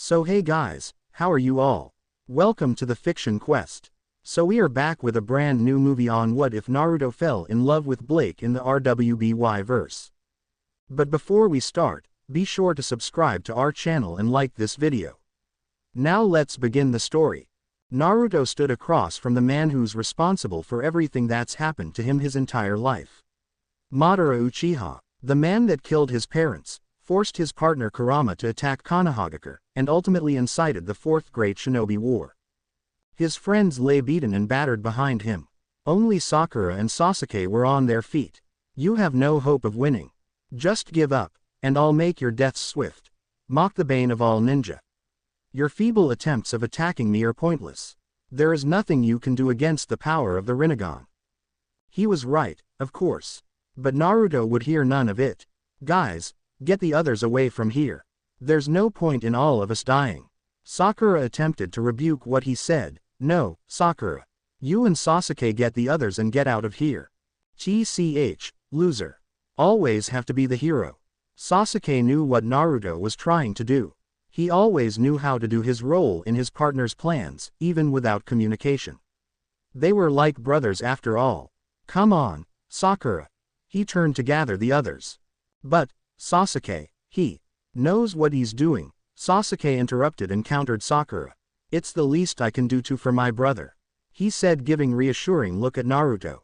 So hey guys, how are you all? Welcome to the Fiction Quest. So we are back with a brand new movie on what if Naruto fell in love with Blake in the RWBY verse. But before we start, be sure to subscribe to our channel and like this video. Now let's begin the story. Naruto stood across from the man who's responsible for everything that's happened to him his entire life. Madara Uchiha, the man that killed his parents, forced his partner Kurama to attack Konohagakure, and ultimately incited the Fourth Great Shinobi War. His friends lay beaten and battered behind him. Only Sakura and Sasuke were on their feet. You have no hope of winning. Just give up, and I'll make your deaths swift. Mock the bane of all ninja. Your feeble attempts of attacking me are pointless. There is nothing you can do against the power of the Rinnegan. He was right, of course. But Naruto would hear none of it. Guys, get the others away from here. There's no point in all of us dying. Sakura attempted to rebuke what he said. No, Sakura. You and Sasuke get the others and get out of here. TCH, loser. Always have to be the hero. Sasuke knew what Naruto was trying to do. He always knew how to do his role in his partner's plans, even without communication. They were like brothers after all. Come on, Sakura. He turned to gather the others. But, Sasuke, he knows what he's doing. Sasuke interrupted and countered Sakura. It's the least I can do for my brother, he said, giving reassuring look at Naruto.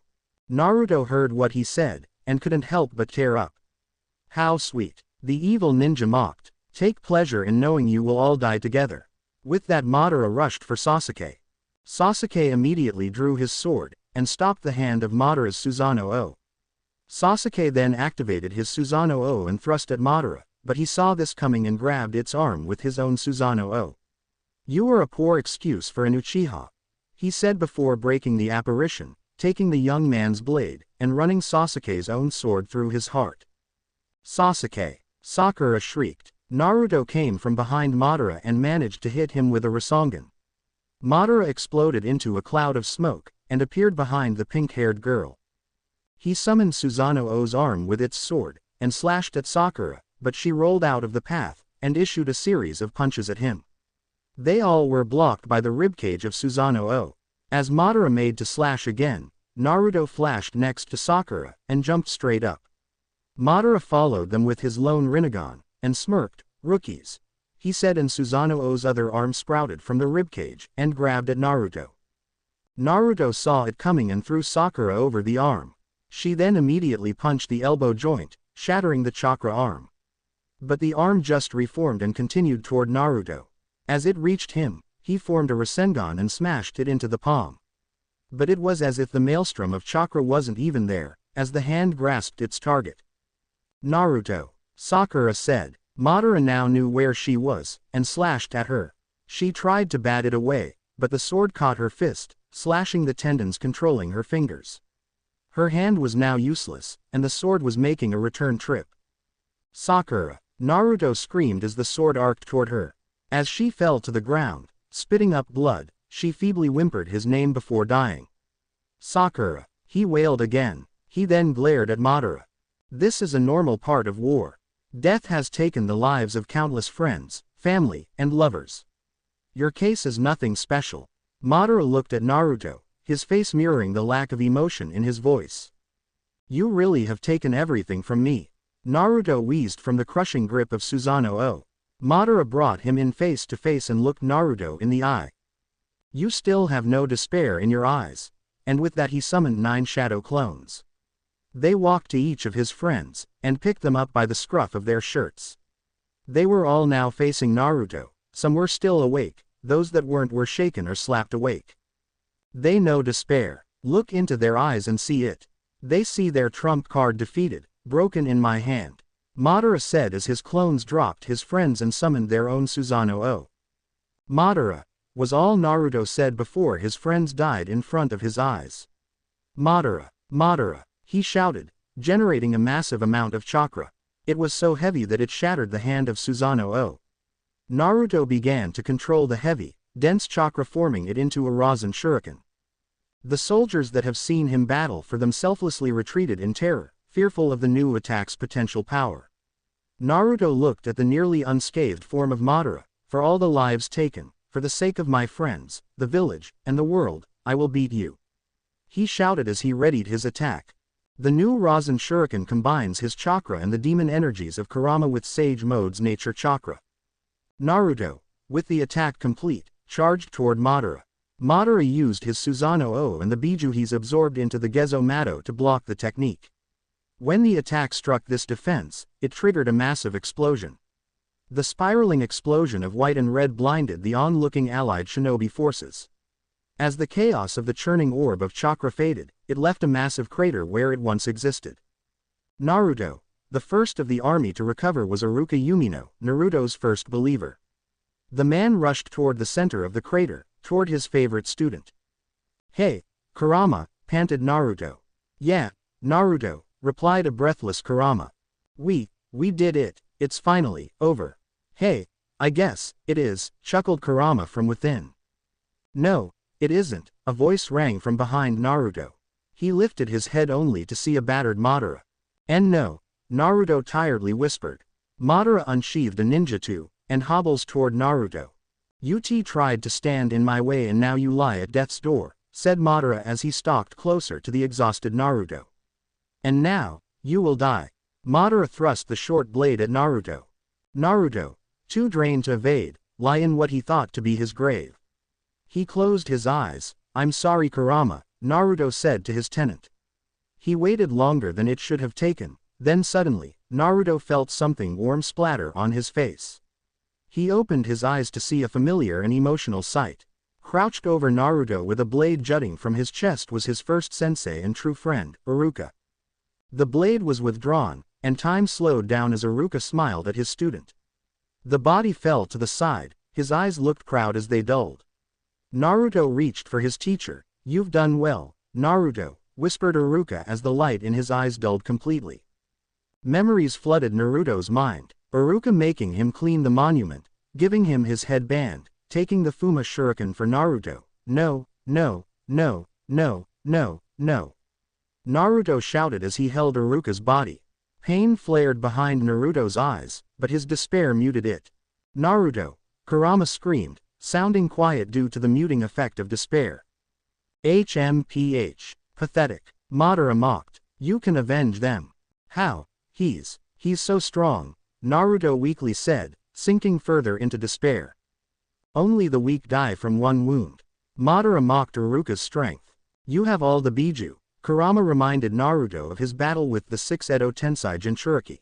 Naruto heard what he said, and couldn't help but tear up. How sweet, the evil ninja mocked. Take pleasure in knowing you will all die together. With that, Madara rushed for Sasuke. Sasuke immediately drew his sword, and stopped the hand of Madara's Susanoo. Sasuke then activated his Susanoo and thrust at Madara, but he saw this coming and grabbed its arm with his own Susanoo. You are a poor excuse for an Uchiha, he said before breaking the apparition, taking the young man's blade, and running Sasuke's own sword through his heart. Sasuke! Sakura shrieked. Naruto came from behind Madara and managed to hit him with a Rasengan. Madara exploded into a cloud of smoke, and appeared behind the pink-haired girl. He summoned Susanoo's arm with its sword, and slashed at Sakura, but she rolled out of the path, and issued a series of punches at him. They all were blocked by the ribcage of Susanoo. As Madara made to slash again, Naruto flashed next to Sakura, and jumped straight up. Madara followed them with his lone Rinnegan, and smirked. Rookies, he said, and Susanoo's other arm sprouted from the ribcage, and grabbed at Naruto. Naruto saw it coming and threw Sakura over the arm. She then immediately punched the elbow joint, shattering the chakra arm. But the arm just reformed and continued toward Naruto. As it reached him, he formed a Rasengan and smashed it into the palm. But it was as if the maelstrom of chakra wasn't even there, as the hand grasped its target. Naruto, Sakura said. Madara now knew where she was, and slashed at her. She tried to bat it away, but the sword caught her fist, slashing the tendons controlling her fingers. Her hand was now useless, and the sword was making a return trip. Sakura! Naruto screamed as the sword arced toward her. As she fell to the ground, spitting up blood, she feebly whimpered his name before dying. Sakura! He wailed again. He then glared at Madara. This is a normal part of war. Death has taken the lives of countless friends, family, and lovers. Your case is nothing special. Madara looked at Naruto, his face mirroring the lack of emotion in his voice. You really have taken everything from me. Naruto wheezed from the crushing grip of Susanoo. Madara brought him in face to face and looked Naruto in the eye. You still have no despair in your eyes. And with that he summoned 9 shadow clones. They walked to each of his friends, and picked them up by the scruff of their shirts. They were all now facing Naruto. Some were still awake, those that weren't were shaken or slapped awake. They know despair. Look into their eyes and see it. They see their trump card defeated, broken in my hand. Madara said as his clones dropped his friends and summoned their own Susanoo. Madara, was all Naruto said before his friends died in front of his eyes. Madara, Madara, he shouted, generating a massive amount of chakra. It was so heavy that it shattered the hand of Susanoo. Naruto began to control the heavy, dense chakra, forming it into a Rasen shuriken. The soldiers that have seen him battle for them selflessly retreated in terror, fearful of the new attack's potential power. Naruto looked at the nearly unscathed form of Madara, for all the lives taken, for the sake of my friends, the village, and the world, I will beat you. He shouted as he readied his attack. The new Rasen Shuriken combines his chakra and the demon energies of Kurama with Sage Mode's nature chakra. Naruto, with the attack complete, charged toward Madara. Madara used his Susanoo and the Biju he's absorbed into the Gezo Mado to block the technique. When the attack struck this defense, it triggered a massive explosion. The spiraling explosion of white and red blinded the onlooking allied shinobi forces. As the chaos of the churning orb of chakra faded, it left a massive crater where it once existed. Naruto, the first of the army to recover, was Iruka Umino, Naruto's first believer. The man rushed toward the center of the crater, toward his favorite student. "Hey, Kurama," panted Naruto. "Yeah, Naruto," replied a breathless Kurama. We did it, it's finally over." "Hey, I guess it is," chuckled Kurama from within. "No, it isn't," a voice rang from behind Naruto. He lifted his head only to see a battered Madara. "And no," Naruto tiredly whispered. Madara unsheathed a ninjutsu, and hobbles toward Naruto. "UT tried to stand in my way and now you lie at death's door," said Madara as he stalked closer to the exhausted Naruto. "And now, you will die." Madara thrust the short blade at Naruto. Naruto, too drained to evade, lie in what he thought to be his grave. He closed his eyes. "I'm sorry, Kurama," Naruto said to his tenant. He waited longer than it should have taken, then suddenly, Naruto felt something warm splatter on his face. He opened his eyes to see a familiar and emotional sight. Crouched over Naruto with a blade jutting from his chest was his first sensei and true friend, Iruka. The blade was withdrawn, and time slowed down as Iruka smiled at his student. The body fell to the side, his eyes looked proud as they dulled. Naruto reached for his teacher. "You've done well, Naruto," whispered Iruka as the light in his eyes dulled completely. Memories flooded Naruto's mind, Iruka making him clean the monument, giving him his headband, taking the Fuma Shuriken for Naruto. No, no, no, no, no, no. Naruto shouted as he held Iruka's body. Pain flared behind Naruto's eyes, but his despair muted it. "Naruto," Kurama screamed, sounding quiet due to the muting effect of despair. "HMPH. Pathetic," Madara mocked. "You can avenge them." "How? He's so strong," Naruto weakly said, sinking further into despair. "Only the weak die from one wound." Madara mocked Iruka's strength. "You have all the Biju," Kurama reminded Naruto of his battle with the 6 Edo Tensei Jinchuriki.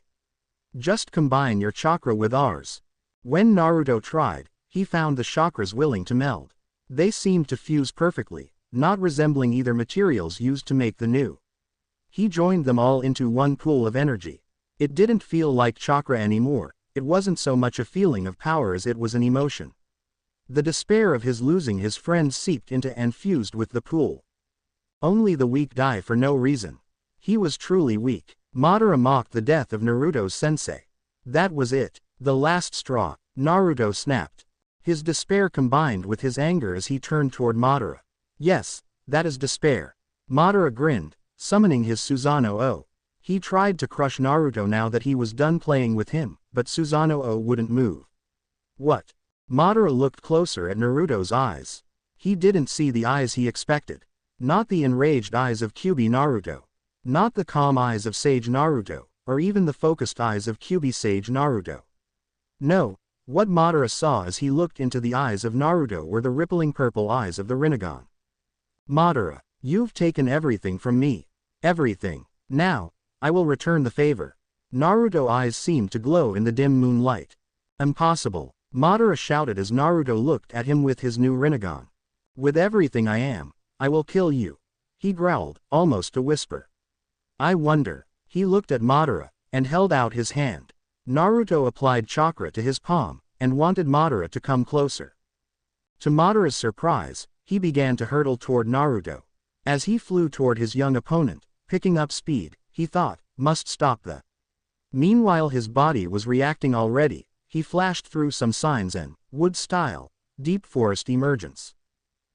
"Just combine your chakra with ours." When Naruto tried, he found the chakras willing to meld. They seemed to fuse perfectly, not resembling either materials used to make the new. He joined them all into one pool of energy. It didn't feel like chakra anymore, it wasn't so much a feeling of power as it was an emotion. The despair of his losing his friend seeped into and fused with the pool. Only the weak die for no reason. He was truly weak. Madara mocked the death of Naruto's sensei. That was it, the last straw. Naruto snapped. His despair combined with his anger as he turned toward Madara. "Yes, that is despair." Madara grinned, summoning his Susanoo. He tried to crush Naruto now that he was done playing with him, but Susanoo wouldn't move. "What?" Madara looked closer at Naruto's eyes. He didn't see the eyes he expected. Not the enraged eyes of Kyuubi Naruto. Not the calm eyes of Sage Naruto, or even the focused eyes of Kyuubi Sage Naruto. No, what Madara saw as he looked into the eyes of Naruto were the rippling purple eyes of the Rinnegan. "Madara, you've taken everything from me. Everything. Now, I will return the favor." Naruto's eyes seemed to glow in the dim moonlight. "Impossible," Madara shouted as Naruto looked at him with his new Rinnegan. "With everything I am, I will kill you," he growled, almost a whisper. "I wonder." He looked at Madara, and held out his hand. Naruto applied chakra to his palm, and wanted Madara to come closer. To Madara's surprise, he began to hurtle toward Naruto. As he flew toward his young opponent, picking up speed, he thought, must stop the. Meanwhile his body was reacting already. He flashed through some signs and, wood-style, deep forest emergence.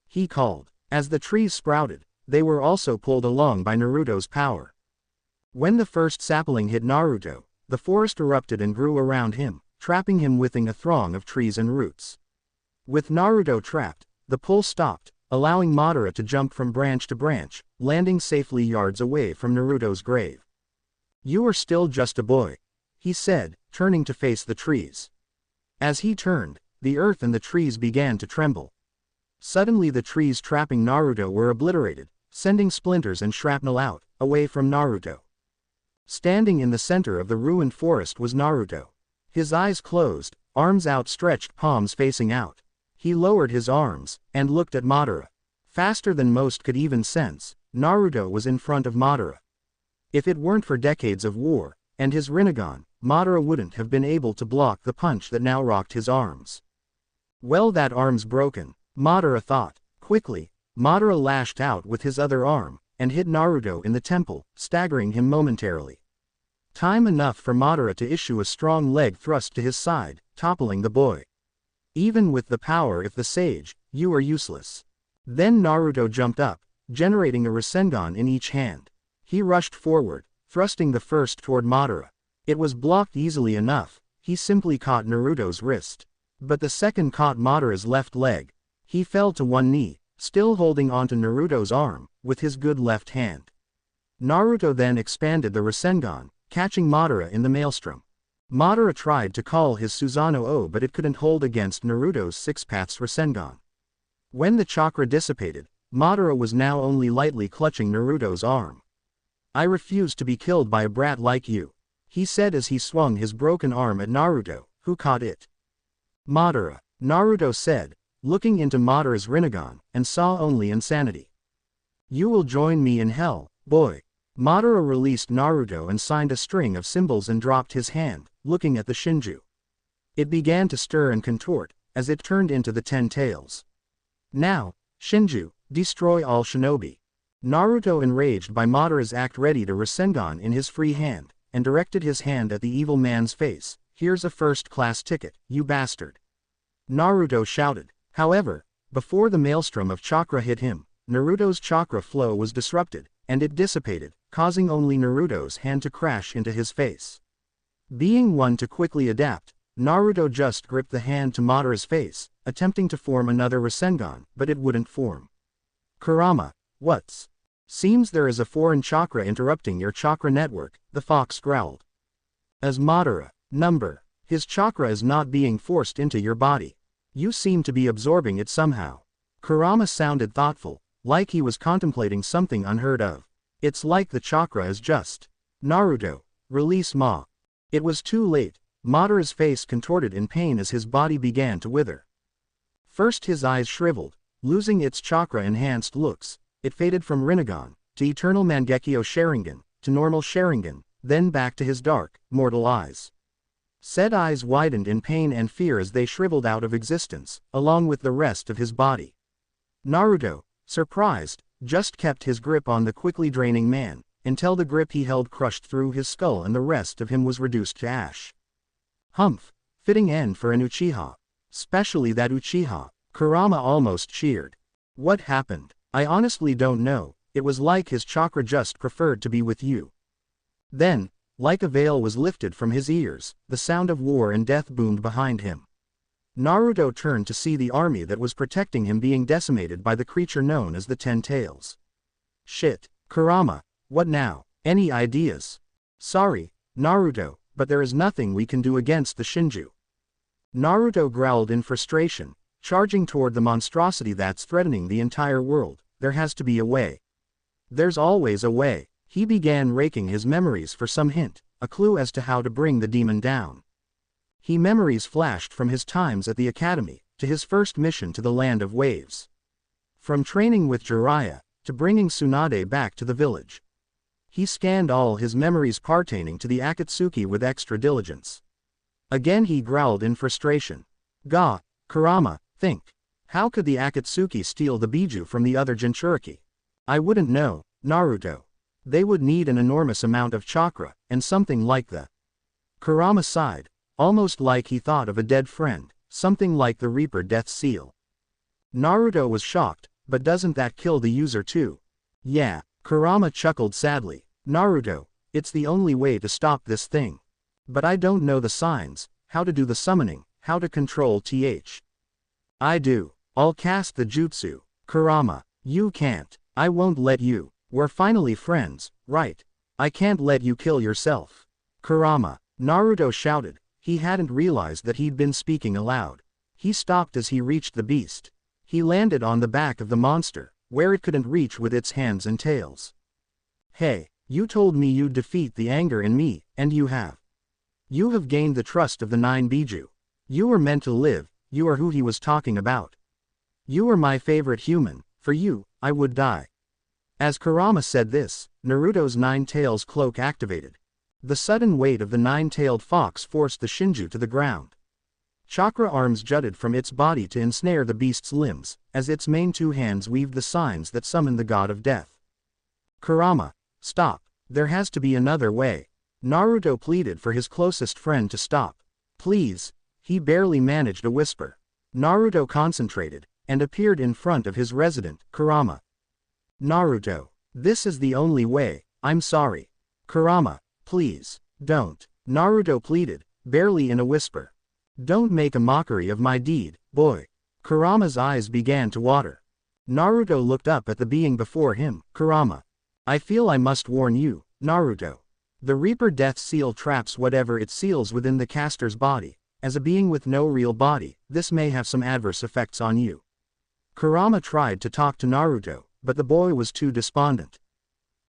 He called. As the trees sprouted, they were also pulled along by Naruto's power. When the first sapling hit Naruto, the forest erupted and grew around him, trapping him within a throng of trees and roots. With Naruto trapped, the pull stopped, allowing Madara to jump from branch to branch, landing safely yards away from Naruto's grave. "You are still just a boy," he said, turning to face the trees. As he turned, the earth and the trees began to tremble. Suddenly the trees trapping Naruto were obliterated, sending splinters and shrapnel out, away from Naruto. Standing in the center of the ruined forest was Naruto. His eyes closed, arms outstretched, palms facing out. He lowered his arms, and looked at Madara. Faster than most could even sense, Naruto was in front of Madara. If it weren't for decades of war, and his Rinnegan, Madara wouldn't have been able to block the punch that now rocked his arms. Well, that arm's broken, Madara thought. Quickly, Madara lashed out with his other arm, and hit Naruto in the temple, staggering him momentarily. Time enough for Madara to issue a strong leg thrust to his side, toppling the boy. "Even with the power of the sage, you are useless." Then Naruto jumped up, generating a Rasengan in each hand. He rushed forward, thrusting the first toward Madara. It was blocked easily enough, he simply caught Naruto's wrist. But the second caught Madara's left leg. He fell to one knee, still holding onto Naruto's arm, with his good left hand. Naruto then expanded the Rasengan, catching Madara in the maelstrom. Madara tried to call his Susanoo but it couldn't hold against Naruto's six-paths Rasengan. When the chakra dissipated, Madara was now only lightly clutching Naruto's arm. "I refuse to be killed by a brat like you," he said as he swung his broken arm at Naruto, who caught it. "Madara," Naruto said, looking into Madara's Rinnegan, and saw only insanity. "You will join me in hell, boy." Madara released Naruto and signed a string of symbols and dropped his hand, looking at the Shinju. It began to stir and contort, as it turned into the 10 tails. "Now, Shinju, destroy all shinobi." Naruto, enraged by Madara's act, readied a Rasengan in his free hand, and directed his hand at the evil man's face. "Here's a first-class ticket, you bastard," Naruto shouted. However, before the maelstrom of chakra hit him, Naruto's chakra flow was disrupted, and it dissipated, causing only Naruto's hand to crash into his face. Being one to quickly adapt, Naruto just gripped the hand to Madara's face, attempting to form another Rasengan, but it wouldn't form. "Kurama, what's? Seems there is a foreign chakra interrupting your chakra network," the fox growled. "As Madara, number, his chakra is not being forced into your body. You seem to be absorbing it somehow." Kurama sounded thoughtful, like he was contemplating something unheard of. "It's like the chakra is just." "Naruto, release Ma." It was too late. Madara's face contorted in pain as his body began to wither. First his eyes shriveled, losing its chakra-enhanced looks. It faded from Rinnegan, to Eternal Mangekyo Sharingan, to normal Sharingan, then back to his dark, mortal eyes. Said eyes widened in pain and fear as they shriveled out of existence, along with the rest of his body. Naruto, surprised, just kept his grip on the quickly draining man, until the grip he held crushed through his skull and the rest of him was reduced to ash. Humph, fitting end for an Uchiha. Especially that Uchiha, Kurama almost cheered. "What happened? I honestly don't know, it was like his chakra just preferred to be with you." Then, like a veil was lifted from his ears, the sound of war and death boomed behind him. Naruto turned to see the army that was protecting him being decimated by the creature known as the 10 Tails. "Shit, Kurama, what now? Any ideas?" "Sorry, Naruto, but there is nothing we can do against the Shinju." Naruto growled in frustration, charging toward the monstrosity that's threatening the entire world. "There has to be a way." "There's always a way." He began raking his memories for some hint, a clue as to how to bring the demon down. Memories flashed from his times at the academy, to his first mission to the Land of Waves. From training with Jiraiya, to bringing Tsunade back to the village. He scanned all his memories pertaining to the Akatsuki with extra diligence. Again he growled in frustration. "Ga, Kurama, think. How could the Akatsuki steal the Biju from the other Jinchuriki?" "I wouldn't know, Naruto. They would need an enormous amount of chakra, and something like the..." Kurama sighed, almost like he thought of a dead friend, something like the Reaper Death Seal. Naruto was shocked, but doesn't that kill the user too? "Yeah," Kurama chuckled sadly. "Naruto, it's the only way to stop this thing. But I don't know the signs, how to do the summoning, how to control th. I do. I'll cast the jutsu. Kurama, you can't. I won't let you. We're finally friends, right? I can't let you kill yourself. Kurama, Naruto shouted. He hadn't realized that he'd been speaking aloud. He stopped as he reached the beast. He landed on the back of the monster, where it couldn't reach with its hands and tails. Hey, you told me you'd defeat the anger in me, and you have. You have gained the trust of the 9 Biju. You were meant to live, you are who he was talking about. You are my favorite human, for you, I would die. As Kurama said this, Naruto's 9 tails cloak activated. The sudden weight of the 9-tailed fox forced the Shinju to the ground. Chakra arms jutted from its body to ensnare the beast's limbs, as its main 2 hands weaved the signs that summoned the god of death. Kurama, stop, there has to be another way. Naruto pleaded for his closest friend to stop. Please, he barely managed a whisper. Naruto concentrated, and appeared in front of his resident, Kurama. Naruto, this is the only way, I'm sorry. Kurama, please, don't. Naruto pleaded, barely in a whisper. Don't make a mockery of my deed, boy. Kurama's eyes began to water. Naruto looked up at the being before him. Kurama, I feel I must warn you, Naruto. The Reaper Death Seal traps whatever it seals within the caster's body. As a being with no real body, this may have some adverse effects on you. Kurama tried to talk to Naruto, but the boy was too despondent.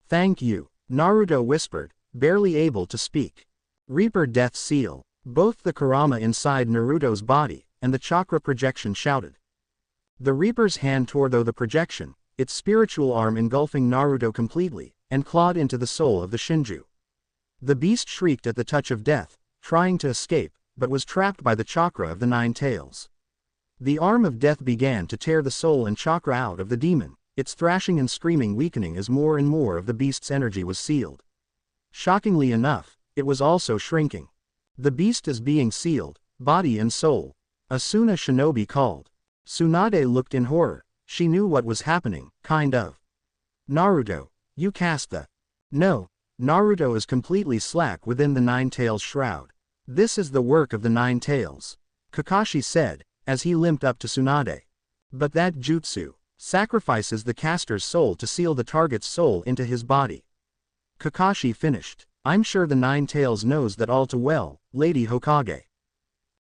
Thank you, Naruto whispered, barely able to speak. Reaper Death Seal. Both the Kurama inside Naruto's body, and the chakra projection shouted. The Reaper's hand tore through the projection, its spiritual arm engulfing Naruto completely, and clawed into the soul of the Shinju. The beast shrieked at the touch of death, trying to escape, but was trapped by the chakra of the 9 tails. The arm of death began to tear the soul and chakra out of the demon, its thrashing and screaming weakening as more and more of the beast's energy was sealed. Shockingly enough, it was also shrinking. The beast is being sealed, body and soul. Asuna Shinobi called. Tsunade looked in horror. She knew what was happening, kind of. Naruto, you cast the... No, Naruto is completely slack within the 9 tails shroud. This is the work of the 9 tails. Kakashi said, as he limped up to Tsunade. But that jutsu sacrifices the caster's soul to seal the target's soul into his body. Kakashi finished. I'm sure the 9 tails knows that all too well, Lady Hokage.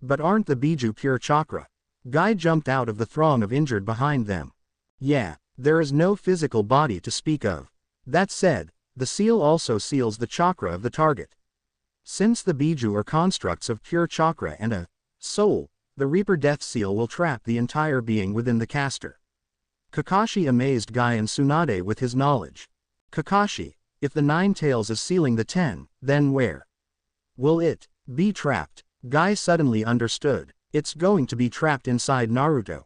But aren't the Biju pure chakra? Guy jumped out of the throng of injured behind them. Yeah, there is no physical body to speak of. That said, the seal also seals the chakra of the target. Since the Biju are constructs of pure chakra and a soul, the Reaper Death Seal will trap the entire being within the caster. Kakashi amazed Guy and Tsunade with his knowledge. Kakashi, if the 9 tails is sealing the 10, then where will it be trapped? Guy suddenly understood. It's going to be trapped inside Naruto.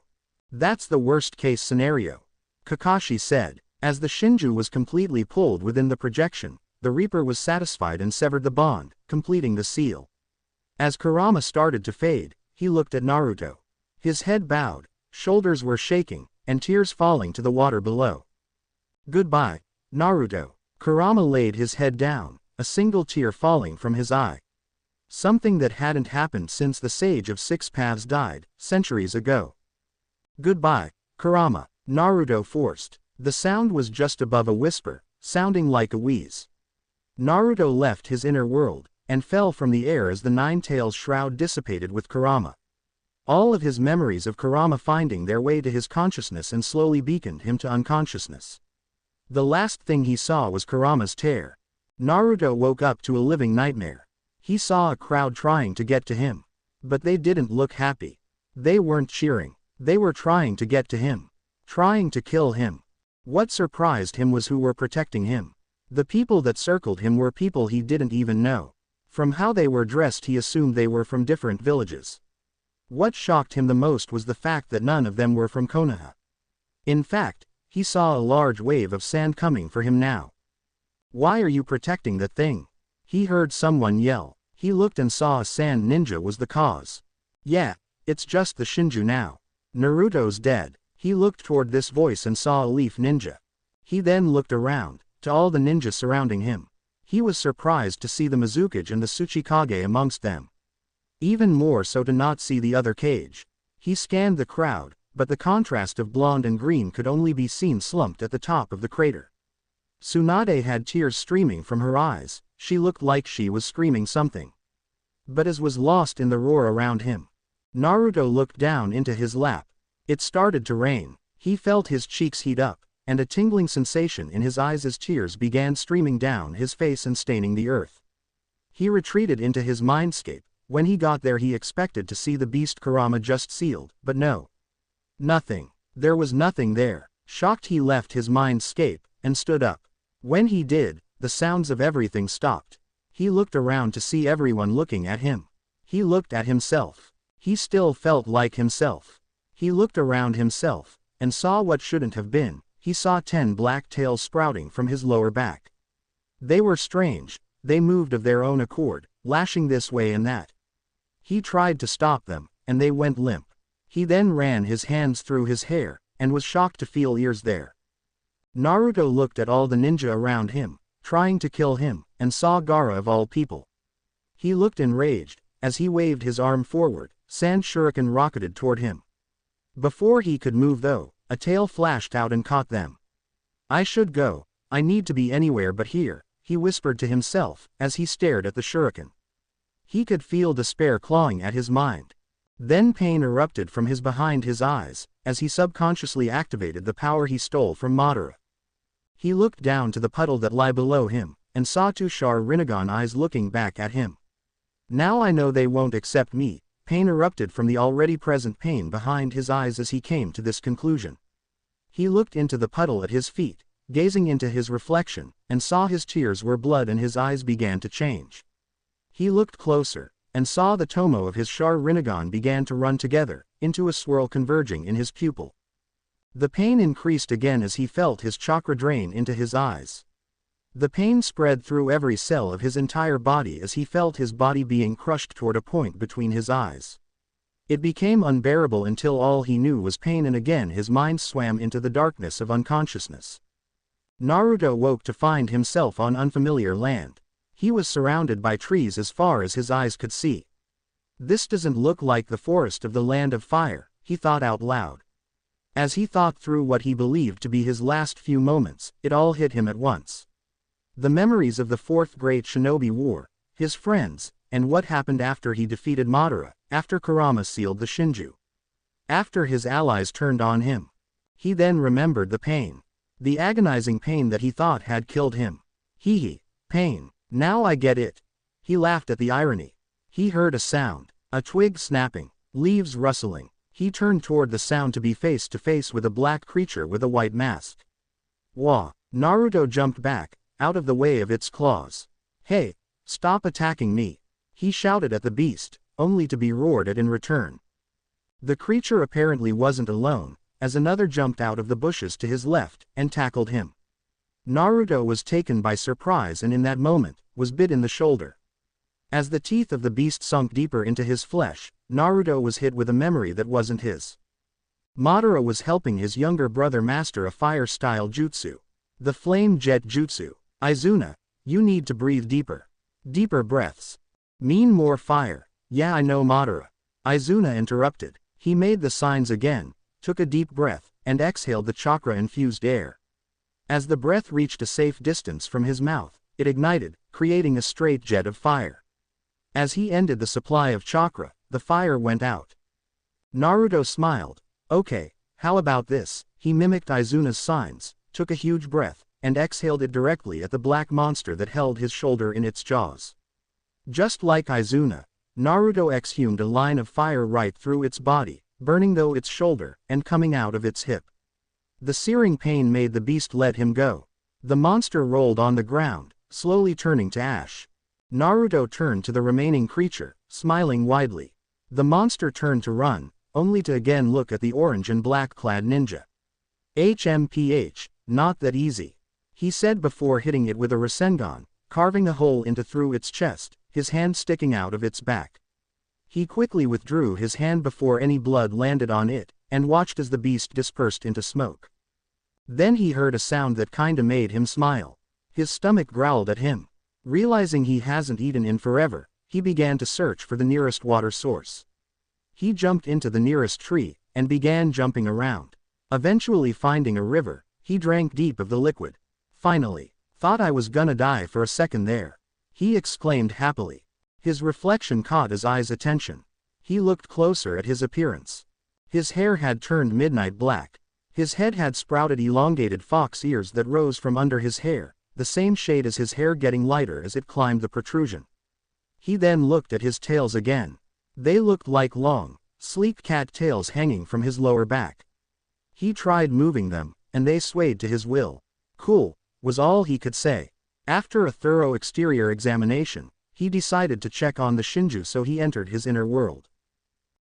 That's the worst case scenario. Kakashi said. As the Shinju was completely pulled within the projection, the Reaper was satisfied and severed the bond, completing the seal. As Kurama started to fade, he looked at Naruto. His head bowed, shoulders were shaking, and tears falling to the water below. Goodbye, Naruto. Kurama laid his head down, a single tear falling from his eye. Something that hadn't happened since the Sage of 6 Paths died, centuries ago. Goodbye, Kurama, Naruto forced. The sound was just above a whisper, sounding like a wheeze. Naruto left his inner world, and fell from the air as the 9 tails shroud dissipated with Kurama. All of his memories of Kurama finding their way to his consciousness and slowly beaconed him to unconsciousness. The last thing he saw was Kurama's tear. Naruto woke up to a living nightmare. He saw a crowd trying to get to him. But they didn't look happy. They weren't cheering. They were trying to get to him. Trying to kill him. What surprised him was who were protecting him. The people that circled him were people he didn't even know. From how they were dressed he assumed they were from different villages. What shocked him the most was the fact that none of them were from Konoha. In fact, he saw a large wave of sand coming for him now. Why are you protecting the thing? He heard someone yell. He looked and saw a sand ninja was the cause. Yeah, it's just the Shinju now. Naruto's dead. He looked toward this voice and saw a leaf ninja. He then looked around, to all the ninjas surrounding him. He was surprised to see the Mizukage and the Tsuchikage amongst them. Even more so to not see the other cage. He scanned the crowd, but the contrast of blonde and green could only be seen slumped at the top of the crater. Tsunade had tears streaming from her eyes, she looked like she was screaming something. But as was lost in the roar around him. Naruto looked down into his lap. It started to rain. He felt his cheeks heat up, and a tingling sensation in his eyes as tears began streaming down his face and staining the earth. He retreated into his mindscape. When he got there he expected to see the beast Kurama just sealed, but no. Nothing. There was nothing there. Shocked he left his mindscape, and stood up. When he did, the sounds of everything stopped. He looked around to see everyone looking at him. He looked at himself. He still felt like himself. He looked around himself, and saw what shouldn't have been. He saw 10 black tails sprouting from his lower back. They were strange. They moved of their own accord, lashing this way and that. He tried to stop them, and they went limp. He then ran his hands through his hair, and was shocked to feel ears there. Naruto looked at all the ninja around him, trying to kill him, and saw Gaara of all people. He looked enraged. As he waved his arm forward, Sand Shuriken rocketed toward him. Before he could move though, a tail flashed out and caught them. I should go. I need to be anywhere but here, he whispered to himself, as he stared at the shuriken. He could feel despair clawing at his mind. Then pain erupted from behind his eyes, as he subconsciously activated the power he stole from Madara. He looked down to the puddle that lay below him, and saw 2 Rinnegan eyes looking back at him. Now I know they won't accept me. Pain erupted from the already present pain behind his eyes as he came to this conclusion. He looked into the puddle at his feet, gazing into his reflection, and saw his tears were blood and his eyes began to change. He looked closer, and saw the tomo of his Rinnegan began to run together, into a swirl converging in his pupil. The pain increased again as he felt his chakra drain into his eyes. The pain spread through every cell of his entire body as he felt his body being crushed toward a point between his eyes. It became unbearable until all he knew was pain and again his mind swam into the darkness of unconsciousness. Naruto woke to find himself on unfamiliar land. He was surrounded by trees as far as his eyes could see. This doesn't look like the forest of the land of fire, he thought out loud. As he thought through what he believed to be his last few moments, it all hit him at once. The memories of the 4th Great Shinobi War, his friends, and what happened after he defeated Madara, after Kurama sealed the Shinju. After his allies turned on him. He then remembered the pain. The agonizing pain that he thought had killed him. Pain. Now I get it. He laughed at the irony. He heard a sound, a twig snapping, leaves rustling. He turned toward the sound to be face to face with a black creature with a white mask. Wah! Naruto jumped back, out of the way of its claws. Hey! Stop attacking me! He shouted at the beast, only to be roared at in return. The creature apparently wasn't alone, as another jumped out of the bushes to his left, and tackled him. Naruto was taken by surprise and in that moment, was bit in the shoulder. As the teeth of the beast sunk deeper into his flesh, Naruto was hit with a memory that wasn't his. Madara was helping his younger brother master a fire-style jutsu. The flame jet jutsu. Izuna, you need to breathe deeper. Deeper breaths. Mean more fire. Yeah I know Madara. Izuna interrupted. He made the signs again, took a deep breath, and exhaled the chakra-infused air. As the breath reached a safe distance from his mouth, it ignited, creating a straight jet of fire. As he ended the supply of chakra, the fire went out. Naruto smiled. Okay, how about this? He mimicked Izuna's signs, took a huge breath, and exhaled it directly at the black monster that held his shoulder in its jaws. Just like Izuna, Naruto exhumed a line of fire right through its body, burning though its shoulder, and coming out of its hip. The searing pain made the beast let him go. The monster rolled on the ground, slowly turning to ash. Naruto turned to the remaining creature, smiling widely. The monster turned to run, only to again look at the orange and black-clad ninja. HMPH, not that easy, he said before hitting it with a Rasengan, carving a hole into through its chest, his hand sticking out of its back. He quickly withdrew his hand before any blood landed on it, and watched as the beast dispersed into smoke. Then he heard a sound that kinda made him smile. His stomach growled at him. Realizing he hasn't eaten in forever, he began to search for the nearest water source. He jumped into the nearest tree, and began jumping around. Eventually finding a river, he drank deep of the liquid. Finally, thought I was gonna die for a second there, he exclaimed happily. His reflection caught his eye's attention. He looked closer at his appearance. His hair had turned midnight black. His head had sprouted elongated fox ears that rose from under his hair, the same shade as his hair, getting lighter as it climbed the protrusion. He then looked at his tails again. They looked like long, sleek cat tails hanging from his lower back. He tried moving them, and they swayed to his will. Cool, was all he could say. After a thorough exterior examination, he decided to check on the Shinju, so he entered his inner world.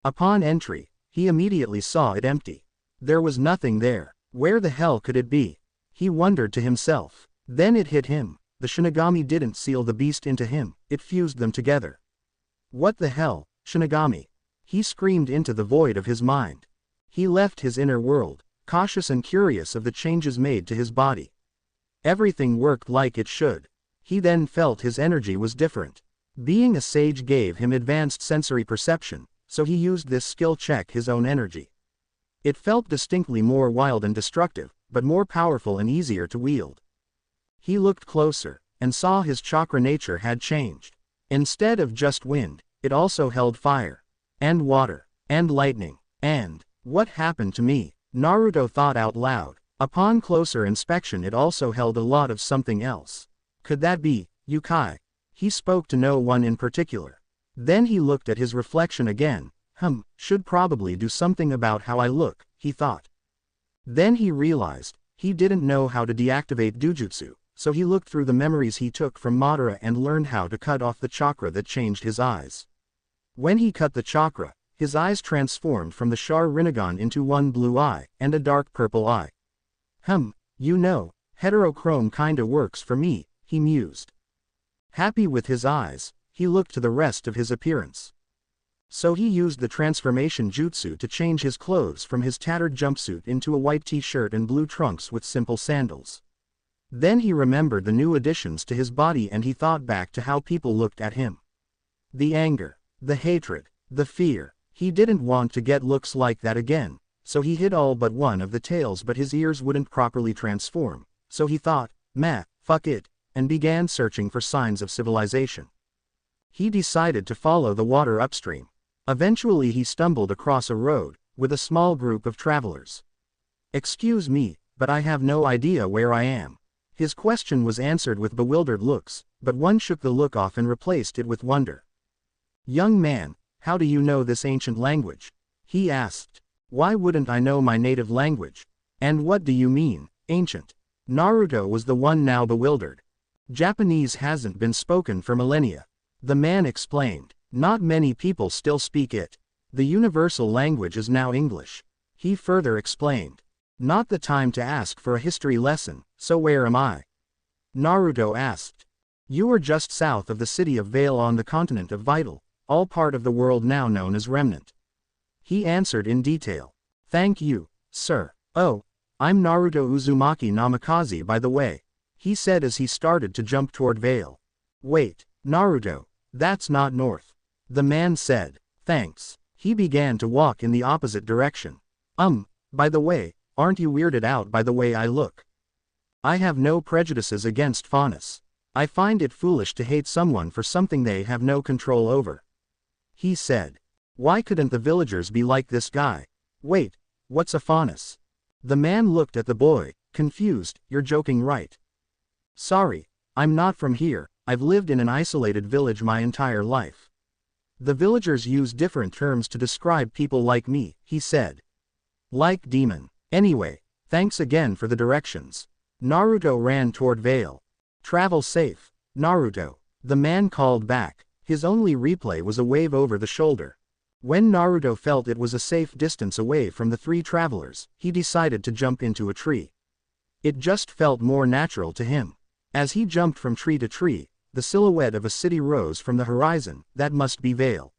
Upon entry, he immediately saw it empty. There was nothing there. Where the hell could it be? He wondered to himself. Then it hit him. The Shinigami didn't seal the beast into him, it fused them together. What the hell, Shinigami? He screamed into the void of his mind. He left his inner world, cautious and curious of the changes made to his body. Everything worked like it should. He then felt his energy was different. Being a sage gave him advanced sensory perception, so he used this skill check his own energy. It felt distinctly more wild and destructive, but more powerful and easier to wield. He looked closer, and saw his chakra nature had changed. Instead of just wind, it also held fire, and water, and lightning, and, what happened to me? Naruto thought out loud. Upon closer inspection, it also held a lot of something else. Could that be Yukai? He spoke to no one in particular. Then he looked at his reflection again. Should probably do something about how I look, he thought. Then he realized, he didn't know how to deactivate Dujutsu, so he looked through the memories he took from Madara and learned how to cut off the chakra that changed his eyes. When he cut the chakra, his eyes transformed from the Char Rinnegan into one blue eye, and a dark purple eye. You know, heterochrome kinda works for me, he mused. Happy with his eyes, he looked to the rest of his appearance. So he used the transformation jutsu to change his clothes from his tattered jumpsuit into a white t-shirt and blue trunks with simple sandals. Then he remembered the new additions to his body, and he thought back to how people looked at him. The anger, the hatred, the fear. He didn't want to get looks like that again, so he hid all but one of the tails, but his ears wouldn't properly transform, so he thought, fuck it, and began searching for signs of civilization. He decided to follow the water upstream. Eventually he stumbled across a road, with a small group of travelers. Excuse me, but I have no idea where I am. His question was answered with bewildered looks, but one shook the look off and replaced it with wonder. Young man, how do you know this ancient language? He asked. Why wouldn't I know my native language? And what do you mean, ancient? Naruto was the one now bewildered. Japanese hasn't been spoken for millennia. The man explained. Not many people still speak it. The universal language is now English. He further explained. Not the time to ask for a history lesson, so where am I? Naruto asked. You are just south of the city of Vale on the continent of Vital, all part of the world now known as Remnant. He answered in detail. Thank you, sir. Oh, I'm Naruto Uzumaki Namikaze by the way, he said as he started to jump toward Vale. Wait, Naruto, that's not north. The man said. Thanks. He began to walk in the opposite direction. By the way, aren't you weirded out by the way I look? I have no prejudices against Faunus. I find it foolish to hate someone for something they have no control over. He said. Why couldn't the villagers be like this guy? Wait, what's a Faunus? The man looked at the boy, confused. You're joking, right? Sorry, I'm not from here. I've lived in an isolated village my entire life. The villagers use different terms to describe people like me, he said. Like demon. Anyway, thanks again for the directions. Naruto ran toward Vale. Travel safe, Naruto. The man called back. His only replay was a wave over the shoulder. When Naruto felt it was a safe distance away from the three travelers, he decided to jump into a tree. It just felt more natural to him. As he jumped from tree to tree, the silhouette of a city rose from the horizon. That must be Vale,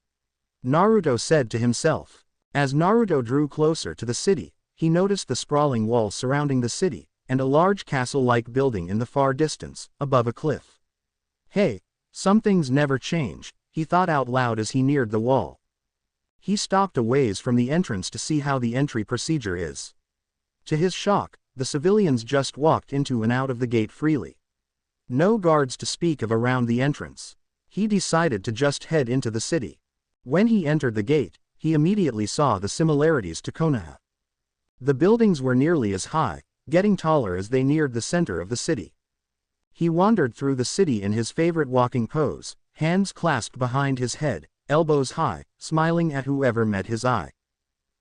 Naruto said to himself. As Naruto drew closer to the city, he noticed the sprawling walls surrounding the city, and a large castle-like building in the far distance, above a cliff. Hey, some things never change, he thought out loud as he neared the wall. He stopped a ways from the entrance to see how the entry procedure is. To his shock, the civilians just walked into and out of the gate freely. No guards to speak of around the entrance. He decided to just head into the city. When he entered the gate, he immediately saw the similarities to Konoha. The buildings were nearly as high, getting taller as they neared the center of the city. He wandered through the city in his favorite walking pose, hands clasped behind his head, elbows high, smiling at whoever met his eye.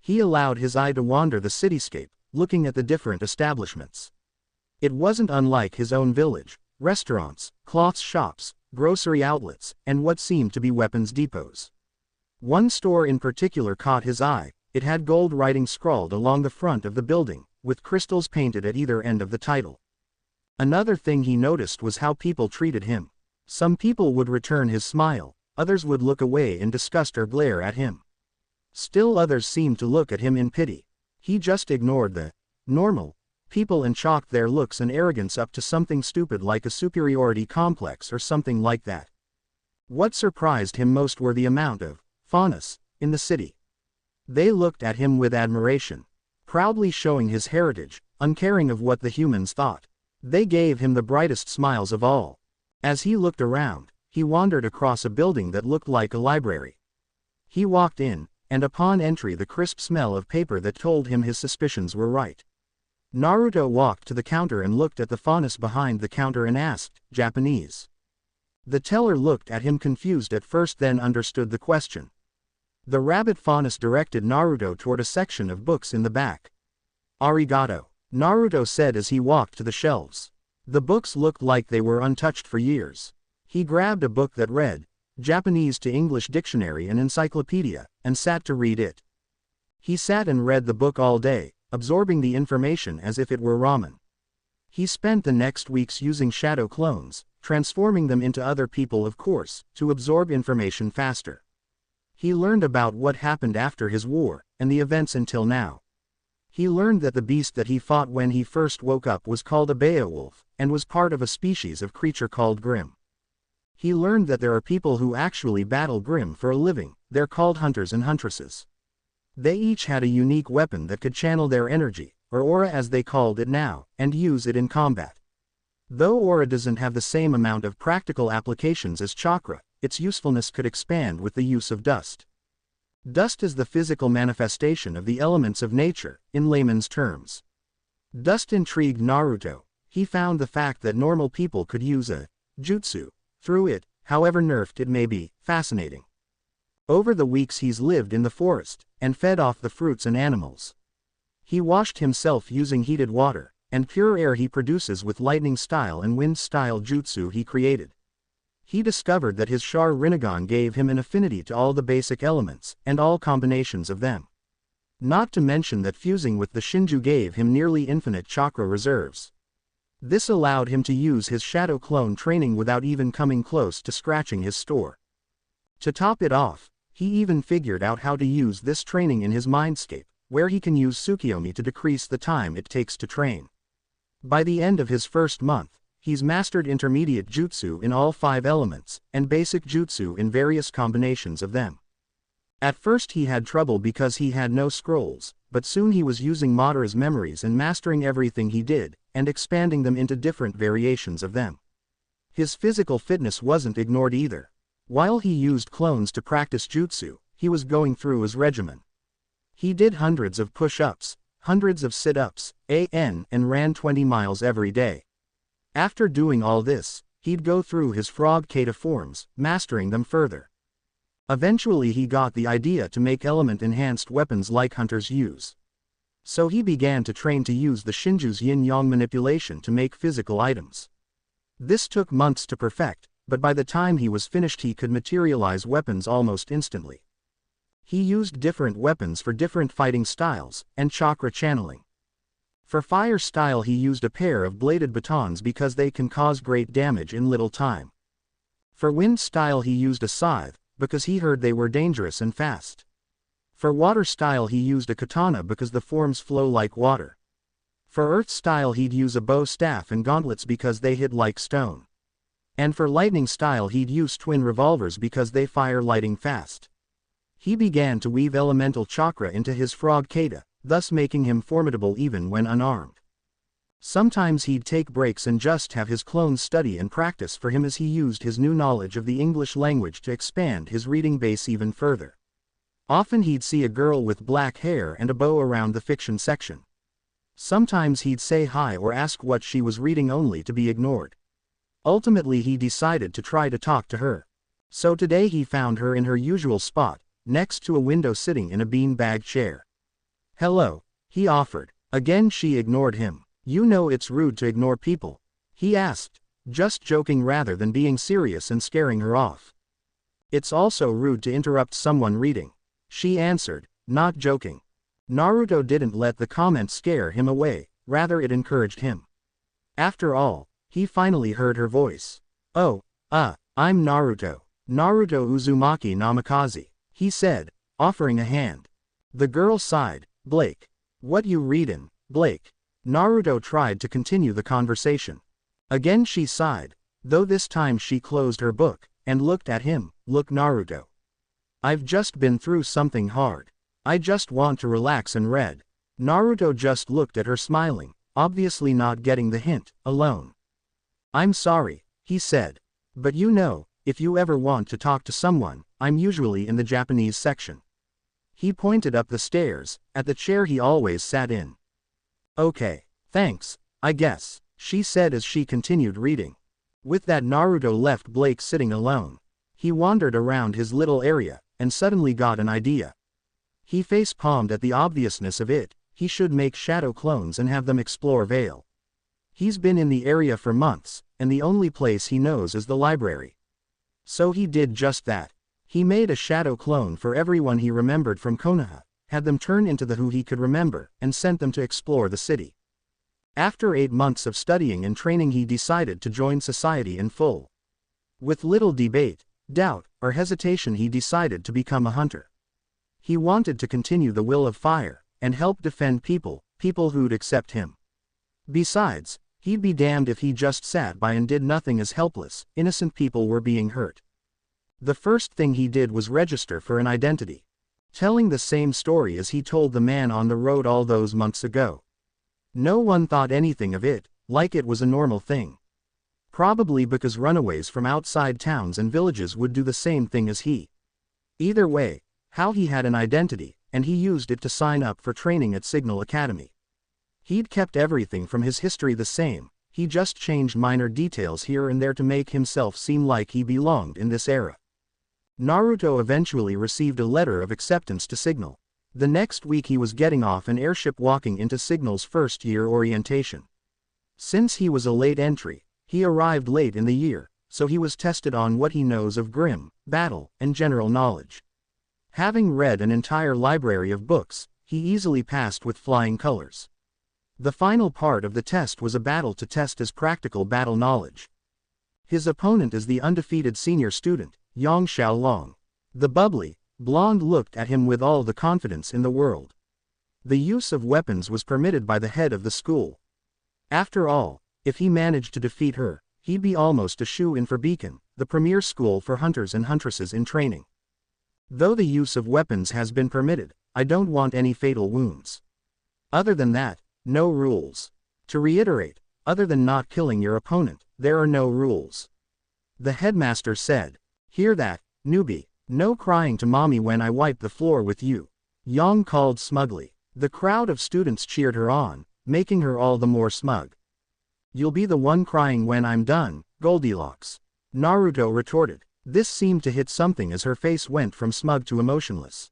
He allowed his eye to wander the cityscape, looking at the different establishments. It wasn't unlike his own village: restaurants, cloth shops, grocery outlets, and what seemed to be weapons depots. One store in particular caught his eye. It had gold writing scrawled along the front of the building, with crystals painted at either end of the title. Another thing he noticed was how people treated him. Some people would return his smile, others would look away in disgust or glare at him. Still others seemed to look at him in pity. He just ignored the normal people and chalked their looks and arrogance up to something stupid like a superiority complex or something like that. What surprised him most were the amount of faunus in the city. They looked at him with admiration, proudly showing his heritage, uncaring of what the humans thought. They gave him the brightest smiles of all. As he looked around, he wandered across a building that looked like a library. He walked in, and upon entry the crisp smell of paper that told him his suspicions were right. Naruto walked to the counter and looked at the faunus behind the counter and asked, "Japanese?" The teller looked at him confused at first, then understood the question. The rabbit faunus directed Naruto toward a section of books in the back. "Arigato," Naruto said as he walked to the shelves. The books looked like they were untouched for years. He grabbed a book that read, "Japanese to English Dictionary and Encyclopedia," and sat to read it. He sat and read the book all day, absorbing the information as if it were ramen. He spent the next weeks using shadow clones, transforming them into other people, of course, to absorb information faster. He learned about what happened after his war, and the events until now. He learned that the beast that he fought when he first woke up was called a Beowulf, and was part of a species of creature called Grimm. He learned that there are people who actually battle Grimm for a living. They're called hunters and huntresses. They each had a unique weapon that could channel their energy, or aura as they called it now, and use it in combat. Though aura doesn't have the same amount of practical applications as chakra, its usefulness could expand with the use of dust. Dust is the physical manifestation of the elements of nature, in layman's terms. Dust intrigued Naruto. He found the fact that normal people could use a jutsu through it, however nerfed it may be, fascinating. Over the weeks he's lived in the forest, and fed off the fruits and animals. He washed himself using heated water, and pure air he produces with lightning style and wind style jutsu he created. He discovered that his Char Rinnegan gave him an affinity to all the basic elements, and all combinations of them. Not to mention that fusing with the Shinju gave him nearly infinite chakra reserves. This allowed him to use his shadow clone training without even coming close to scratching his store. To top it off, he even figured out how to use this training in his mindscape, where he can use Tsukiyomi to decrease the time it takes to train. By the end of his first month, he's mastered intermediate jutsu in all 5 elements, and basic jutsu in various combinations of them. At first he had trouble because he had no scrolls, but soon he was using Madara's memories and mastering everything he did, and expanding them into different variations of them. His physical fitness wasn't ignored either. While he used clones to practice jutsu, he was going through his regimen. He did hundreds of push-ups, hundreds of sit-ups, and ran 20 miles every day. After doing all this, he'd go through his frog kata forms, mastering them further. Eventually he got the idea to make element-enhanced weapons like hunters use. So he began to train to use the Shinju's yin-yang manipulation to make physical items. This took months to perfect, but by the time he was finished he could materialize weapons almost instantly. He used different weapons for different fighting styles, and chakra channeling. For fire style he used a pair of bladed batons because they can cause great damage in little time. For wind style he used a scythe, because he heard they were dangerous and fast. For water style he used a katana because the forms flow like water. For earth style he'd use a bow staff and gauntlets because they hit like stone. And for lightning style he'd use twin revolvers because they fire lightning fast. He began to weave elemental chakra into his frog kata, thus making him formidable even when unarmed. Sometimes he'd take breaks and just have his clones study and practice for him as he used his new knowledge of the English language to expand his reading base even further. Often he'd see a girl with black hair and a bow around the fiction section. Sometimes he'd say hi or ask what she was reading only to be ignored. Ultimately he decided to try to talk to her. So today he found her in her usual spot, next to a window sitting in a beanbag chair. "Hello," he offered. Again she ignored him. "You know it's rude to ignore people?" he asked, just joking rather than being serious and scaring her off. "It's also rude to interrupt someone reading," she answered, not joking. Naruto didn't let the comment scare him away, rather it encouraged him. After all, he finally heard her voice. "Oh, I'm Naruto. Naruto Uzumaki Namikaze," he said, offering a hand. The girl sighed. "Blake. What you readin', Blake?" Naruto tried to continue the conversation. Again she sighed, though this time she closed her book, and looked at him. "Look Naruto. I've just been through something hard. I just want to relax and read." Naruto just looked at her smiling, obviously not getting the hint, alone. "I'm sorry," he said. "But you know, if you ever want to talk to someone, I'm usually in the Japanese section." He pointed up the stairs, at the chair he always sat in. "Okay, thanks, I guess," she said as she continued reading. With that Naruto left Blake sitting alone. He wandered around his little area, and suddenly got an idea. He face-palmed at the obviousness of it. He should make shadow clones and have them explore Vale. He's been in the area for months, and the only place he knows is the library. So he did just that. He made a shadow clone for everyone he remembered from Konoha, had them turn into the who he could remember, and sent them to explore the city. After 8 months of studying and training he decided to join society in full. With little debate, doubt, or hesitation he decided to become a hunter. He wanted to continue the will of fire, and help defend people who'd accept him. Besides, he'd be damned if he just sat by and did nothing as helpless, innocent people were being hurt. The first thing he did was register for an identity. Telling the same story as he told the man on the road all those months ago. No one thought anything of it, like it was a normal thing. Probably because runaways from outside towns and villages would do the same thing as he. Either way, how he had an identity, and he used it to sign up for training at Signal Academy. He'd kept everything from his history the same, he just changed minor details here and there to make himself seem like he belonged in this era. Naruto eventually received a letter of acceptance to Signal. The next week he was getting off an airship walking into Signal's first-year orientation. Since he was a late entry, he arrived late in the year, so he was tested on what he knows of Grimm, battle, and general knowledge. Having read an entire library of books, he easily passed with flying colors. The final part of the test was a battle to test his practical battle knowledge. His opponent is the undefeated senior student, Yang Xiaolong. The bubbly, blonde looked at him with all the confidence in the world. The use of weapons was permitted by the head of the school. After all, if he managed to defeat her, he'd be almost a shoo-in for Beacon, the premier school for hunters and huntresses in training. Though the use of weapons has been permitted, I don't want any fatal wounds. Other than that, no rules. To reiterate, other than not killing your opponent, there are no rules. The headmaster said. "Hear that, newbie? No crying to mommy when I wipe the floor with you," Yang called smugly. The crowd of students cheered her on, making her all the more smug. "You'll be the one crying when I'm done, Goldilocks," Naruto retorted. This seemed to hit something as her face went from smug to emotionless.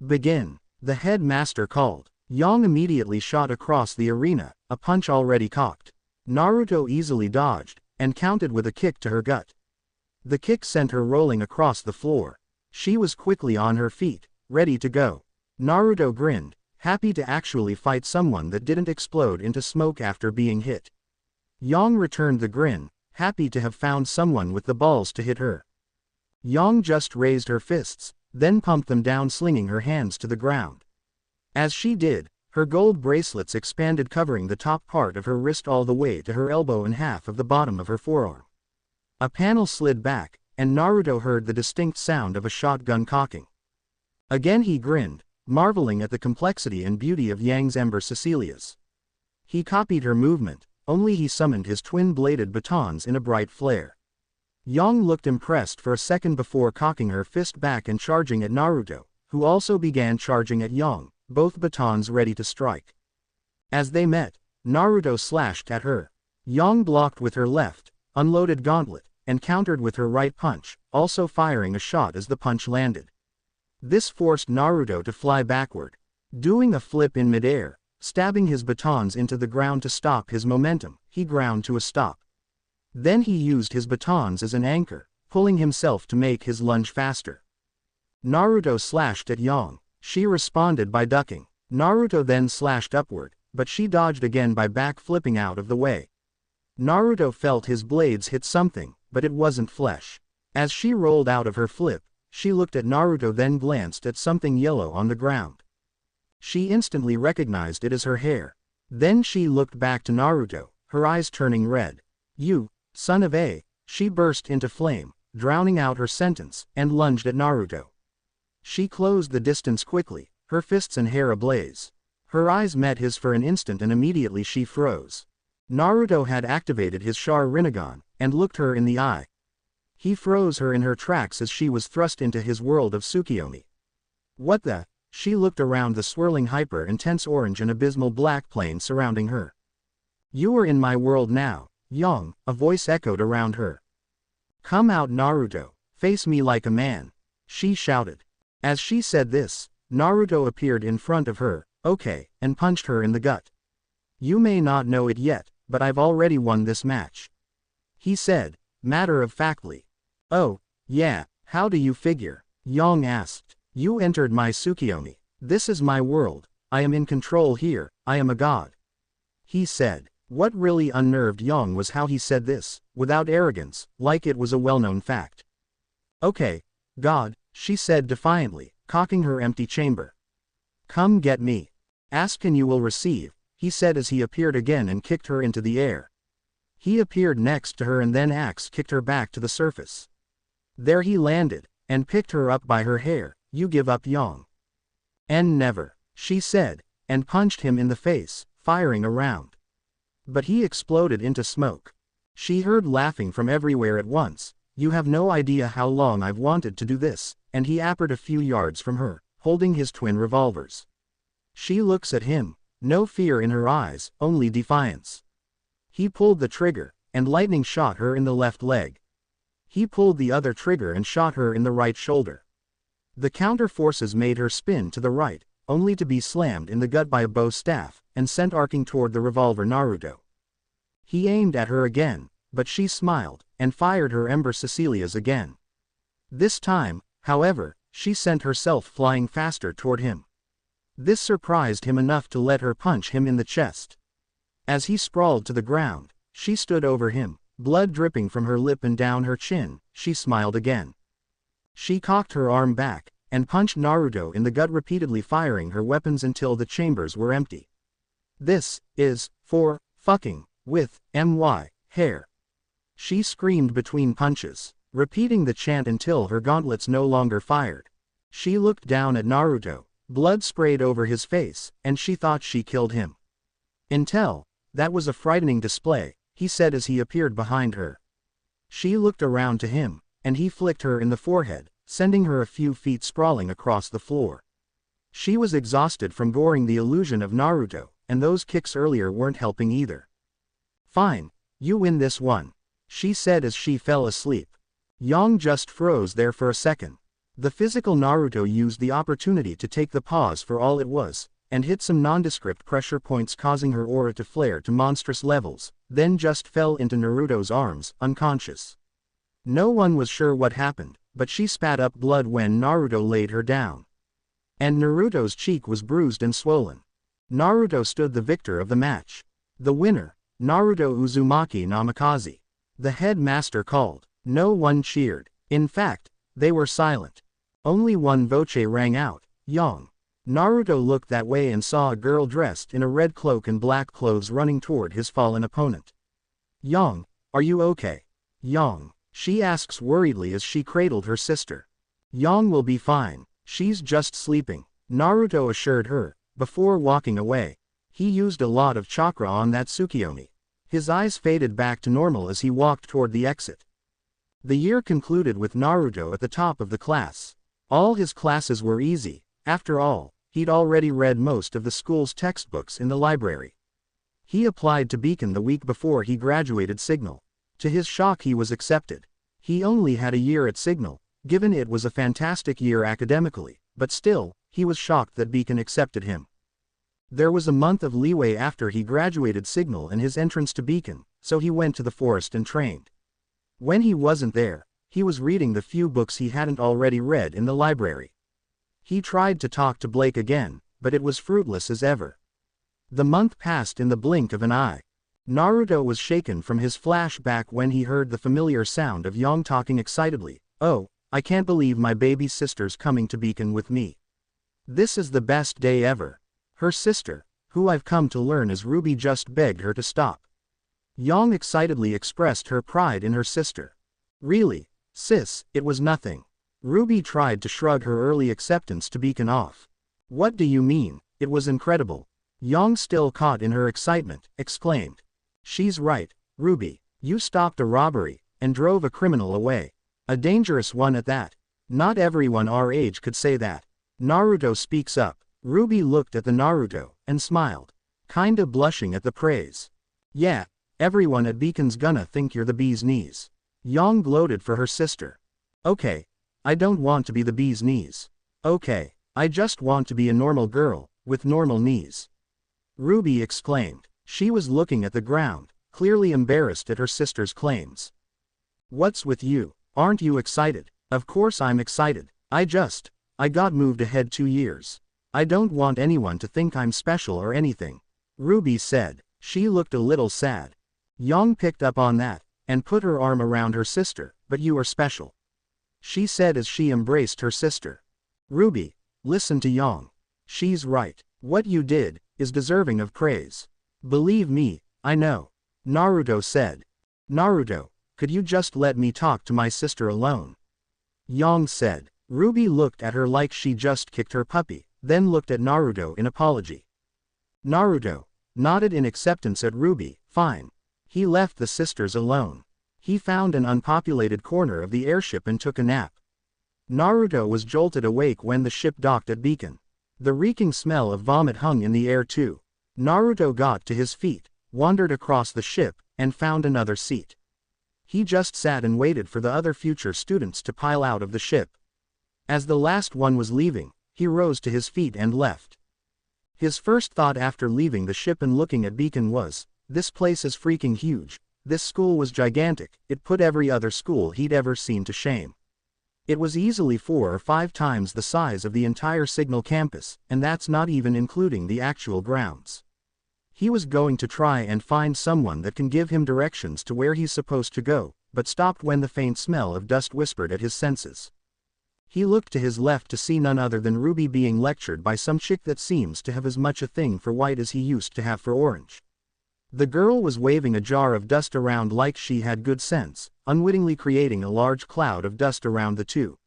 "Begin," the headmaster called. Yang immediately shot across the arena, a punch already cocked. Naruto easily dodged, and countered with a kick to her gut. The kick sent her rolling across the floor. She was quickly on her feet, ready to go. Naruto grinned, happy to actually fight someone that didn't explode into smoke after being hit. Yang returned the grin, happy to have found someone with the balls to hit her. Yang just raised her fists, then pumped them down, slinging her hands to the ground. As she did, her gold bracelets expanded, covering the top part of her wrist all the way to her elbow and half of the bottom of her forearm. A panel slid back, and Naruto heard the distinct sound of a shotgun cocking. Again he grinned, marveling at the complexity and beauty of Yang's Ember Cecilia's. He copied her movement, only he summoned his twin-bladed batons in a bright flare. Yang looked impressed for a second before cocking her fist back and charging at Naruto, who also began charging at Yang, both batons ready to strike. As they met, Naruto slashed at her. Yang blocked with her left, unloaded gauntlet, and countered with her right punch, also firing a shot as the punch landed. This forced Naruto to fly backward, doing a flip in midair, stabbing his batons into the ground to stop his momentum. He ground to a stop. Then he used his batons as an anchor, pulling himself to make his lunge faster. Naruto slashed at Yang. She responded by ducking. Naruto then slashed upward, but she dodged again by back-flipping out of the way. Naruto felt his blades hit something, but it wasn't flesh. As she rolled out of her flip, she looked at Naruto then glanced at something yellow on the ground. She instantly recognized it as her hair. Then she looked back to Naruto, her eyes turning red. "You, son of a," she burst into flame, drowning out her sentence, and lunged at Naruto. She closed the distance quickly, her fists and hair ablaze. Her eyes met his for an instant and immediately she froze. Naruto had activated his Sharingan, and looked her in the eye. He froze her in her tracks as she was thrust into his world of Tsukiyomi. What the? She looked around the swirling hyper-intense orange and abysmal black plane surrounding her. "You are in my world now, Yang," a voice echoed around her. "Come out Naruto, face me like a man," she shouted. As she said this, Naruto appeared in front of her, okay, and punched her in the gut. "You may not know it yet, but I've already won this match," he said, matter-of-factly. "Oh, yeah, how do you figure?" Yang asked. "You entered my Tsukiyomi. This is my world, I am in control here, I am a god," he said. What really unnerved Yang was how he said this, without arrogance, like it was a well-known fact. "Okay, god," she said defiantly, cocking her empty chamber. "Come get me. Ask and you will receive," he said as he appeared again and kicked her into the air. He appeared next to her and then axe kicked her back to the surface. There he landed, and picked her up by her hair. "You give up Yang." "And never," she said, and punched him in the face, firing a round. But he exploded into smoke. She heard laughing from everywhere at once. "You have no idea how long I've wanted to do this," and he appeared a few yards from her, holding his twin revolvers. She looks at him, no fear in her eyes, only defiance. He pulled the trigger, and lightning shot her in the left leg. He pulled the other trigger and shot her in the right shoulder. The counter forces made her spin to the right, only to be slammed in the gut by a bow staff, and sent arcing toward the revolver Naruto. He aimed at her again, but she smiled, and fired her Ember Cecilia's again. This time, however, she sent herself flying faster toward him. This surprised him enough to let her punch him in the chest. As he sprawled to the ground, she stood over him, blood dripping from her lip and down her chin. She smiled again. She cocked her arm back, and punched Naruto in the gut repeatedly firing her weapons until the chambers were empty. "This is for fucking with my hair," she screamed between punches, repeating the chant until her gauntlets no longer fired. She looked down at Naruto, blood sprayed over his face, and she thought she killed him. "Intel, that was a frightening display," he said as he appeared behind her. She looked around to him, and he flicked her in the forehead, sending her a few feet sprawling across the floor. She was exhausted from goring the illusion of Naruto, and those kicks earlier weren't helping either. "Fine, you win this one," she said as she fell asleep. Yang just froze there for a second. The physical Naruto used the opportunity to take the pause for all it was, and hit some nondescript pressure points causing her aura to flare to monstrous levels, then just fell into Naruto's arms, unconscious. No one was sure what happened, but she spat up blood when Naruto laid her down. And Naruto's cheek was bruised and swollen. Naruto stood the victor of the match. The winner, Naruto Uzumaki Namikaze. The headmaster called. No one cheered. In fact, they were silent. Only one voce rang out, "Yang." Naruto looked that way and saw a girl dressed in a red cloak and black clothes running toward his fallen opponent. "Yang, are you okay?" "Yang, she asks worriedly as she cradled her sister. Yang will be fine, she's just sleeping, Naruto assured her, before walking away. He used a lot of chakra on that Tsukiyomi. His eyes faded back to normal as he walked toward the exit. The year concluded with Naruto at the top of the class. All his classes were easy, after all, he'd already read most of the school's textbooks in the library. He applied to Beacon the week before he graduated Signal. To his shock he was accepted. He only had a year at Signal, given it was a fantastic year academically, but still, he was shocked that Beacon accepted him. There was a month of leeway after he graduated Signal and his entrance to Beacon, so he went to the forest and trained. When he wasn't there, he was reading the few books he hadn't already read in the library. He tried to talk to Blake again, but it was fruitless as ever. The month passed in the blink of an eye. Naruto was shaken from his flashback when he heard the familiar sound of Yang talking excitedly. "Oh, I can't believe my baby sister's coming to Beacon with me. This is the best day ever." Her sister, who I've come to learn is RWBY, just begged her to stop. Yang excitedly expressed her pride in her sister. "Really, sis, it was nothing." RWBY tried to shrug her early acceptance to Beacon off. "What do you mean? It was incredible." Yang, still caught in her excitement, exclaimed. "She's right, RWBY. You stopped a robbery, and drove a criminal away. A dangerous one at that. Not everyone our age could say that." Naruto speaks up. RWBY looked at the Naruto, and smiled. Kinda blushing at the praise. "Yeah, everyone at Beacon's gonna think you're the bee's knees." Yang gloated for her sister. "Okay, I don't want to be the bee's knees. Okay, I just want to be a normal girl, with normal knees." RWBY exclaimed. She was looking at the ground, clearly embarrassed at her sister's claims. "What's with you? Aren't you excited?" "Of course I'm excited. I got moved ahead 2 years. I don't want anyone to think I'm special or anything," RWBY said. She looked a little sad. Yang picked up on that, and put her arm around her sister. "But you are special," she said as she embraced her sister. "RWBY, listen to Yang. She's right. What you did is deserving of praise." "Believe me, I know," Naruto said. "Naruto, could you just let me talk to my sister alone?" Yang said. RWBY looked at her like she just kicked her puppy, then looked at Naruto in apology. Naruto nodded in acceptance at RWBY. Fine. He left the sisters alone. He found an unpopulated corner of the airship and took a nap. Naruto was jolted awake when the ship docked at Beacon. The reeking smell of vomit hung in the air too. Naruto got to his feet, wandered across the ship, and found another seat. He just sat and waited for the other future students to pile out of the ship. As the last one was leaving, he rose to his feet and left. His first thought after leaving the ship and looking at Beacon was, "This place is freaking huge." This school was gigantic. It put every other school he'd ever seen to shame. It was easily 4 or 5 times the size of the entire Signal campus, and that's not even including the actual grounds. He was going to try and find someone that can give him directions to where he's supposed to go, but stopped when the faint smell of dust whispered at his senses. He looked to his left to see none other than RWBY being lectured by some chick that seems to have as much a thing for white as he used to have for orange. The girl was waving a jar of dust around like she had good sense, unwittingly creating a large cloud of dust around the two.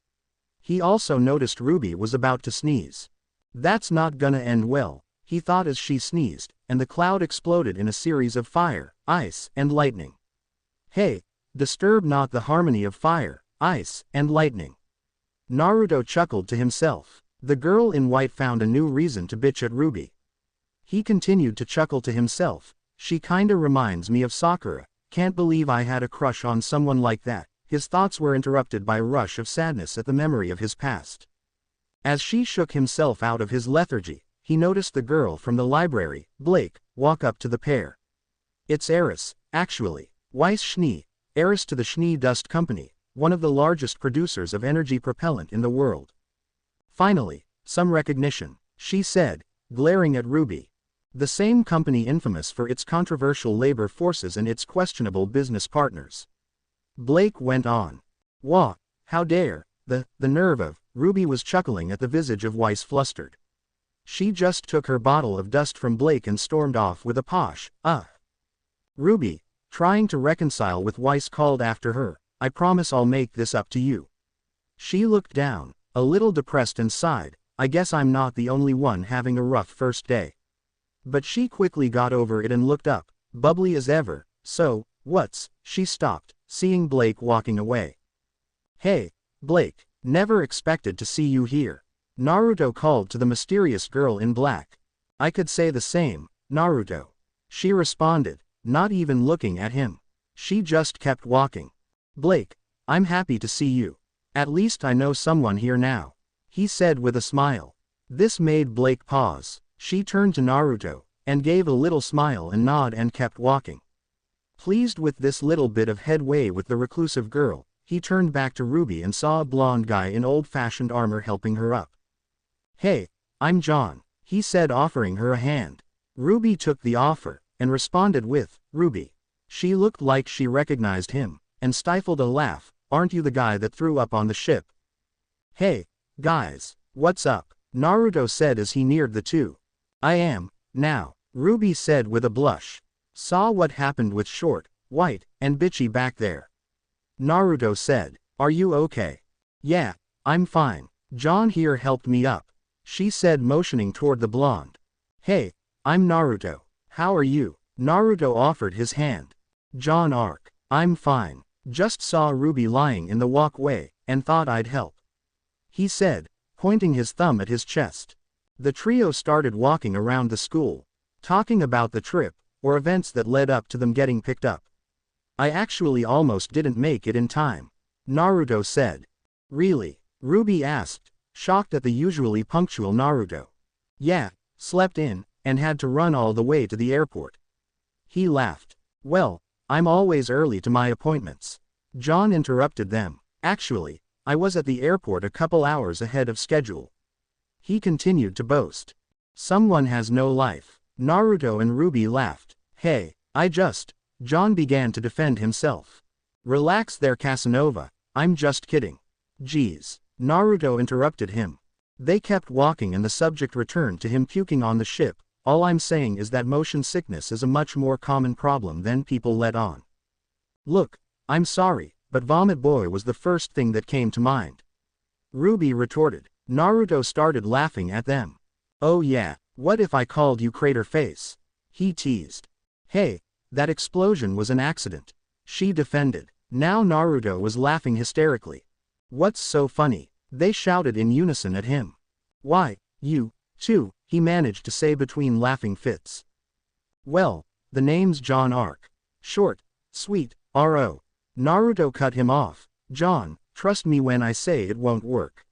He also noticed RWBY was about to sneeze. "That's not gonna end well," he thought as she sneezed, and the cloud exploded in a series of fire, ice, and lightning. "Hey, disturb not the harmony of fire, ice, and lightning." Naruto chuckled to himself. The girl in white found a new reason to bitch at RWBY. He continued to chuckle to himself. "She kinda reminds me of Sakura. Can't believe I had a crush on someone like that." His thoughts were interrupted by a rush of sadness at the memory of his past. As she shook himself out of his lethargy, he noticed the girl from the library, Blake, walk up to the pair. "It's Eris, actually. Weiss Schnee, heiress to the Schnee Dust Company, one of the largest producers of energy propellant in the world. Finally, some recognition," she said, glaring at RWBY. "The same company infamous for its controversial labor forces and its questionable business partners." Blake went on. "Wah, how dare, the nerve of," RWBY was chuckling at the visage of Weiss flustered. She just took her bottle of dust from Blake and stormed off with a posh, RWBY, trying to reconcile with Weiss, called after her, I promise I'll make this up to you. She looked down, a little depressed and sighed, I guess I'm not the only one having a rough first day. But she quickly got over it and looked up, bubbly as ever, so, what's, she stopped, seeing Blake walking away. Hey, Blake, never expected to see you here. Naruto called to the mysterious girl in black. I could say the same, Naruto. She responded, not even looking at him. She just kept walking. Blake, I'm happy to see you. At least I know someone here now, he said with a smile. This made Blake pause. She turned to Naruto, and gave a little smile and nod and kept walking. Pleased with this little bit of headway with the reclusive girl, he turned back to RWBY and saw a blonde guy in old-fashioned armor helping her up. Hey, I'm John, he said, offering her a hand. RWBY took the offer, and responded with, RWBY. She looked like she recognized him, and stifled a laugh. Aren't you the guy that threw up on the ship? Hey, guys, what's up? Naruto said as he neared the two. I am, now, RWBY said with a blush. Saw what happened with short, white, and bitchy back there. Naruto said, are you okay? Yeah, I'm fine. John here helped me up, she said, motioning toward the blonde. Hey, I'm Naruto. How are you? Naruto offered his hand. John Arc. I'm fine. Just saw RWBY lying in the walkway, and thought I'd help, he said, pointing his thumb at his chest. The trio started walking around the school, talking about the trip, or events that led up to them getting picked up. I actually almost didn't make it in time, Naruto said. Really? RWBY asked, shocked at the usually punctual Naruto. Yeah, slept in, and had to run all the way to the airport. He laughed. Well, I'm always early to my appointments. John interrupted them. Actually, I was at the airport a couple hours ahead of schedule. He continued to boast. Someone has no life. Naruto and RWBY laughed. Hey, John began to defend himself. Relax there, Casanova, I'm just kidding. Geez. Naruto interrupted him. They kept walking and the subject returned to him puking on the ship. All I'm saying is that motion sickness is a much more common problem than people let on. Look, I'm sorry, but Vomit Boy was the first thing that came to mind. RWBY retorted. Naruto started laughing at them. Oh yeah, what if I called you Crater Face? He teased. Hey, that explosion was an accident, she defended. Now Naruto was laughing hysterically. What's so funny? They shouted in unison at him. Why, you, too, he managed to say between laughing fits. Well, the name's John Arc. Short, sweet, R.O. Naruto cut him off. John, trust me when I say it won't work.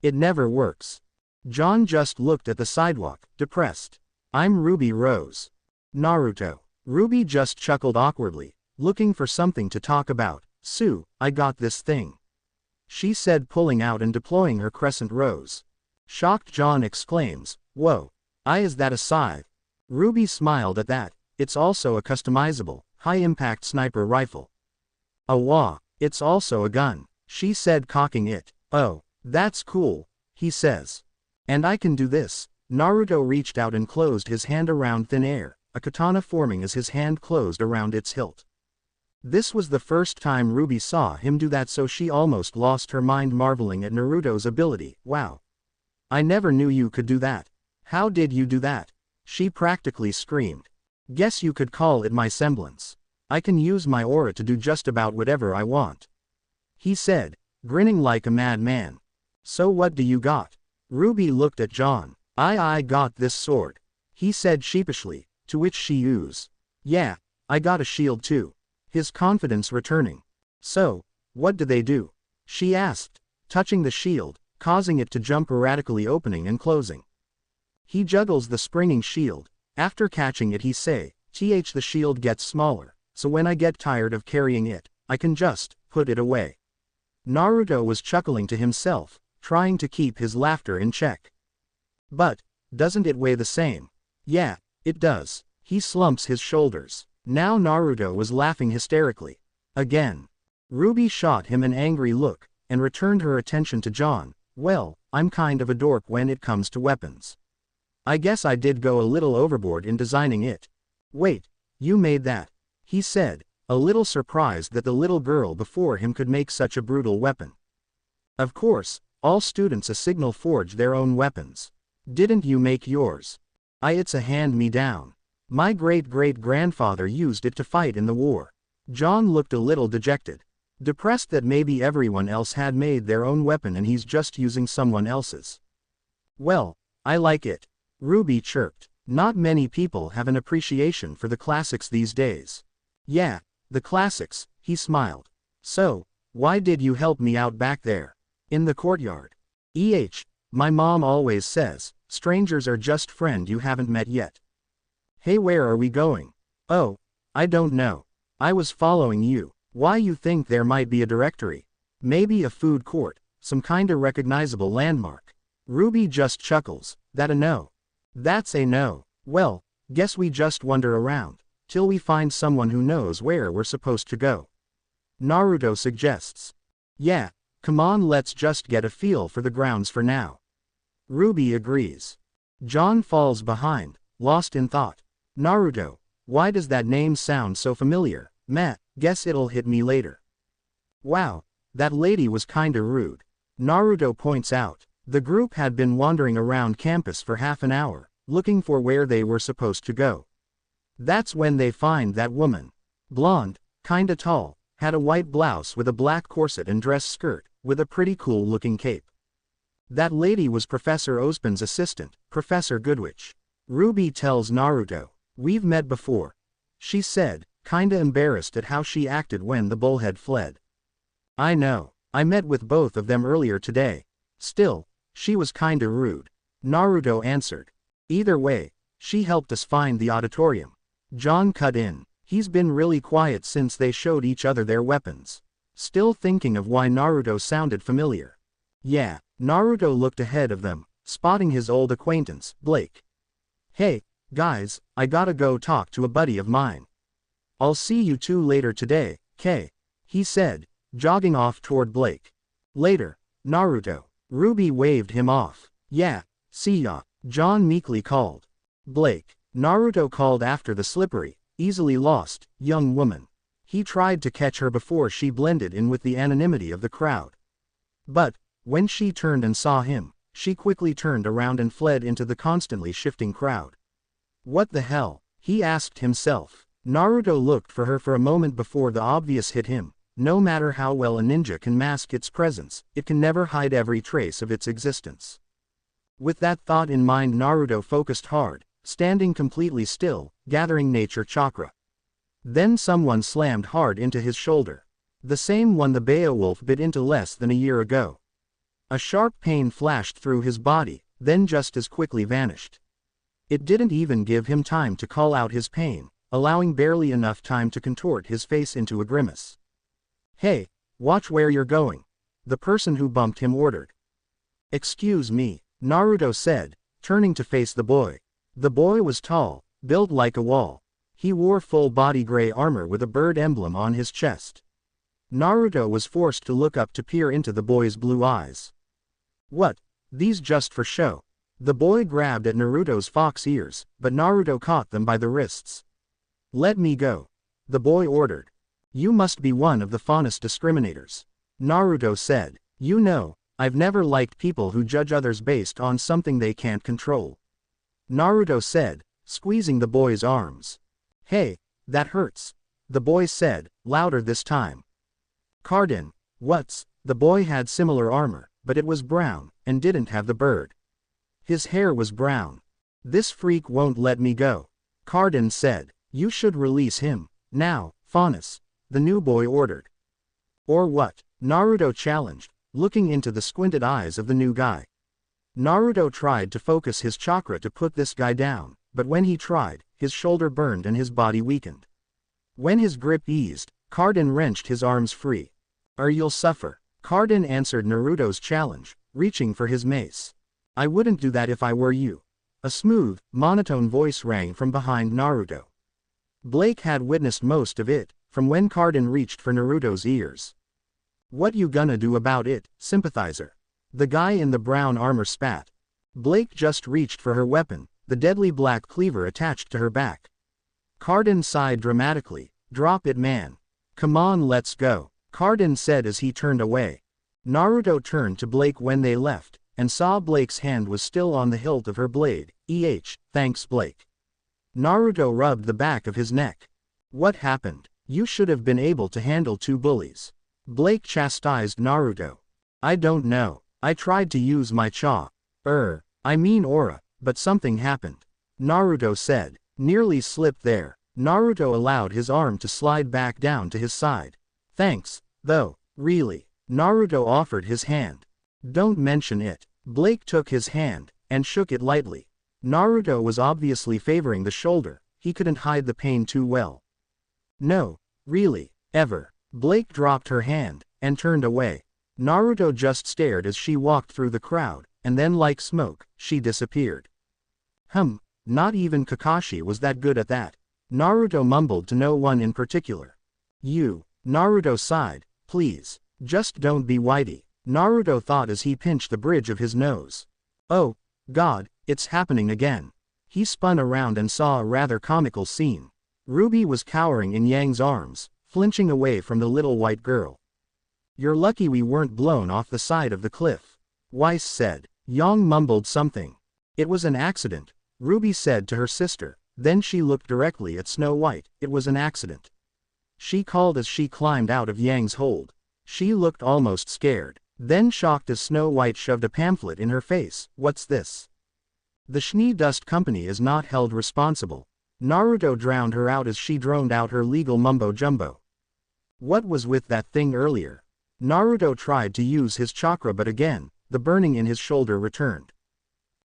It never works. John just looked at the sidewalk, depressed. I'm RWBY Rose. Naruto. RWBY just chuckled awkwardly, looking for something to talk about. Sue, I got this thing, she said, pulling out and deploying her crescent rose. Shocked John exclaims, whoa, is that a scythe? RWBY smiled at that. It's also a customizable, high-impact sniper rifle. Wah, it's also a gun, she said, cocking it. Oh, that's cool, he says. And I can do this. Naruto reached out and closed his hand around thin air, a katana forming as his hand closed around its hilt. This was the first time RWBY saw him do that, so she almost lost her mind, marveling at Naruto's ability. Wow. I never knew you could do that. How did you do that? She practically screamed. Guess you could call it my semblance. I can use my aura to do just about whatever I want, he said, grinning like a madman. So what do you got? RWBY looked at John. I got this sword, he said sheepishly, to which she used. Yeah, I got a shield too, his confidence returning. So, what do they do? She asked, touching the shield, causing it to jump erratically, opening and closing. He juggles the springing shield. After catching it, he say, the shield gets smaller, so when I get tired of carrying it, I can just put it away. Naruto was chuckling to himself, trying to keep his laughter in check. But, doesn't it weigh the same? Yeah, it does. He slumps his shoulders. Now Naruto was laughing hysterically. Again. RWBY shot him an angry look, and returned her attention to John. Well, I'm kind of a dork when it comes to weapons. I guess I did go a little overboard in designing it. Wait, you made that? He said, a little surprised that the little girl before him could make such a brutal weapon. Of course, all students a signal forge their own weapons. Didn't you make yours? It's a hand-me-down. My great-great-grandfather used it to fight in the war. John looked a little dejected. Depressed that maybe everyone else had made their own weapon and he's just using someone else's. Well, I like it. Ruby chirped. Not many people have an appreciation for the classics these days. Yeah, the classics, he smiled. So, why did you help me out back there? In the courtyard. My mom always says, strangers are just friend you haven't met yet. Hey, where are we going? Oh, I don't know. I was following you. Why you think there might be a directory? Maybe a food court, some kinda recognizable landmark. Ruby just chuckles. That a no? That's a no. Well, guess we just wander around, till we find someone who knows where we're supposed to go. Naruto suggests. Yeah, come on, let's just get a feel for the grounds for now. Ruby agrees. John falls behind, lost in thought. Naruto, why does that name sound so familiar? Meh, guess it'll hit me later. Wow, that lady was kinda rude. Naruto points out. The group had been wandering around campus for half an hour, looking for where they were supposed to go. That's when they find that woman. Blonde, kinda tall, had a white blouse with a black corset and dress skirt, with a pretty cool looking cape. That lady was Professor Ozpin's assistant, Professor Goodwitch. Ruby tells Naruto, we've met before. She said, kinda embarrassed at how she acted when the bullhead fled. I know, I met with both of them earlier today. Still, she was kinda rude. Naruto answered. Either way, she helped us find the auditorium. John cut in. He's been really quiet since they showed each other their weapons. Still thinking of why Naruto sounded familiar. Yeah, Naruto looked ahead of them, spotting his old acquaintance, Blake. Hey, guys, I gotta go talk to a buddy of mine. I'll see you two later today, K. He said, jogging off toward Blake. Later, Naruto. Ruby waved him off. Yeah, see ya, John meekly called. Blake. Naruto called after the slippery, easily lost, young woman. He tried to catch her before she blended in with the anonymity of the crowd. But, when she turned and saw him, she quickly turned around and fled into the constantly shifting crowd. What the hell? He asked himself. Naruto looked for her for a moment before the obvious hit him. No matter how well a ninja can mask its presence, it can never hide every trace of its existence. With that thought in mind, Naruto focused hard, standing completely still, gathering nature chakra. Then someone slammed hard into his shoulder. The same one the Beowulf bit into less than a year ago. A sharp pain flashed through his body, then just as quickly vanished. It didn't even give him time to call out his pain, allowing barely enough time to contort his face into a grimace. Hey, watch where you're going, the person who bumped him ordered. Excuse me, Naruto said, turning to face the boy. The boy was tall, built like a wall. He wore full-body gray armor with a bird emblem on his chest. Naruto was forced to look up to peer into the boy's blue eyes. What? These just for show? The boy grabbed at Naruto's fox ears, but Naruto caught them by the wrists. Let me go, the boy ordered. You must be one of the fondest discriminators. Naruto said. You know, I've never liked people who judge others based on something they can't control. Naruto said, squeezing the boy's arms. Hey, that hurts. The boy said, louder this time. Carden, what's? The boy had similar armor, but it was brown, and didn't have the bird. His hair was brown. This freak won't let me go. Carden said, you should release him, now, Faunus. The new boy ordered. Or what? Naruto challenged, looking into the squinted eyes of the new guy. Naruto tried to focus his chakra to put this guy down, but when he tried, his shoulder burned and his body weakened. When his grip eased, Carden wrenched his arms free. Or you'll suffer. Carden answered Naruto's challenge, reaching for his mace. I wouldn't do that if I were you. A smooth, monotone voice rang from behind Naruto. Blake had witnessed most of it, from when Carden reached for Naruto's ears. What you gonna do about it, sympathizer? The guy in the brown armor spat. Blake just reached for her weapon, the deadly black cleaver attached to her back. Carden sighed dramatically. Drop it, man. Come on, let's go, Carden said as he turned away. Naruto turned to Blake when they left, and saw Blake's hand was still on the hilt of her blade. Thanks Blake. Naruto rubbed the back of his neck. What happened? You should have been able to handle two bullies. Blake chastised Naruto. I don't know. I tried to use my aura, but something happened. Naruto said. Nearly slipped there. Naruto allowed his arm to slide back down to his side. Thanks, though, really. Naruto offered his hand. Don't mention it. Blake took his hand, and shook it lightly. Naruto was obviously favoring the shoulder, he couldn't hide the pain too well. No, really, ever. Blake dropped her hand, and turned away. Naruto just stared as she walked through the crowd, and then like smoke, she disappeared. Not even Kakashi was that good at that. Naruto mumbled to no one in particular. Naruto sighed, please, just don't be Whitey. Naruto thought as he pinched the bridge of his nose. Oh, God, it's happening again. He spun around and saw a rather comical scene. RWBY was cowering in Yang's arms, flinching away from the little white girl. You're lucky we weren't blown off the side of the cliff, Weiss said. Yang mumbled something. It was an accident, RWBY said to her sister, then she looked directly at Snow White. It was an accident, she called as she climbed out of Yang's hold. She looked almost scared, then shocked as Snow White shoved a pamphlet in her face. What's this? The Schnee Dust Company is not held responsible. Naruto drowned her out as she droned out her legal mumbo-jumbo. What was with that thing earlier? Naruto tried to use his chakra, but again, the burning in his shoulder returned.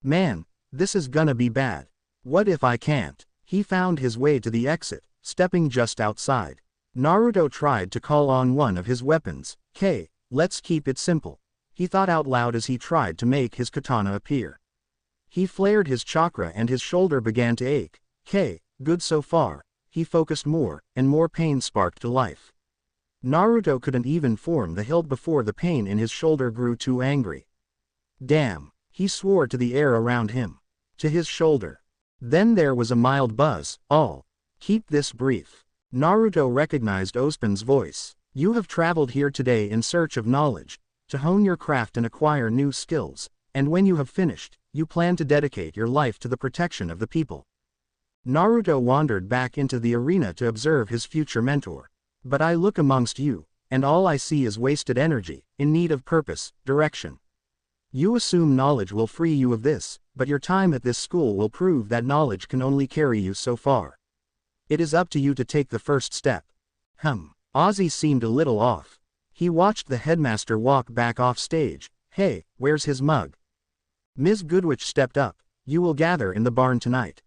Man, this is gonna be bad. What if I can't? He found his way to the exit, stepping just outside. Naruto tried to call on one of his weapons. Let's keep it simple. He thought out loud as he tried to make his katana appear. He flared his chakra and his shoulder began to ache. Good so far. He focused more, and more pain sparked to life. Naruto couldn't even form the hilt before the pain in his shoulder grew too angry. Damn, he swore to the air around him. To his shoulder. Then there was a mild buzz. Keep this brief. Naruto recognized Ospen's voice. You have traveled here today in search of knowledge, to hone your craft and acquire new skills, and when you have finished, you plan to dedicate your life to the protection of the people. Naruto wandered back into the arena to observe his future mentor. But I look amongst you, and all I see is wasted energy, in need of purpose, direction. You assume knowledge will free you of this, but your time at this school will prove that knowledge can only carry you so far. It is up to you to take the first step. Ozzy seemed a little off. He watched the headmaster walk back off stage. Hey, where's his mug? Ms. Goodwitch stepped up. You will gather in the barn tonight.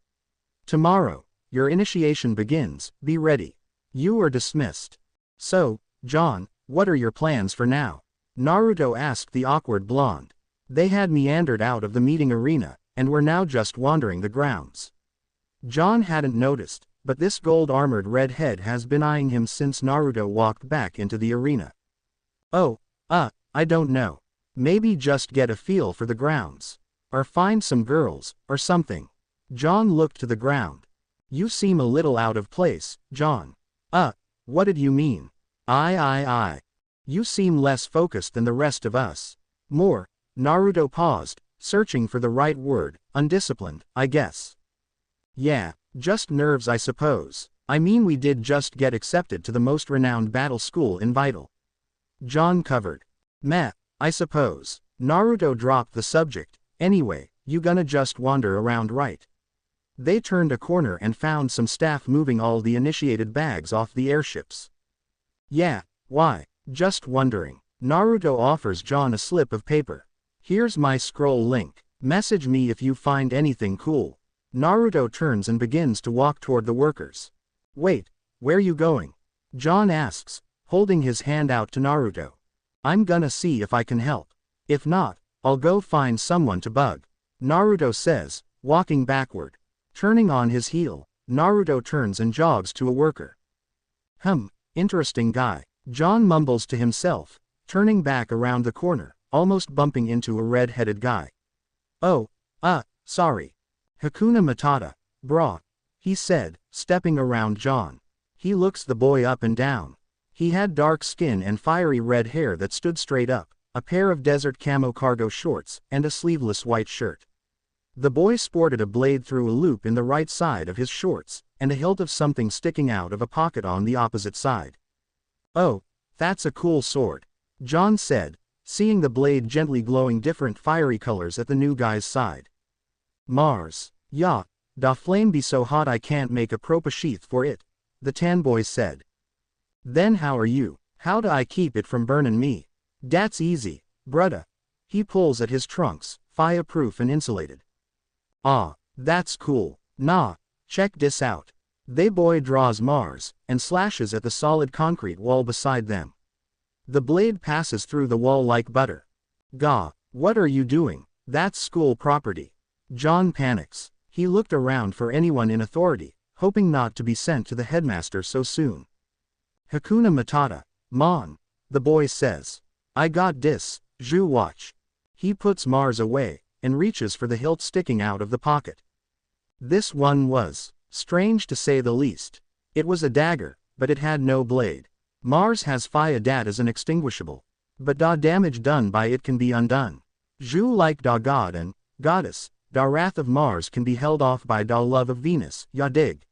Tomorrow, your initiation begins, be ready. You are dismissed. So, John, what are your plans for now? Naruto asked the awkward blonde. They had meandered out of the meeting arena, and were now just wandering the grounds. John hadn't noticed, but this gold-armored redhead has been eyeing him since Naruto walked back into the arena. I don't know. Maybe just get a feel for the grounds. Or find some girls, or something. John looked to the ground. You seem a little out of place, John. What did you mean? You seem less focused than the rest of us. More. Naruto paused, searching for the right word. Undisciplined, I guess. Yeah, just nerves I suppose. I mean we did just get accepted to the most renowned battle school in Vital. John covered. Meh, I suppose. Naruto dropped the subject. Anyway, you gonna just wander around, right? They turned a corner and found some staff moving all the initiated bags off the airships. Yeah, why? Just wondering. Naruto offers John a slip of paper. Here's my scroll link. Message me if you find anything cool. Naruto turns and begins to walk toward the workers. Wait, where you going? John asks, holding his hand out to Naruto. I'm gonna see if I can help. If not, I'll go find someone to bug. Naruto says, walking backward. Turning on his heel, Naruto turns and jogs to a worker. Interesting guy. John mumbles to himself, turning back around the corner, almost bumping into a red-headed guy. Sorry. Hakuna Matata, brah, he said, stepping around John. He looks the boy up and down. He had dark skin and fiery red hair that stood straight up, a pair of desert camo cargo shorts, and a sleeveless white shirt. The boy sported a blade through a loop in the right side of his shorts, and a hilt of something sticking out of a pocket on the opposite side. "Oh, that's a cool sword," John said, seeing the blade gently glowing different fiery colors at the new guy's side. "Mars, yeah, da flame be so hot I can't make a proper sheath for it," the tan boy said. "Then how are you? How do I keep it from burnin' me?" "Dat's easy, brudda." He pulls at his trunks, fireproof and insulated. "Ah, that's cool. Nah, check this out." The boy draws Mars, and slashes at the solid concrete wall beside them. The blade passes through the wall like butter. "Gah, what are you doing? That's school property." John panics. He looked around for anyone in authority, hoping not to be sent to the headmaster so soon. "Hakuna Matata, man," the boy says. "I got dis, you watch." He puts Mars away, and reaches for the hilt sticking out of the pocket. This one was strange to say the least. It was a dagger, but it had no blade. Mars has fire dat as an extinguishable. But da damage done by it can be undone. You like da god and goddess, da wrath of Mars can be held off by da love of Venus, ya dig.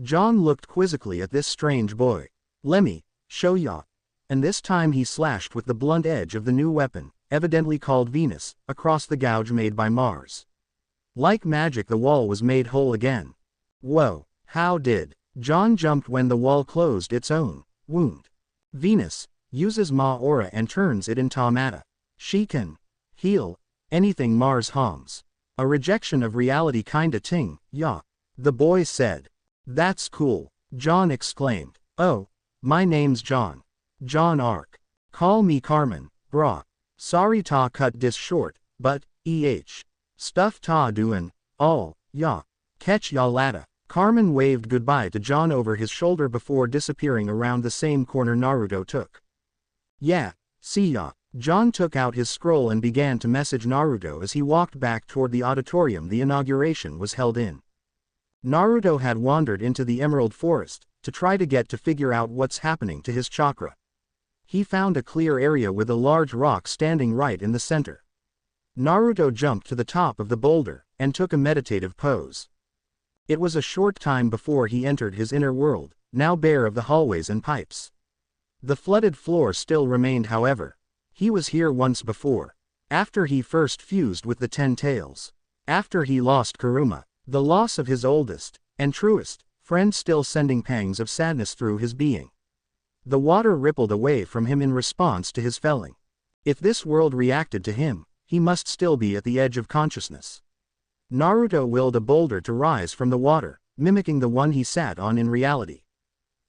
John looked quizzically at this strange boy. "Lemme show ya." And this time he slashed with the blunt edge of the new weapon, evidently called Venus, across the gouge made by Mars. Like magic the wall was made whole again. Whoa, how did? John jumped when the wall closed its own wound. Venus uses Ma aura and turns it into matter. She can heal anything Mars harms. A rejection of reality kinda ting, yeah. The boy said. "That's cool," John exclaimed. "Oh, my name's John. John Ark. Call me Carmen, brah. Sorry ta cut dis short, but, stuff ta doin', all, ya. Catch ya latta." Carmen waved goodbye to John over his shoulder before disappearing around the same corner Naruto took. "Yeah, see ya." John took out his scroll and began to message Naruto as he walked back toward the auditorium the inauguration was held in. Naruto had wandered into the Emerald Forest to try to figure out what's happening to his chakra. He found a clear area with a large rock standing right in the center. Naruto jumped to the top of the boulder and took a meditative pose. It was a short time before he entered his inner world, now bare of the hallways and pipes. The flooded floor still remained, however. He was here once before. After he first fused with the Ten Tails. After he lost Kuruma. The loss of his oldest and truest friend still sending pangs of sadness through his being. The water rippled away from him in response to his felling. If this world reacted to him, he must still be at the edge of consciousness. Naruto willed a boulder to rise from the water, mimicking the one he sat on in reality.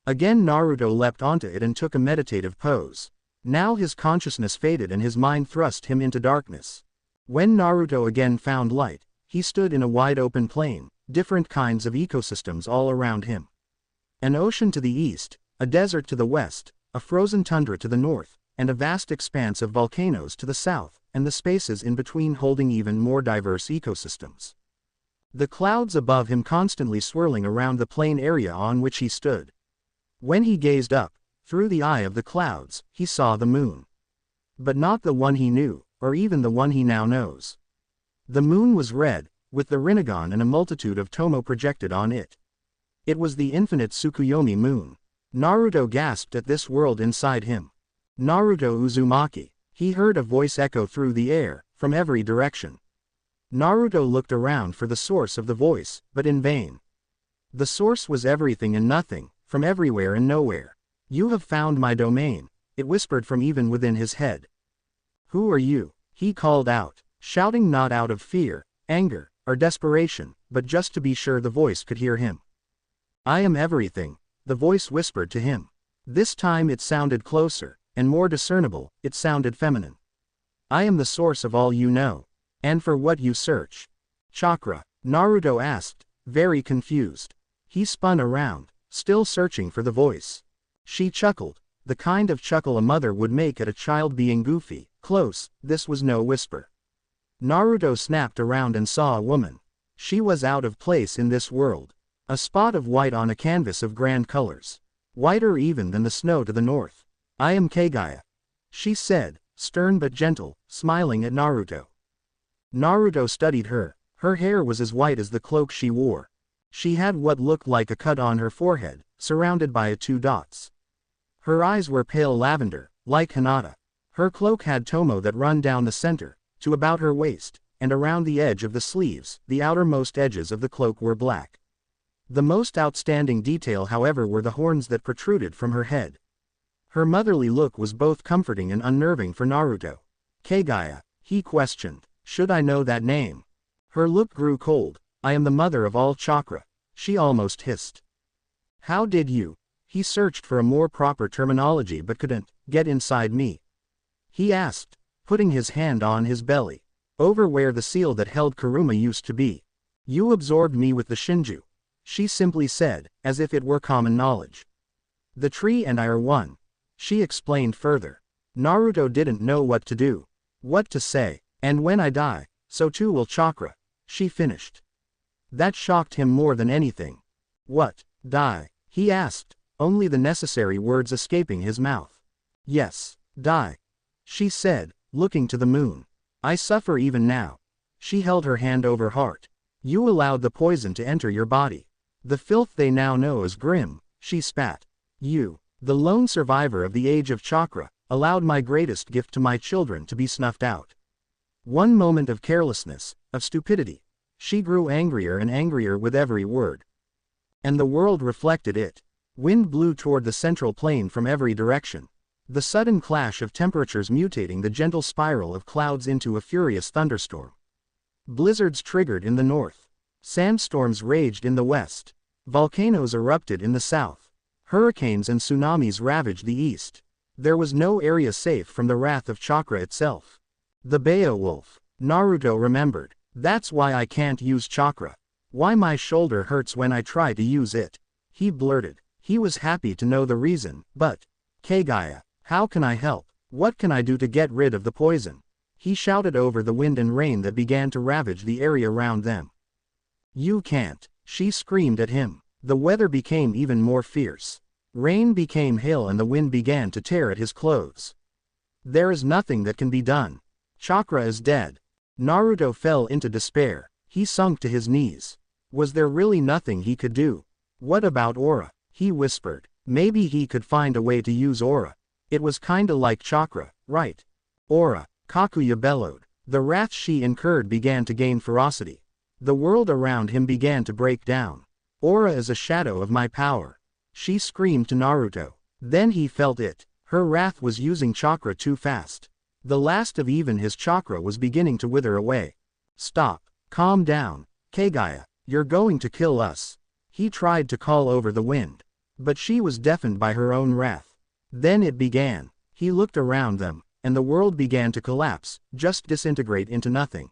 Again Naruto leapt onto it and took a meditative pose. Now his consciousness faded and his mind thrust him into darkness. When Naruto again found light, he stood in a wide open plain, different kinds of ecosystems all around him. An ocean to the east, a desert to the west, a frozen tundra to the north, and a vast expanse of volcanoes to the south, and the spaces in between holding even more diverse ecosystems. The clouds above him constantly swirling around the plain area on which he stood. When he gazed up, through the eye of the clouds, he saw the moon. But not the one he knew, or even the one he now knows. The moon was red, with the Rinnegan and a multitude of Tomo projected on it. It was the infinite Tsukuyomi moon. Naruto gasped at this world inside him. "Naruto Uzumaki." He heard a voice echo through the air, from every direction. Naruto looked around for the source of the voice, but in vain. The source was everything and nothing, from everywhere and nowhere. "You have found my domain," it whispered from even within his head. "Who are you?" he called out, shouting not out of fear, anger, or desperation, but just to be sure the voice could hear him. "I am everything," the voice whispered to him. This time it sounded closer, and more discernible, it sounded feminine. "I am the source of all you know. And for what you search." "Chakra?" Naruto asked, very confused. He spun around, still searching for the voice. She chuckled, the kind of chuckle a mother would make at a child being goofy. Close, this was no whisper. Naruto snapped around and saw a woman. She was out of place in this world. A spot of white on a canvas of grand colors. whiter even than the snow to the north. I am Kagaya, she said, stern but gentle, smiling at Naruto. Naruto studied her. Her hair was as white as the cloak she wore. She had what looked like a cut on her forehead, surrounded by two dots. Her eyes were pale lavender, like Hinata. Her cloak had tomo that run down the center, to about her waist, and around the edge of the sleeves, the outermost edges of the cloak were black. The most outstanding detail, however, were the horns that protruded from her head. Her motherly look was both comforting and unnerving for Naruto. Kagaya, he questioned, should I know that name? Her look grew cold. I am the mother of all chakra, she almost hissed. How did you? He searched for a more proper terminology but couldn't get inside me. He asked, putting his hand on his belly, over where the seal that held Kuruma used to be. You absorbed me with the Shinju, she simply said, as if it were common knowledge. The tree and I are one, she explained further. Naruto didn't know what to do, what to say, and when I die, so too will chakra, she finished. That shocked him more than anything. What, die? He asked, only the necessary words escaping his mouth. Yes, die, she said, looking to the moon. I suffer even now. She held her hand over heart. You allowed the poison to enter your body. The filth they now know as Grim, she spat. You, the lone survivor of the age of chakra, allowed my greatest gift to my children to be snuffed out. One moment of carelessness, of stupidity. She grew angrier and angrier with every word. And the world reflected it. Wind blew toward the central plain from every direction. The sudden clash of temperatures mutating the gentle spiral of clouds into a furious thunderstorm. Blizzards triggered in the north. Sandstorms raged in the west. Volcanoes erupted in the south. Hurricanes and tsunamis ravaged the east. There was no area safe from the wrath of chakra itself. The Beowulf, Naruto remembered. That's why I can't use chakra. Why my shoulder hurts when I try to use it. He blurted. He was happy to know the reason, but, Kagaya, how can I help? What can I do to get rid of the poison? He shouted over the wind and rain that began to ravage the area around them. You can't, she screamed at him. The weather became even more fierce. Rain became hail and the wind began to tear at his clothes. There is nothing that can be done. Chakra is dead. Naruto fell into despair. He sunk to his knees. Was there really nothing he could do? What about aura? He whispered. Maybe he could find a way to use aura. It was kinda like chakra, right? Aura, Kakuya bellowed. The wrath she incurred began to gain ferocity. The world around him began to break down. Aura is a shadow of my power, she screamed to Naruto. Then he felt it. Her wrath was using chakra too fast. The last of even his chakra was beginning to wither away. Stop. Calm down. Kagaya, you're going to kill us. He tried to call over the wind. But she was deafened by her own wrath. Then it began. He looked around them, and the world began to collapse, just disintegrate into nothing.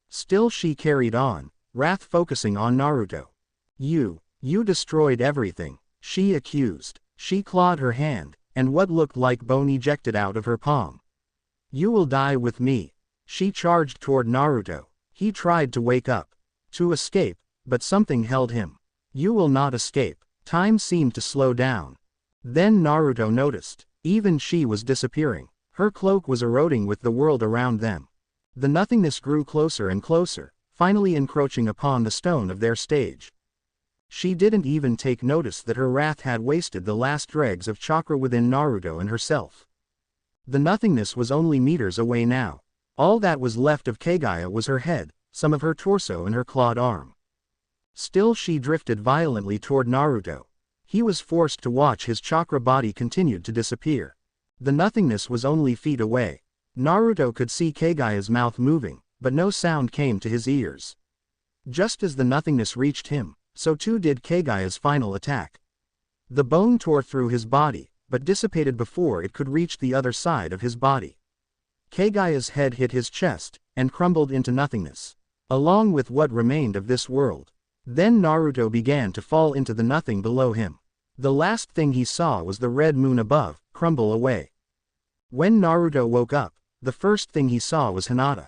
Still she carried on, wrath focusing on Naruto. You destroyed everything, she accused. She clawed her hand, and what looked like bone ejected out of her palm. You will die with me. She charged toward Naruto. He tried to wake up, to escape, but something held him. You will not escape. Time seemed to slow down. Then Naruto noticed. Even she was disappearing. Her cloak was eroding with the world around them. The nothingness grew closer and closer, finally encroaching upon the stone of their stage. She didn't even take notice that her wrath had wasted the last dregs of chakra within Naruto and herself. The nothingness was only meters away now. All that was left of Kagaya was her head, some of her torso and her clawed arm. Still she drifted violently toward Naruto. He was forced to watch his chakra body continued to disappear. The nothingness was only feet away. Naruto could see Kagaya's mouth moving, but no sound came to his ears. Just as the nothingness reached him, so too did Kagaya's final attack. The bone tore through his body, but dissipated before it could reach the other side of his body. Kagaya's head hit his chest, and crumbled into nothingness, along with what remained of this world. Then Naruto began to fall into the nothing below him. The last thing he saw was the red moon above, crumble away. When Naruto woke up, the first thing he saw was Hinata.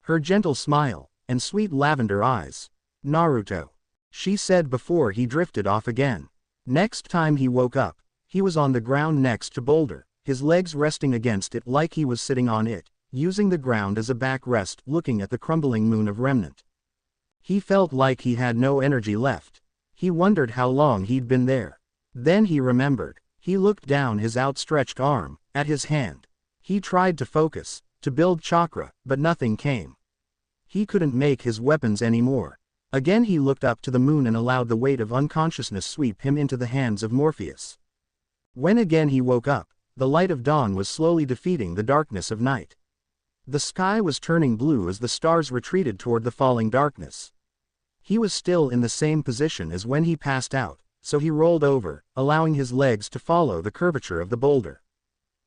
Her gentle smile, and sweet lavender eyes. Naruto, she said before he drifted off again. Next time he woke up, he was on the ground next to Boulder, his legs resting against it like he was sitting on it, using the ground as a backrest, looking at the crumbling moon of Remnant. He felt like he had no energy left. He wondered how long he'd been there. Then he remembered. He looked down his outstretched arm, at his hand. He tried to focus, to build chakra, but nothing came. He couldn't make his weapons anymore. Again he looked up to the moon and allowed the weight of unconsciousness sweep him into the hands of Morpheus. When again he woke up, the light of dawn was slowly defeating the darkness of night. The sky was turning blue as the stars retreated toward the falling darkness. He was still in the same position as when he passed out, so he rolled over, allowing his legs to follow the curvature of the boulder.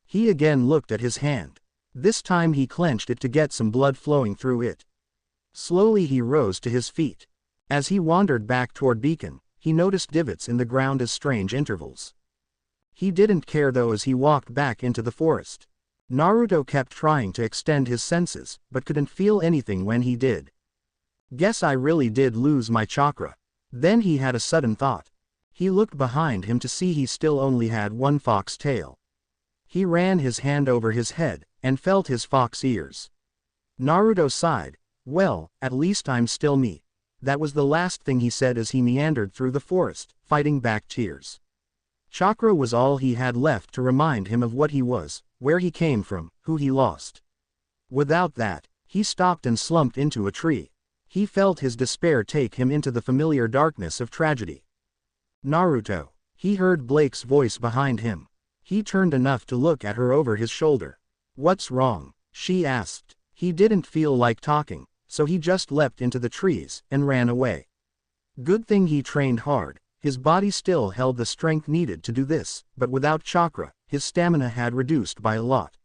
He again looked at his hand. This time he clenched it to get some blood flowing through it. Slowly he rose to his feet. As he wandered back toward Beacon, he noticed divots in the ground as strange intervals. He didn't care though as he walked back into the forest. Naruto kept trying to extend his senses, but couldn't feel anything when he did. Guess I really did lose my chakra. Then he had a sudden thought. He looked behind him to see he still only had one fox tail. He ran his hand over his head, and felt his fox ears. Naruto sighed. Well, at least I'm still me. That was the last thing he said as he meandered through the forest, fighting back tears. Chakra was all he had left to remind him of what he was, where he came from, who he lost. Without that, he stopped and slumped into a tree. He felt his despair take him into the familiar darkness of tragedy. Naruto. He heard Blake's voice behind him. He turned enough to look at her over his shoulder. What's wrong? She asked. He didn't feel like talking, so he just leapt into the trees and ran away. Good thing he trained hard. His body still held the strength needed to do this, but without chakra, his stamina had reduced by a lot.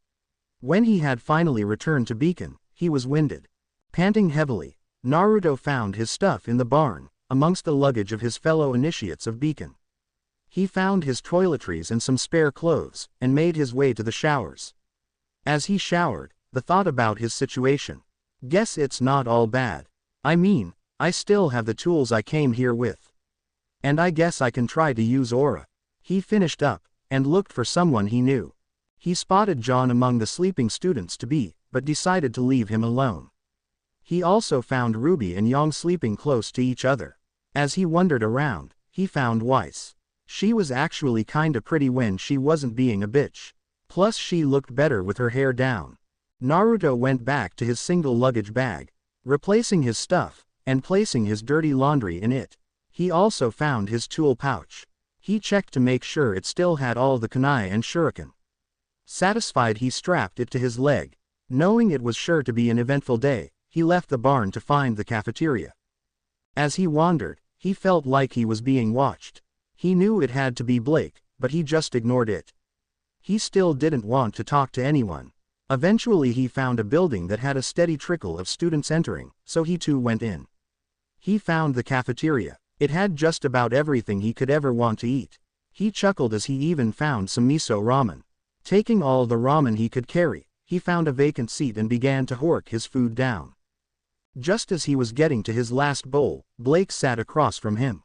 When he had finally returned to Beacon, he was winded. Panting heavily, Naruto found his stuff in the barn, amongst the luggage of his fellow initiates of Beacon. He found his toiletries and some spare clothes, and made his way to the showers. As he showered, the thought about his situation. Guess it's not all bad. I mean, I still have the tools I came here with. And I guess I can try to use aura. He finished up, and looked for someone he knew. He spotted John among the sleeping students but decided to leave him alone. He also found Ruby and Yang sleeping close to each other. As he wandered around, he found Weiss. She was actually kinda pretty when she wasn't being a bitch. Plus she looked better with her hair down. Naruto went back to his single luggage bag, replacing his stuff, and placing his dirty laundry in it. He also found his tool pouch. He checked to make sure it still had all the kunai and shuriken. Satisfied, he strapped it to his leg. Knowing it was sure to be an eventful day, he left the barn to find the cafeteria. As he wandered, he felt like he was being watched. He knew it had to be Blake, but he just ignored it. He still didn't want to talk to anyone. Eventually he found a building that had a steady trickle of students entering, so he too went in. He found the cafeteria. It had just about everything he could ever want to eat. He chuckled as he even found some miso ramen. Taking all the ramen he could carry, he found a vacant seat and began to hork his food down. Just as he was getting to his last bowl, Blake sat across from him.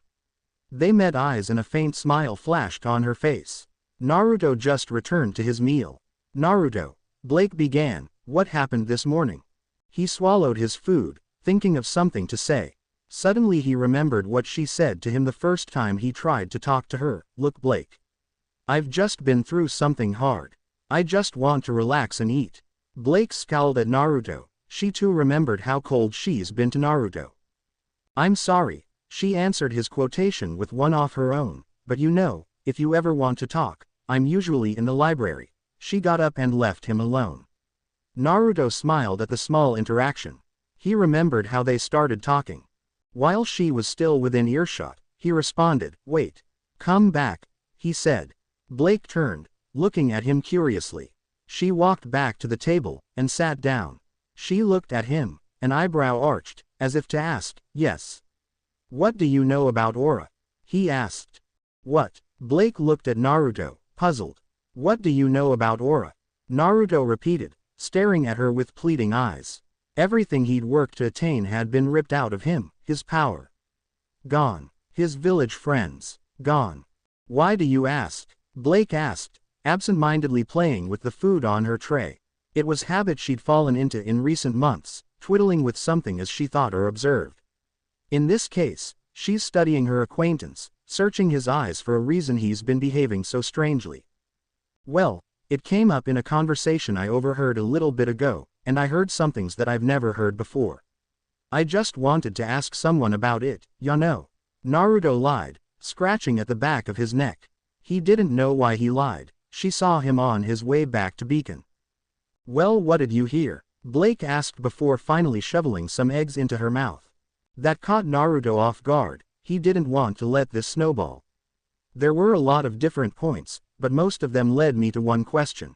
They met eyes and a faint smile flashed on her face. Naruto just returned to his meal. Naruto, Blake began, what happened this morning? He swallowed his food, thinking of something to say. Suddenly he remembered what she said to him the first time he tried to talk to her. Look, Blake. I've just been through something hard. I just want to relax and eat. Blake scowled at Naruto. She too remembered how cold she's been to Naruto. I'm sorry, she answered his quotation with one of her own, but you know, if you ever want to talk, I'm usually in the library. She got up and left him alone. Naruto smiled at the small interaction. He remembered how they started talking. While she was still within earshot, he responded, wait. Come back, he said. Blake turned, looking at him curiously. She walked back to the table, and sat down. She looked at him, an eyebrow arched, as if to ask, yes. What do you know about aura? He asked. What? Blake looked at Naruto, puzzled. What do you know about aura? Naruto repeated, staring at her with pleading eyes. Everything he'd worked to attain had been ripped out of him, his power gone, his village friends gone. Why do you ask? Blake asked, absent-mindedly playing with the food on her tray. It was habit she'd fallen into in recent months, twiddling with something as she thought or observed. In this case, she's studying her acquaintance, searching his eyes for a reason he's been behaving so strangely. Well, it came up in a conversation I overheard a little bit ago, and I heard some things that I've never heard before. I just wanted to ask someone about it, ya know. Naruto lied, scratching at the back of his neck. He didn't know why he lied. She saw him on his way back to Beacon. Well, what did you hear? Blake asked before finally shoveling some eggs into her mouth. That caught Naruto off guard. He didn't want to let this snowball. There were a lot of different points, but most of them led me to one question.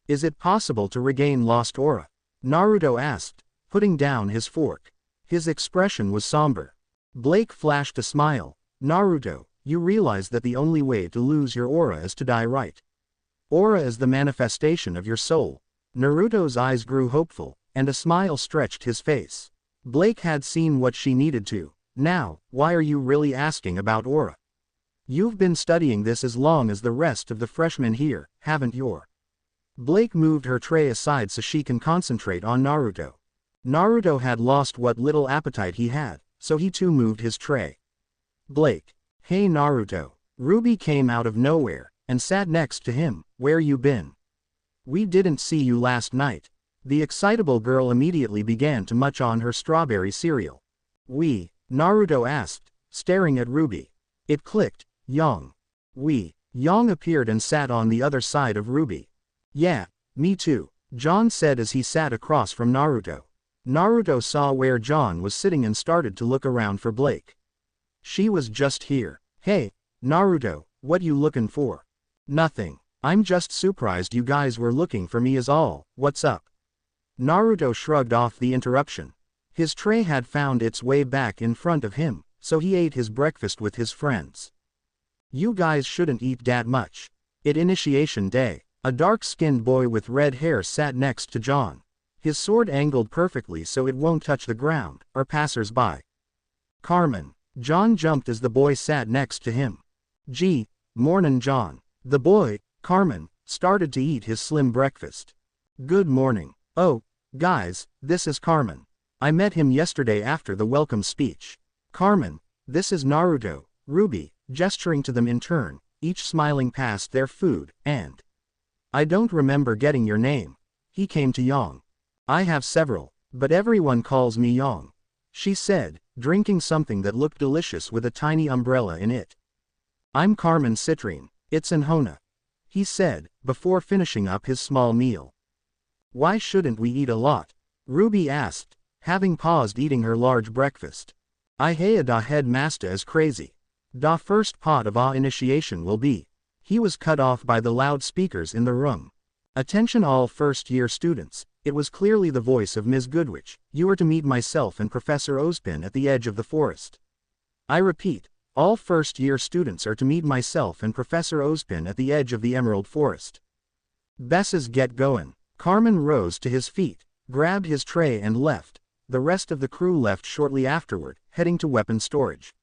Is it possible to regain lost aura? Naruto asked, putting down his fork. His expression was somber. Blake flashed a smile. Naruto, you realize that the only way to lose your aura is to die, right? Aura is the manifestation of your soul. Naruto's eyes grew hopeful, and a smile stretched his face. Blake had seen what she needed to. Now, why are you really asking about aura? You've been studying this as long as the rest of the freshmen here, haven't you? Blake moved her tray aside so she can concentrate on Naruto. Naruto had lost what little appetite he had, so he too moved his tray. Blake. Hey Naruto. RWBY came out of nowhere, and sat next to him. Where you been? We didn't see you last night. The excitable girl immediately began to munch on her strawberry cereal. Naruto asked, staring at RWBY. It clicked. Yang. Yang appeared and sat on the other side of RWBY. Yeah, me too, John said as he sat across from Naruto. Naruto saw where John was sitting and started to look around for Blake. She was just here. Hey, Naruto, what you looking for? Nothing. I'm just surprised you guys were looking for me is all. What's up? Naruto shrugged off the interruption. His tray had found its way back in front of him, so he ate his breakfast with his friends. You guys shouldn't eat that much. It's initiation day. A dark-skinned boy with red hair sat next to John. His sword angled perfectly so it won't touch the ground, or passers-by. Carmen. John jumped as the boy sat next to him. Gee, mornin' John. The boy, Carmen, started to eat his slim breakfast. Good morning. Oh, guys, this is Carmen. I met him yesterday after the welcome speech. Carmen, this is Naruto, RWBY, gesturing to them in turn, each smiling past their food, and I don't remember getting your name. He came to Yang. I have several, but everyone calls me Yang, she said, drinking something that looked delicious with a tiny umbrella in it. I'm Carmen Citrine. It's an Hona, he said, before finishing up his small meal. Why shouldn't we eat a lot? RWBY asked, having paused eating her large breakfast. I hear da headmaster is crazy. Da first part of our initiation will be. He was cut off by the loudspeakers in the room. Attention all first-year students, it was clearly the voice of Ms. Goodwich. You are to meet myself and Professor Ozpin at the edge of the forest. I repeat, all first-year students are to meet myself and Professor Ozpin at the edge of the Emerald Forest. Besses get goin'. Carmen rose to his feet, grabbed his tray and left. The rest of the crew left shortly afterward, heading to weapon storage.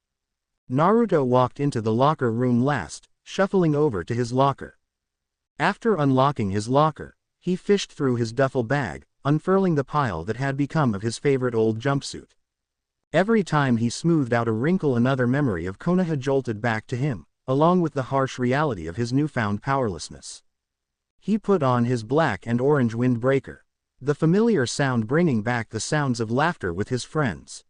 Naruto walked into the locker room last, shuffling over to his locker. After unlocking his locker, he fished through his duffel bag, unfurling the pile that had become of his favorite old jumpsuit. Every time he smoothed out a wrinkle, another memory of Konoha jolted back to him, along with the harsh reality of his newfound powerlessness. He put on his black and orange windbreaker, the familiar sound bringing back the sounds of laughter with his friends.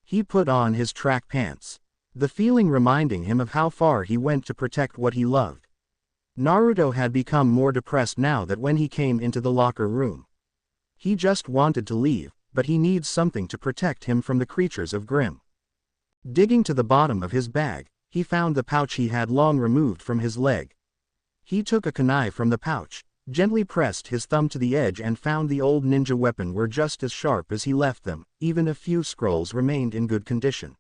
He put on his track pants, the feeling reminding him of how far he went to protect what he loved. Naruto had become more depressed now that when he came into the locker room. He just wanted to leave, but he needs something to protect him from the creatures of Grimm. Digging to the bottom of his bag, he found the pouch he had long removed from his leg. He took a kunai from the pouch, gently pressed his thumb to the edge and found the old ninja weapon were just as sharp as he left them, even a few scrolls remained in good condition.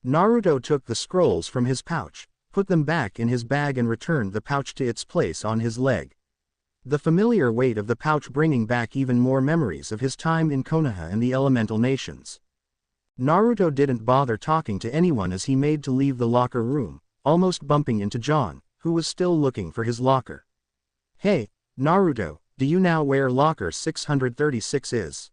Naruto took the scrolls from his pouch, put them back in his bag and returned the pouch to its place on his leg. The familiar weight of the pouch bringing back even more memories of his time in Konoha and the elemental nations. Naruto didn't bother talking to anyone as he made to leave the locker room, almost bumping into John, who was still looking for his locker. "Hey, Naruto, do you know where locker 636 is?"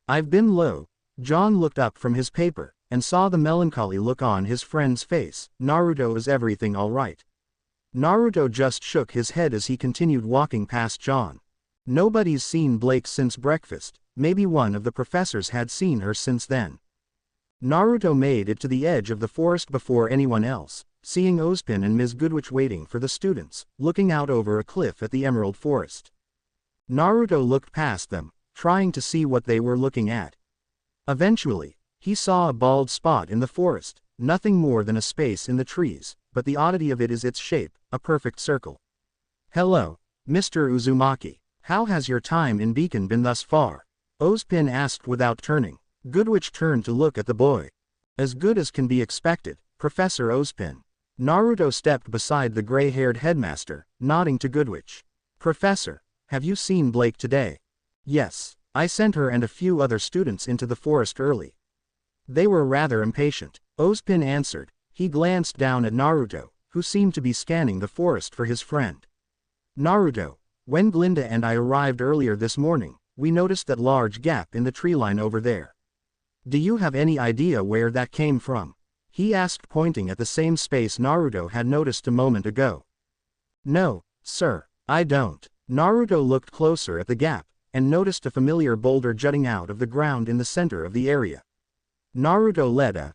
"I've been low." John looked up from his paper, and saw the melancholy look on his friend's face. "Naruto, is everything alright?" Naruto just shook his head as he continued walking past John. Nobody's seen Blake since breakfast, maybe one of the professors had seen her since then. Naruto made it to the edge of the forest before anyone else, seeing Ozpin and Ms. Goodwitch waiting for the students, looking out over a cliff at the Emerald Forest. Naruto looked past them, trying to see what they were looking at. Eventually, he saw a bald spot in the forest, nothing more than a space in the trees, but the oddity of it is its shape, a perfect circle. "Hello, Mr. Uzumaki. How has your time in Beacon been thus far?" Ozpin asked without turning. Goodwitch turned to look at the boy. "As good as can be expected, Professor Ozpin." Naruto stepped beside the gray-haired headmaster, nodding to Goodwitch. "Professor, have you seen Blake today?" "Yes, I sent her and a few other students into the forest early. They were rather impatient," Ozpin answered. He glanced down at Naruto, who seemed to be scanning the forest for his friend. "Naruto, when Glinda and I arrived earlier this morning, we noticed that large gap in the tree line over there. Do you have any idea where that came from?" he asked, pointing at the same space Naruto had noticed a moment ago. "No, sir, I don't." Naruto looked closer at the gap, and noticed a familiar boulder jutting out of the ground in the center of the area. Naruto let a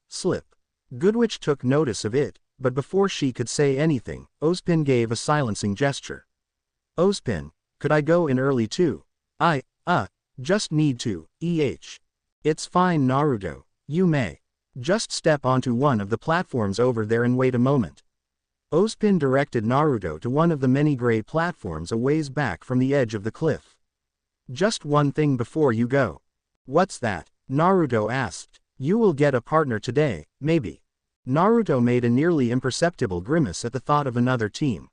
slip. Goodwitch took notice of it, but before she could say anything, Ozpin gave a silencing gesture. "Ozpin, could I go in early too? I just need to, It's fine, Naruto, you may. Just step onto one of the platforms over there and wait a moment." Ozpin directed Naruto to one of the many gray platforms a ways back from the edge of the cliff. "Just one thing before you go." "What's that?" Naruto asked. "You will get a partner today, maybe." Naruto made a nearly imperceptible grimace at the thought of another team.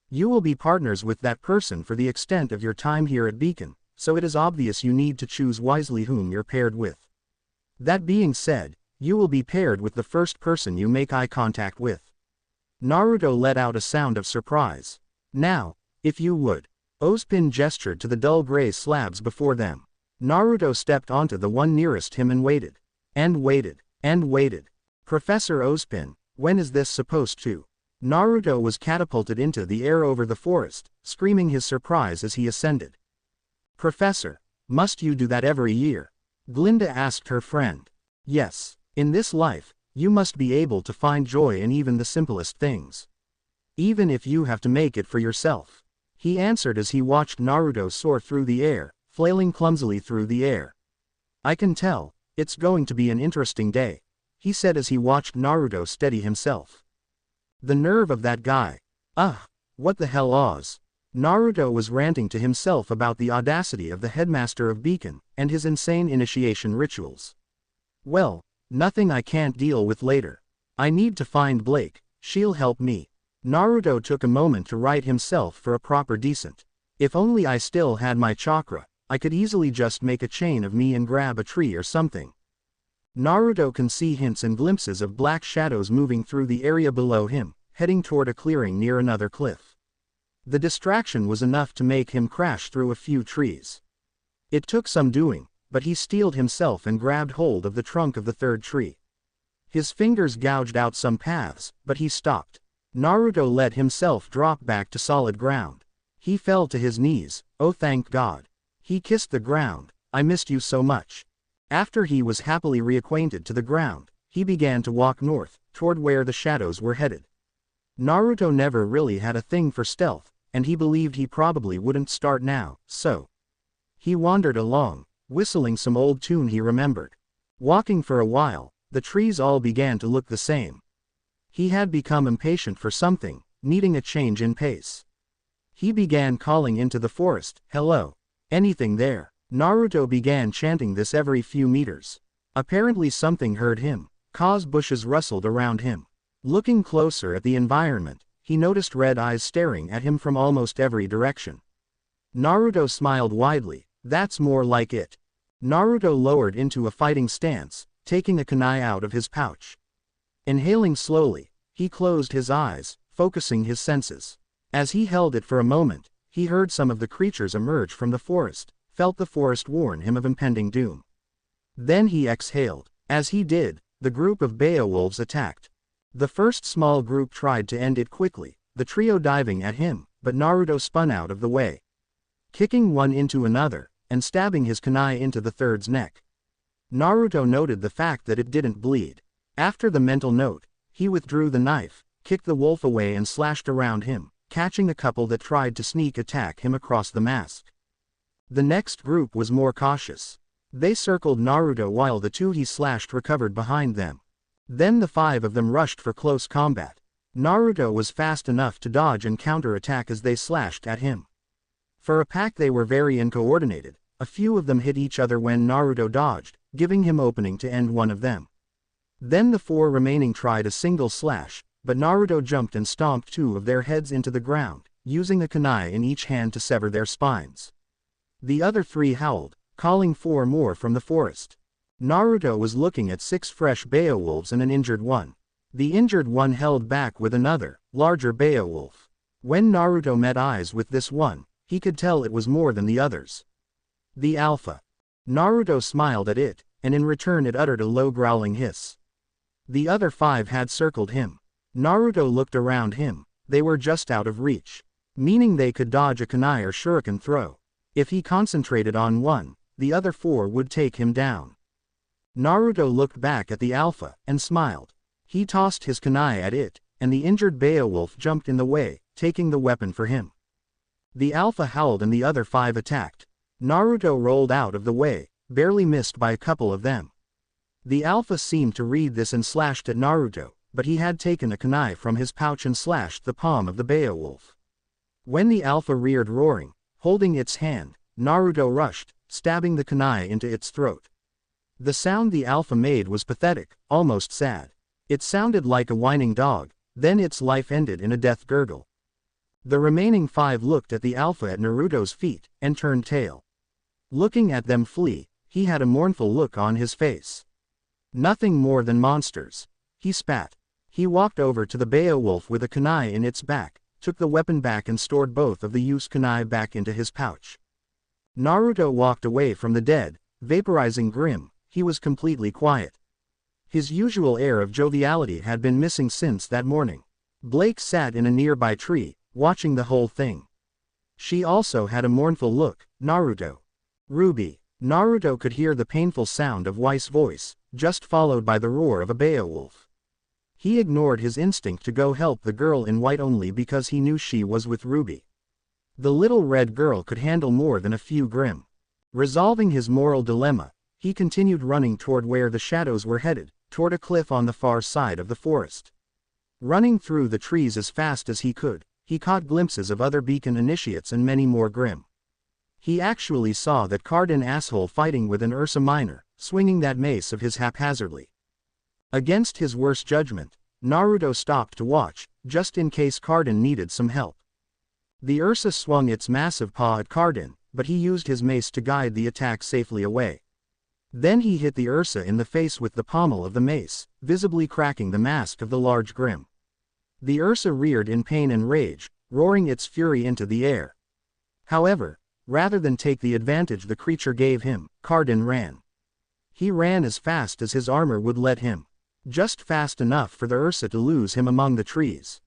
"You will be partners with that person for the extent of your time here at Beacon, so it is obvious you need to choose wisely whom you're paired with. That being said, you will be paired with the first person you make eye contact with." Naruto let out a sound of surprise. "Now, if you would." Ozpin gestured to the dull gray slabs before them. Naruto stepped onto the one nearest him and waited. And waited. And waited. "Professor Ozpin, when is this supposed to?" Naruto was catapulted into the air over the forest, screaming his surprise as he ascended. "Professor, must you do that every year?" Glinda asked her friend. "Yes, in this life, you must be able to find joy in even the simplest things. Even if you have to make it for yourself," he answered as he watched Naruto soar through the air, flailing clumsily through the air. "I can tell, it's going to be an interesting day," he said as he watched Naruto steady himself. "The nerve of that guy. What the hell, Oz?" Naruto was ranting to himself about the audacity of the headmaster of Beacon, and his insane initiation rituals. "Well, nothing I can't deal with later. I need to find Blake, she'll help me." Naruto took a moment to right himself for a proper decent. "If only I still had my chakra, I could easily just make a chain of me and grab a tree or something." Naruto can see hints and glimpses of black shadows moving through the area below him, heading toward a clearing near another cliff. The distraction was enough to make him crash through a few trees. It took some doing, but he steeled himself and grabbed hold of the trunk of the third tree. His fingers gouged out some paths, but he stopped. Naruto let himself drop back to solid ground. He fell to his knees. "Oh, thank God." He kissed the ground. "I missed you so much." After he was happily reacquainted to the ground, he began to walk north, toward where the shadows were headed. Naruto never really had a thing for stealth, and he believed he probably wouldn't start now, so he wandered along, whistling some old tune he remembered. Walking for a while, the trees all began to look the same. He had become impatient for something, needing a change in pace. He began calling into the forest, "Hello. Anything there?" Naruto began chanting this every few meters. Apparently something heard him, cause bushes rustled around him. Looking closer at the environment, he noticed red eyes staring at him from almost every direction. Naruto smiled widely. "That's more like it." Naruto lowered into a fighting stance, taking a kunai out of his pouch. Inhaling slowly, He closed his eyes, focusing his senses. As he held it for a moment, he heard some of the creatures emerge from the forest, felt the forest warn him of impending doom. Then he exhaled. As he did, the group of Beowulfs attacked. The first small group tried to end it quickly, the trio diving at him, but Naruto spun out of the way, kicking one into another, and stabbing his kunai into the third's neck. Naruto noted the fact that it didn't bleed. After the mental note, he withdrew the knife, kicked the wolf away and slashed around him, catching a couple that tried to sneak attack him across the mask. The next group was more cautious. They circled Naruto while the two he slashed recovered behind them. Then the 5 of them rushed for close combat. Naruto was fast enough to dodge and counter-attack as they slashed at him. For a pack they were very uncoordinated. A few of them hit each other when Naruto dodged, giving him opening to end one of them. Then the 4 remaining tried a single slash, but Naruto jumped and stomped 2 of their heads into the ground, using a kunai in each hand to sever their spines. The other 3 howled, calling 4 more from the forest. Naruto was looking at 6 fresh Beowulfs and an injured one. The injured one held back with another, larger Beowulf. When Naruto met eyes with this one, he could tell it was more than the others. The Alpha. Naruto smiled at it, and in return it uttered a low growling hiss. The other 5 had circled him. Naruto looked around him. They were just out of reach, meaning they could dodge a kunai or shuriken throw. If he concentrated on one, the other 4 would take him down. Naruto looked back at the Alpha, and smiled. He tossed his kunai at it, and the injured Beowulf jumped in the way, taking the weapon for him. The Alpha howled and the other 5 attacked. Naruto rolled out of the way, barely missed by a couple of them. The Alpha seemed to read this and slashed at Naruto, but he had taken a kunai from his pouch and slashed the palm of the Beowulf. When the Alpha reared roaring, holding its hand, Naruto rushed, stabbing the kunai into its throat. The sound the Alpha made was pathetic, almost sad. It sounded like a whining dog, then its life ended in a death gurgle. The remaining 5 looked at the Alpha at Naruto's feet, and turned tail. Looking at them flee, he had a mournful look on his face. Nothing more than monsters. He spat. He walked over to the Beowulf with a kunai in its back, took the weapon back and stored both of the used kunai back into his pouch. Naruto walked away from the dead, vaporizing grim. He was completely quiet. His usual air of joviality had been missing since that morning. Blake sat in a nearby tree, watching the whole thing. She also had a mournful look. Naruto. RWBY. Naruto could hear the painful sound of Weiss' voice, just followed by the roar of a Beowulf. He ignored his instinct to go help the girl in white only because he knew she was with RWBY. The little red girl could handle more than a few grim. Resolving his moral dilemma, he continued running toward where the shadows were headed, toward a cliff on the far side of the forest. Running through the trees as fast as he could, he caught glimpses of other beacon initiates and many more grim. He actually saw that Carden asshole fighting with an Ursa Minor, swinging that mace of his haphazardly. Against his worst judgment, Naruto stopped to watch, just in case Carden needed some help. The Ursa swung its massive paw at Carden, but he used his mace to guide the attack safely away. Then he hit the Ursa in the face with the pommel of the mace, visibly cracking the mask of the large grim. The Ursa reared in pain and rage, roaring its fury into the air. However, rather than take the advantage the creature gave him, Carden ran. He ran as fast as his armor would let him. Just fast enough for the Ursa to lose him among the trees.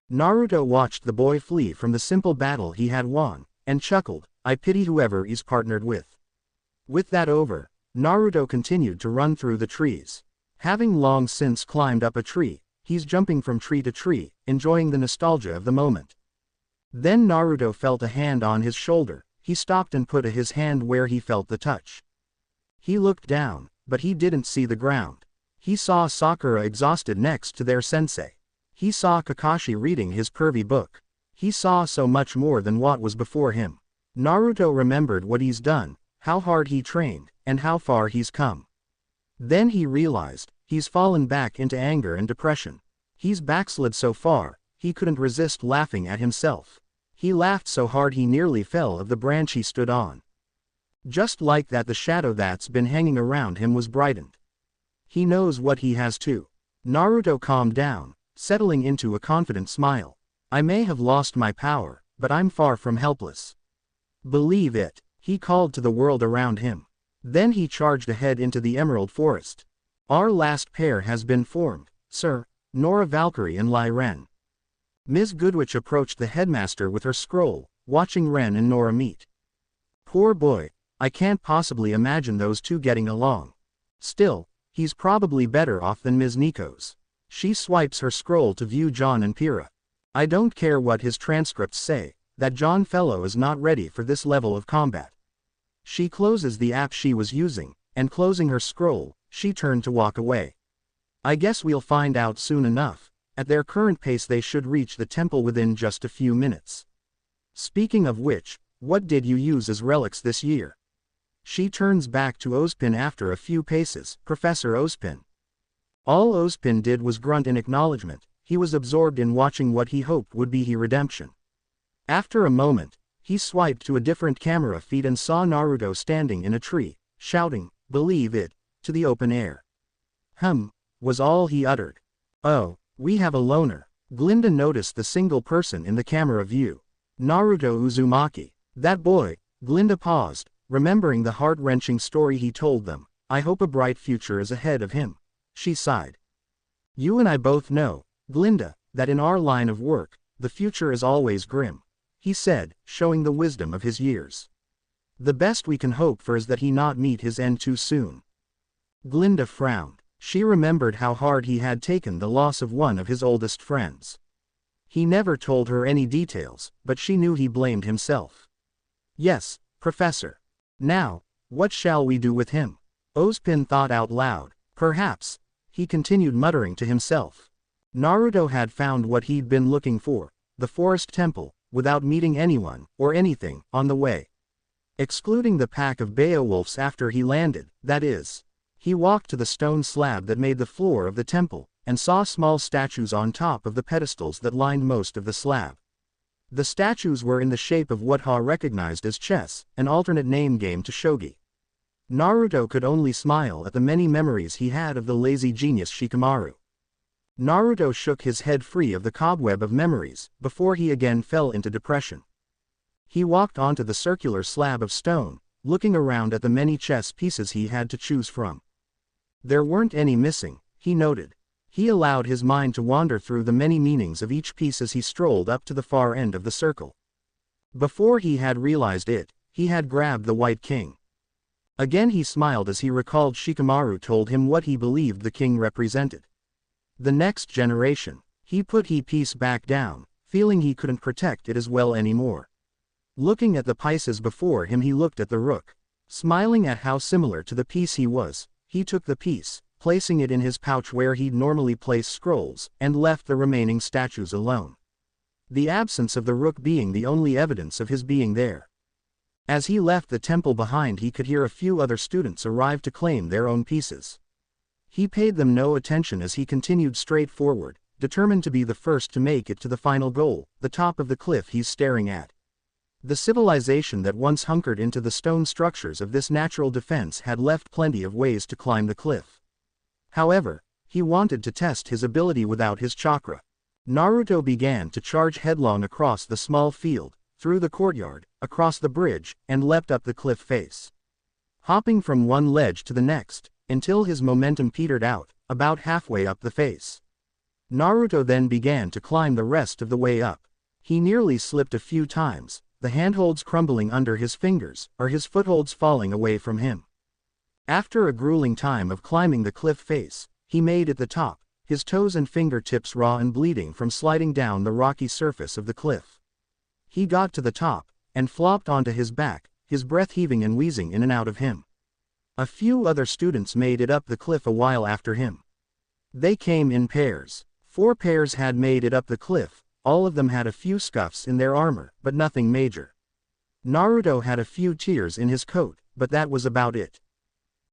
Naruto watched the boy flee from the simple battle he had won, and chuckled, "I pity whoever he's partnered with." With that over, Naruto continued to run through the trees. Having long since climbed up a tree, he's jumping from tree to tree, enjoying the nostalgia of the moment. Then Naruto felt a hand on his shoulder. He stopped and put his hand where he felt the touch. He looked down, but he didn't see the ground. He saw Sakura exhausted next to their sensei. He saw Kakashi reading his pervy book. He saw so much more than what was before him. Naruto remembered what he's done, how hard he trained, and how far he's come. Then he realized, he's fallen back into anger and depression. He's backslid so far, he couldn't resist laughing at himself. He laughed so hard he nearly fell of the branch he stood on. Just like that, the shadow that's been hanging around him was brightened. He knows what he has to. Naruto calmed down, settling into a confident smile. I may have lost my power, but I'm far from helpless. Believe it, he called to the world around him. Then he charged ahead into the Emerald Forest. Our last pair has been formed, sir, Nora Valkyrie and Lai Ren. Ms. Goodwitch approached the headmaster with her scroll, watching Ren and Nora meet. Poor boy, I can't possibly imagine those two getting along. Still, he's probably better off than Ms. Nikos. She swipes her scroll to view John and Pyrrha. I don't care what his transcripts say, that John fellow is not ready for this level of combat. She closes the app she was using, and closing her scroll, she turned to walk away. I guess we'll find out soon enough. At their current pace they should reach the temple within just a few minutes. Speaking of which, what did you use as relics this year? She turns back to Ozpin after a few paces. Professor Ozpin. All Ozpin did was grunt in acknowledgement. He was absorbed in watching what he hoped would be his redemption. After a moment, he swiped to a different camera feed and saw Naruto standing in a tree, shouting, "Believe it," to the open air. Was all he uttered. Oh, we have a loner. Glinda noticed the single person in the camera view. Naruto Uzumaki. That boy. Glinda paused, remembering the heart-wrenching story he told them. I hope a bright future is ahead of him. She sighed. You and I both know, Glinda, that in our line of work, the future is always grim, he said, showing the wisdom of his years. The best we can hope for is that he not meet his end too soon. Glinda frowned. She remembered how hard he had taken the loss of one of his oldest friends. He never told her any details, but she knew he blamed himself. Yes, Professor. Now, what shall we do with him? Ozpin thought out loud. Perhaps, he continued muttering to himself. Naruto had found what he'd been looking for, the forest temple, without meeting anyone, or anything, on the way. Excluding the pack of Beowulfs after he landed, that is. He walked to the stone slab that made the floor of the temple, and saw small statues on top of the pedestals that lined most of the slab. The statues were in the shape of what Ha recognized as chess, an alternate name game to shogi. Naruto could only smile at the many memories he had of the lazy genius Shikamaru. Naruto shook his head free of the cobweb of memories, before he again fell into depression. He walked onto the circular slab of stone, looking around at the many chess pieces he had to choose from. There weren't any missing, he noted. He allowed his mind to wander through the many meanings of each piece as he strolled up to the far end of the circle. Before he had realized it, he had grabbed the White King. Again he smiled as he recalled Shikamaru told him what he believed the king represented. The next generation. He put his piece back down, feeling he couldn't protect it as well anymore. Looking at the pieces before him he looked at the rook. Smiling at how similar to the piece he was, he took the piece, placing it in his pouch where he'd normally place scrolls, and left the remaining statues alone. The absence of the rook being the only evidence of his being there. As he left the temple behind he could hear a few other students arrive to claim their own pieces. He paid them no attention as he continued straight forward, determined to be the first to make it to the final goal, the top of the cliff he's staring at. The civilization that once hunkered into the stone structures of this natural defense had left plenty of ways to climb the cliff. However, he wanted to test his ability without his chakra. Naruto began to charge headlong across the small field, through the courtyard, across the bridge, and leapt up the cliff face. Hopping from one ledge to the next, until his momentum petered out, about halfway up the face. Naruto then began to climb the rest of the way up. He nearly slipped a few times, the handholds crumbling under his fingers, or his footholds falling away from him. After a grueling time of climbing the cliff face, he made it the top, his toes and fingertips raw and bleeding from sliding down the rocky surface of the cliff. He got to the top, and flopped onto his back, his breath heaving and wheezing in and out of him. A few other students made it up the cliff a while after him. They came in pairs. 4 pairs had made it up the cliff, all of them had a few scuffs in their armor, but nothing major. Naruto had a few tears in his coat, but that was about it.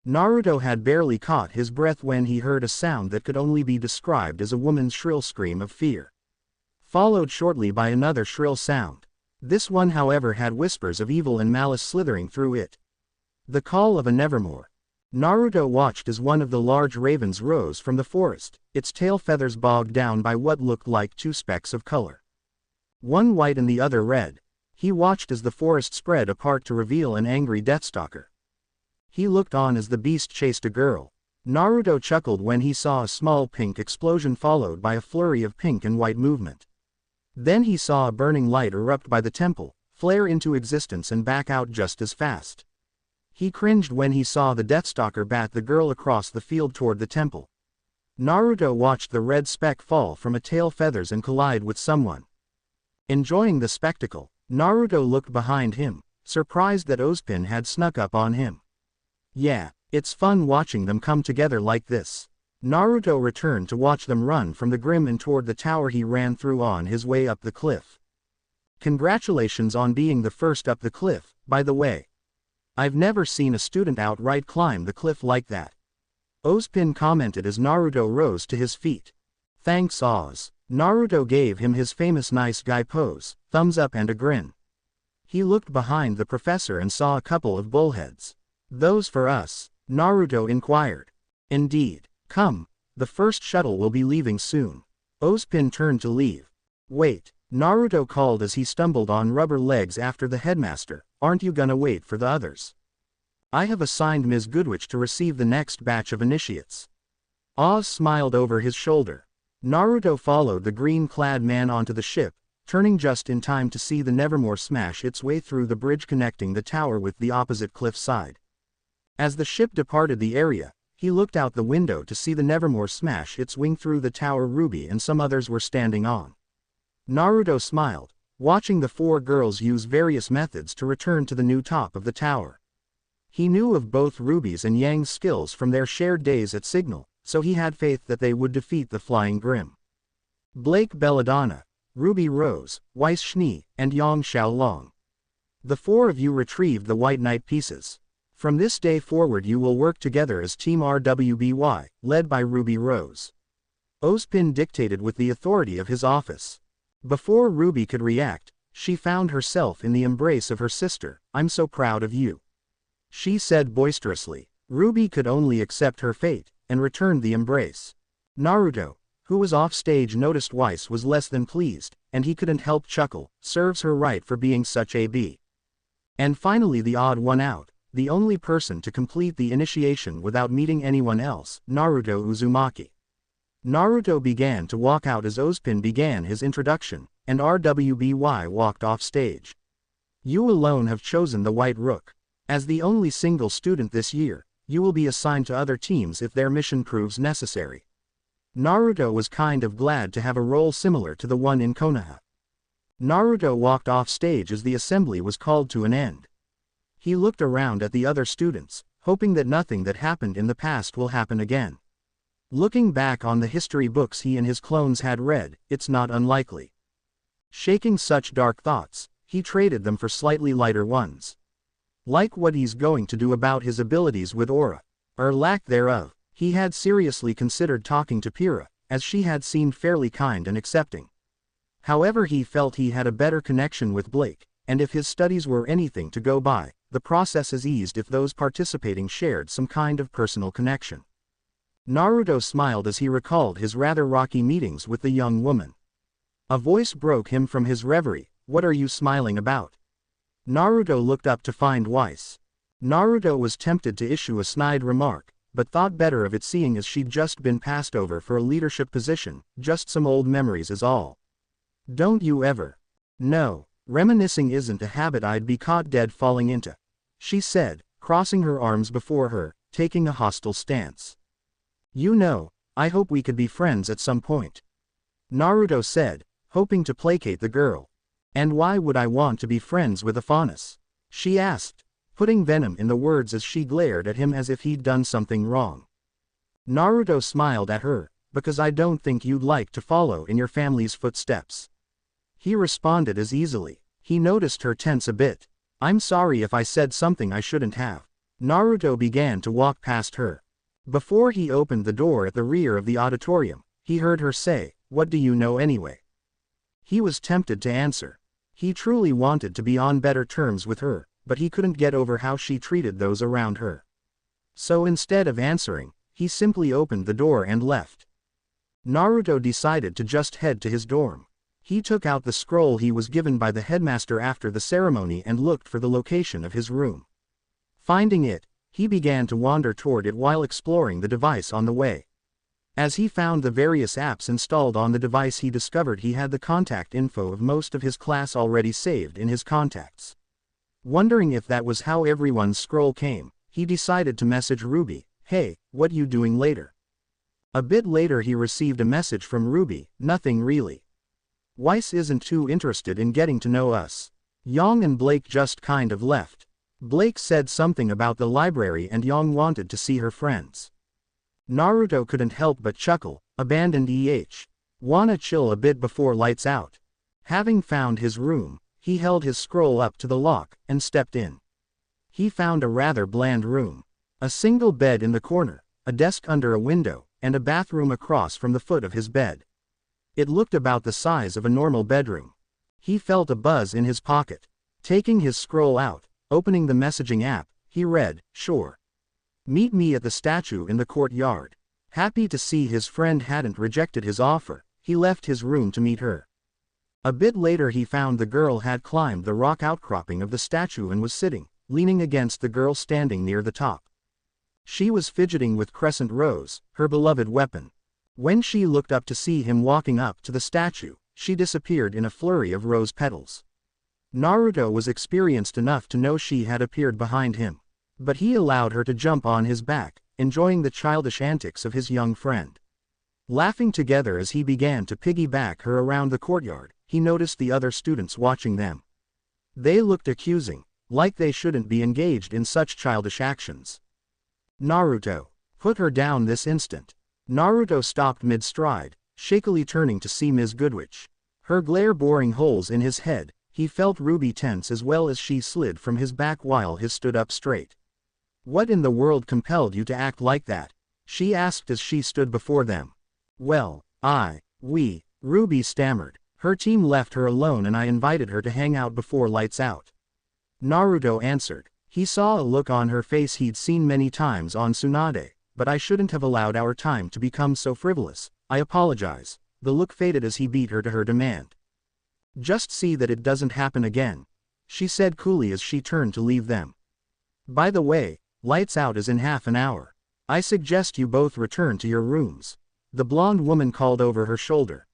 Naruto had barely caught his breath when he heard a sound that could only be described as a woman's shrill scream of fear. Followed shortly by another shrill sound. This one however had whispers of evil and malice slithering through it. The call of a nevermore. Naruto watched as one of the large ravens rose from the forest, its tail feathers bogged down by what looked like two specks of color. One white and the other red. He watched as the forest spread apart to reveal an angry Deathstalker. He looked on as the beast chased a girl. Naruto chuckled when he saw a small pink explosion followed by a flurry of pink and white movement. Then he saw a burning light erupt by the temple, flare into existence and back out just as fast. He cringed when he saw the Deathstalker bat the girl across the field toward the temple. Naruto watched the red speck fall from a tail feathers and collide with someone. Enjoying the spectacle, Naruto looked behind him, surprised that Ozpin had snuck up on him. Yeah, it's fun watching them come together like this. Naruto returned to watch them run from the Grim and toward the tower he ran through on his way up the cliff. Congratulations on being the first up the cliff, by the way. I've never seen a student outright climb the cliff like that. Ozpin commented as Naruto rose to his feet. Thanks Oz. Naruto gave him his famous nice guy pose, thumbs up and a grin. He looked behind the professor and saw a couple of bullheads. Those for us? Naruto inquired. Indeed. Come, the first shuttle will be leaving soon. Ozpin turned to leave. Wait, Naruto called as he stumbled on rubber legs after the headmaster, aren't you gonna wait for the others? I have assigned Ms. Goodwitch to receive the next batch of initiates. Oz smiled over his shoulder. Naruto followed the green-clad man onto the ship, turning just in time to see the Nevermore smash its way through the bridge connecting the tower with the opposite cliff side. As the ship departed the area, he looked out the window to see the Nevermore smash its wing through the tower RWBY and some others were standing on. Naruto smiled, watching the four girls use various methods to return to the new top of the tower. He knew of both RWBY's and Yang's skills from their shared days at Signal, so he had faith that they would defeat the Flying Grim. Blake Belladonna, Ruby Rose, Weiss Schnee, and Yang Xiaolong. The four of you retrieved the White Knight pieces. From this day forward you will work together as Team RWBY, led by Ruby Rose. Ozpin dictated with the authority of his office. Before Ruby could react, she found herself in the embrace of her sister. I'm so proud of you, she said boisterously. Ruby could only accept her fate, and returned the embrace. Naruto, who was off stage, noticed Weiss was less than pleased, and he couldn't help chuckle. Serves her right for being such a b. And finally the odd one out. The only person to complete the initiation without meeting anyone else, Naruto Uzumaki. Naruto began to walk out as Ozpin began his introduction, and RWBY walked off stage. You alone have chosen the White Rook. As the only single student this year, you will be assigned to other teams if their mission proves necessary. Naruto was kind of glad to have a role similar to the one in Konoha. Naruto walked off stage as the assembly was called to an end. He looked around at the other students, hoping that nothing that happened in the past will happen again. Looking back on the history books he and his clones had read, it's not unlikely. Shaking such dark thoughts, he traded them for slightly lighter ones. Like what he's going to do about his abilities with aura, or lack thereof. He had seriously considered talking to Pyrrha, as she had seemed fairly kind and accepting. However, he felt he had a better connection with Blake, and if his studies were anything to go by, the process is eased if those participating shared some kind of personal connection. Naruto smiled as he recalled his rather rocky meetings with the young woman. A voice broke him from his reverie. What are you smiling about? Naruto looked up to find Weiss. Naruto was tempted to issue a snide remark, but thought better of it seeing as she'd just been passed over for a leadership position. Just some old memories is all. Don't you ever? No, reminiscing isn't a habit I'd be caught dead falling into, she said, crossing her arms before her, taking a hostile stance. You know, I hope we could be friends at some point, Naruto said, hoping to placate the girl. And why would I want to be friends with a faunus? She asked, putting venom in the words as she glared at him as if he'd done something wrong. Naruto smiled at her, because I don't think you'd like to follow in your family's footsteps. He responded as easily. He noticed her tense a bit. I'm sorry if I said something I shouldn't have. Naruto began to walk past her. Before he opened the door at the rear of the auditorium, he heard her say, "What do you know anyway?" He was tempted to answer. He truly wanted to be on better terms with her, but he couldn't get over how she treated those around her. So instead of answering, he simply opened the door and left. Naruto decided to just head to his dorm. He took out the scroll he was given by the headmaster after the ceremony and looked for the location of his room. Finding it, he began to wander toward it while exploring the device on the way. As he found the various apps installed on the device, he discovered he had the contact info of most of his class already saved in his contacts. Wondering if that was how everyone's scroll came, he decided to message RWBY, "Hey, what you doing later?" A bit later he received a message from RWBY, "Nothing really. Weiss isn't too interested in getting to know us. Yang and Blake just kind of left. Blake said something about the library and Yang wanted to see her friends." Naruto couldn't help but chuckle. Abandoned Wanna chill a bit before lights out. Having found his room, he held his scroll up to the lock and stepped in. He found a rather bland room. A single bed in the corner, a desk under a window, and a bathroom across from the foot of his bed. It looked about the size of a normal bedroom. He felt a buzz in his pocket. Taking his scroll out, opening the messaging app, he read, "Sure. Meet me at the statue in the courtyard." Happy to see his friend hadn't rejected his offer, he left his room to meet her. A bit later he found the girl had climbed the rock outcropping of the statue and was sitting, leaning against the girl standing near the top. She was fidgeting with Crescent Rose, her beloved weapon. When she looked up to see him walking up to the statue, she disappeared in a flurry of rose petals. Naruto was experienced enough to know she had appeared behind him. But he allowed her to jump on his back, enjoying the childish antics of his young friend. Laughing together as he began to piggyback her around the courtyard, he noticed the other students watching them. They looked accusing, like they shouldn't be engaged in such childish actions. "Naruto, put her down this instant." Naruto stopped mid-stride, shakily turning to see Ms. Goodwitch. Her glare boring holes in his head, he felt RWBY tense as well as she slid from his back while he stood up straight. "What in the world compelled you to act like that?" she asked as she stood before them. "Well, RWBY stammered. "Her team left her alone and I invited her to hang out before lights out." Naruto answered. He saw a look on her face he'd seen many times on Tsunade. "But I shouldn't have allowed our time to become so frivolous. I apologize." The look faded as he beat her to her demand. "Just see that it doesn't happen again," she said coolly as she turned to leave them. "By the way, lights out is in half an hour. I suggest you both return to your rooms," the blonde woman called over her shoulder.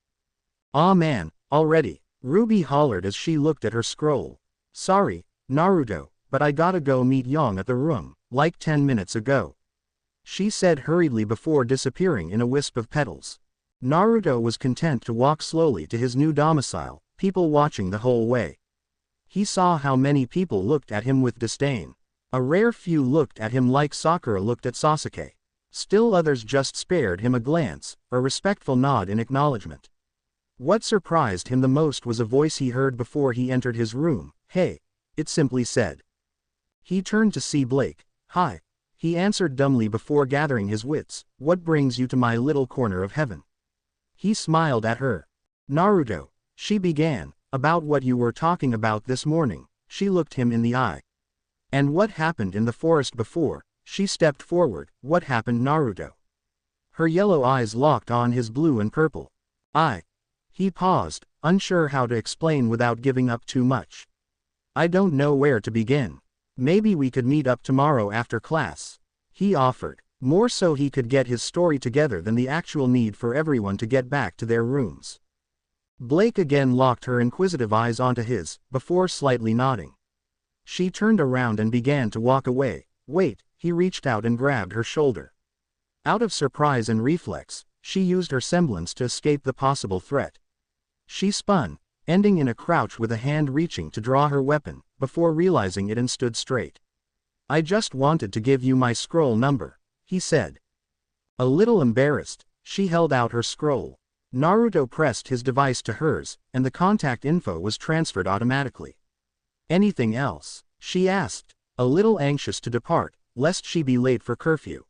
"Aw man, already," RWBY hollered as she looked at her scroll. "Sorry, Naruto, but I gotta go meet Yang at the room, like 10 minutes ago," she said hurriedly before disappearing in a wisp of petals. Naruto was content to walk slowly to his new domicile, people watching the whole way. He saw how many people looked at him with disdain. A rare few looked at him like Sakura looked at Sasuke. Still others just spared him a glance, a respectful nod in acknowledgement. What surprised him the most was a voice he heard before he entered his room. "Hey," it simply said. He turned to see Blake. "Hi," he answered dumbly before gathering his wits. "What brings you to my little corner of heaven?" He smiled at her. "Naruto," she began, "about what you were talking about this morning." She looked him in the eye. "And what happened in the forest before?" She stepped forward. "What happened, Naruto?" Her yellow eyes locked on his blue and purple. He paused, unsure how to explain without giving up too much. "I don't know where to begin. Maybe we could meet up tomorrow after class," he offered, more so he could get his story together than the actual need for everyone to get back to their rooms. Blake again locked her inquisitive eyes onto his, before slightly nodding. She turned around and began to walk away. "Wait," he reached out and grabbed her shoulder. Out of surprise and reflex, she used her semblance to escape the possible threat. She spun, ending in a crouch with a hand reaching to draw her weapon, before realizing it and stood straight. "I just wanted to give you my scroll number," he said. A little embarrassed, she held out her scroll. Naruto pressed his device to hers, and the contact info was transferred automatically. "Anything else?" she asked, a little anxious to depart, lest she be late for curfew.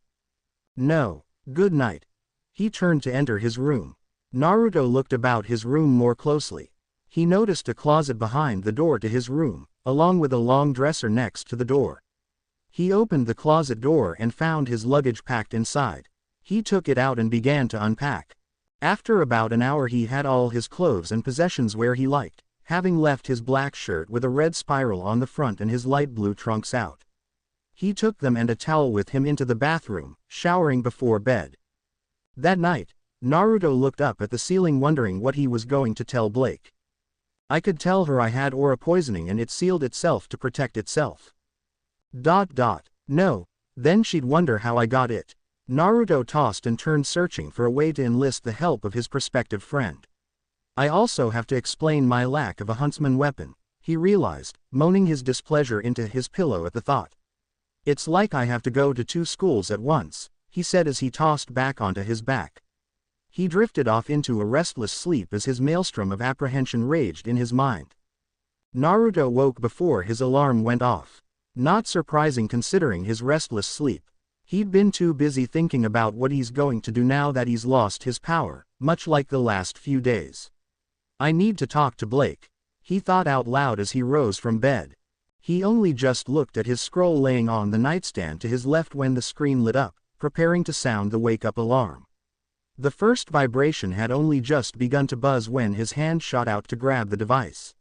"No, good night." He turned to enter his room. Naruto looked about his room more closely. He noticed a closet behind the door to his room, along with a long dresser next to the door. He opened the closet door and found his luggage packed inside. He took it out and began to unpack. After about an hour he had all his clothes and possessions where he liked, having left his black shirt with a red spiral on the front and his light blue trunks out. He took them and a towel with him into the bathroom, showering before bed. That night, Naruto looked up at the ceiling wondering what he was going to tell Blake. I could tell her I had aura poisoning and it sealed itself to protect itself. No, then she'd wonder how I got it. Naruto tossed and turned searching for a way to enlist the help of his prospective friend. I also have to explain my lack of a huntsman weapon, he realized, moaning his displeasure into his pillow at the thought. It's like I have to go to 2 schools at once, he said as he tossed back onto his back. He drifted off into a restless sleep as his maelstrom of apprehension raged in his mind. Naruto woke before his alarm went off. Not surprising considering his restless sleep. He'd been too busy thinking about what he's going to do now that he's lost his power, much like the last few days. I need to talk to Blake, he thought out loud as he rose from bed. He only just looked at his scroll laying on the nightstand to his left when the screen lit up, preparing to sound the wake-up alarm. The first vibration had only just begun to buzz when his hand shot out to grab the device.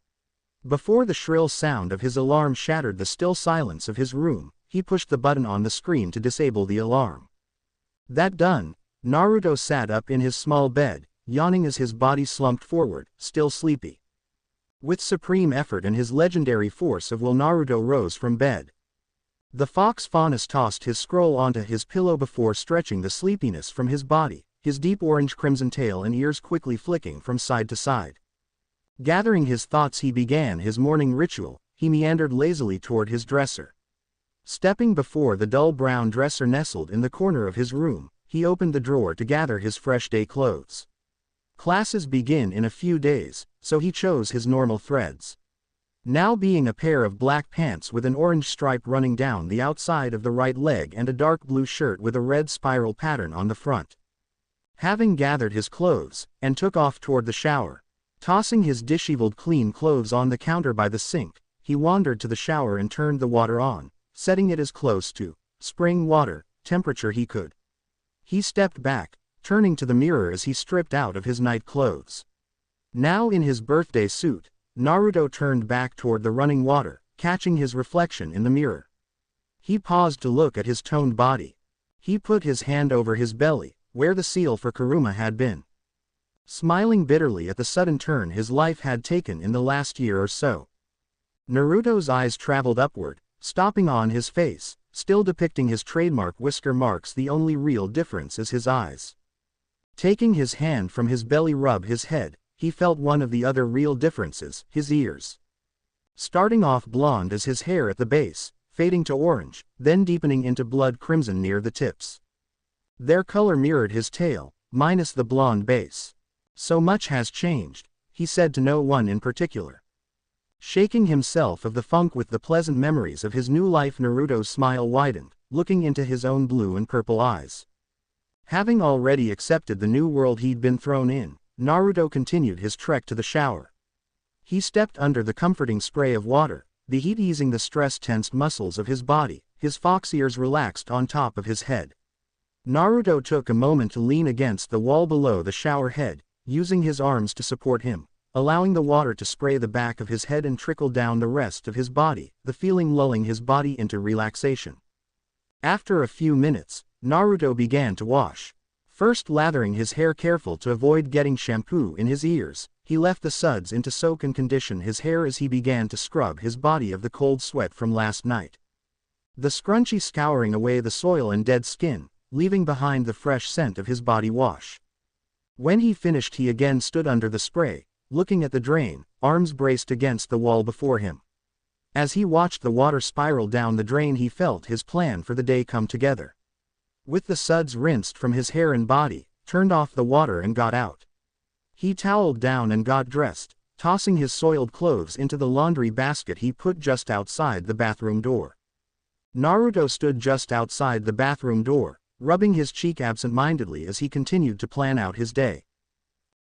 Before the shrill sound of his alarm shattered the still silence of his room, he pushed the button on the screen to disable the alarm. That done, Naruto sat up in his small bed, yawning as his body slumped forward, still sleepy. With supreme effort and his legendary force of will, Naruto rose from bed. The fox Faunus tossed his scroll onto his pillow before stretching the sleepiness from his body, his deep orange-crimson tail and ears quickly flicking from side to side. Gathering his thoughts, he began his morning ritual. He meandered lazily toward his dresser. Stepping before the dull brown dresser nestled in the corner of his room, he opened the drawer to gather his fresh day clothes. Classes begin in a few days, so he chose his normal threads. Now being a pair of black pants with an orange stripe running down the outside of the right leg and a dark blue shirt with a red spiral pattern on the front. Having gathered his clothes, and took off toward the shower. Tossing his disheveled clean clothes on the counter by the sink, he wandered to the shower and turned the water on, setting it as close to spring water temperature he could. He stepped back, turning to the mirror as he stripped out of his night clothes. Now in his birthday suit, Naruto turned back toward the running water, catching his reflection in the mirror. He paused to look at his toned body. He put his hand over his belly, where the seal for Kuruma had been. Smiling bitterly at the sudden turn his life had taken in the last year or so. Naruto's eyes traveled upward, stopping on his face, still depicting his trademark whisker marks. The only real difference is his eyes. Taking his hand from his belly rub his head, he felt one of the other real differences, his ears. Starting off blonde as his hair at the base, fading to orange, then deepening into blood crimson near the tips. Their color mirrored his tail, minus the blonde base. So much has changed, he said to no one in particular. Shaking himself of the funk with the pleasant memories of his new life, Naruto's smile widened, looking into his own blue and purple eyes. Having already accepted the new world he'd been thrown in, Naruto continued his trek to the shower. He stepped under the comforting spray of water, the heat easing the stress-tensed muscles of his body, his fox ears relaxed on top of his head. Naruto took a moment to lean against the wall below the shower head, using his arms to support him, allowing the water to spray the back of his head and trickle down the rest of his body, the feeling lulling his body into relaxation. After a few minutes, Naruto began to wash. First lathering his hair, careful to avoid getting shampoo in his ears, he left the suds in to soak and condition his hair as he began to scrub his body of the cold sweat from last night. The scrunchie scouring away the soil and dead skin, leaving behind the fresh scent of his body wash. When he finished, he again stood under the spray, looking at the drain, arms braced against the wall before him. As he watched the water spiral down the drain, he felt his plan for the day come together. With the suds rinsed from his hair and body, turned off the water and got out. He toweled down and got dressed, tossing his soiled clothes into the laundry basket he put just outside the bathroom door. Naruto stood just outside the bathroom door, rubbing his cheek absent-mindedly as he continued to plan out his day.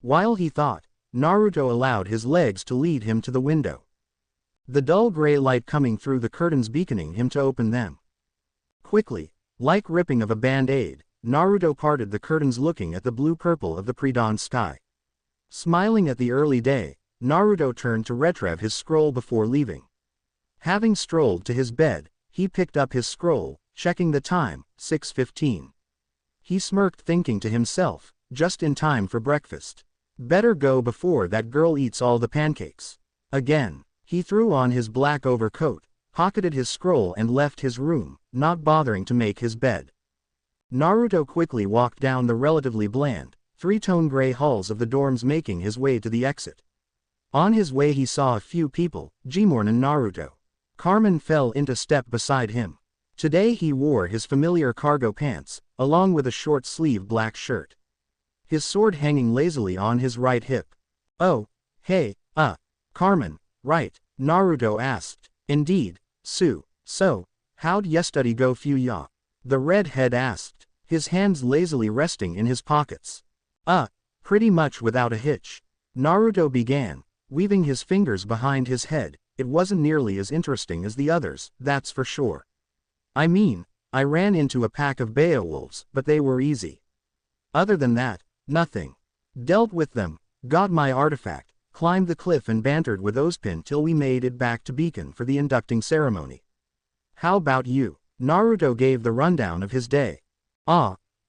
While he thought, Naruto allowed his legs to lead him to the window. The dull gray light coming through the curtains beckoning him to open them. Quickly, like ripping of a band-aid, Naruto parted the curtains looking at the blue-purple of the pre-dawn sky. Smiling at the early day, Naruto turned to retrieve his scroll before leaving. Having strolled to his bed, he picked up his scroll, checking the time, 6:15. He smirked thinking to himself, just in time for breakfast. Better go before that girl eats all the pancakes. Again, he threw on his black overcoat, pocketed his scroll and left his room, not bothering to make his bed. Naruto quickly walked down the relatively bland, three-tone gray halls of the dorms making his way to the exit. On his way he saw a few people, Jimorn and Naruto. Carmen fell into step beside him. Today he wore his familiar cargo pants, along with a short-sleeved black shirt. His sword hanging lazily on his right hip. "Oh, hey, Carmen, right?" Naruto asked. "Indeed, Sue. So, how'd yesterday go for ya?" the redhead asked, his hands lazily resting in his pockets. Pretty much without a hitch." Naruto began, weaving his fingers behind his head. "It wasn't nearly as interesting as the others, that's for sure. I mean, I ran into a pack of Beowulfs, but they were easy. Other than that, nothing. Dealt with them, got my artifact, climbed the cliff and bantered with Ozpin till we made it back to Beacon for the inducting ceremony. How about you?" Naruto gave the rundown of his day.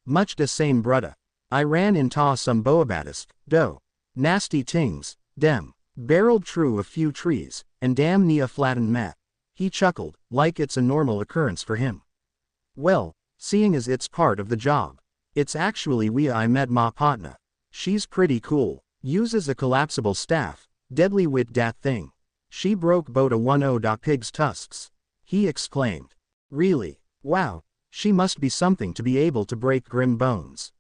Much the same brudda. I ran into some boabatisk, dough. Nasty tings, dem. Barreled through a few trees, and damn near flattened Matt." He chuckled, like it's a normal occurrence for him. "Well, seeing as it's part of the job. It's actually where I met ma partner. She's pretty cool, uses a collapsible staff, deadly with dat thing. She broke both a 1-0 pig's tusks." He exclaimed. "Really? Wow, she must be something to be able to break grim bones."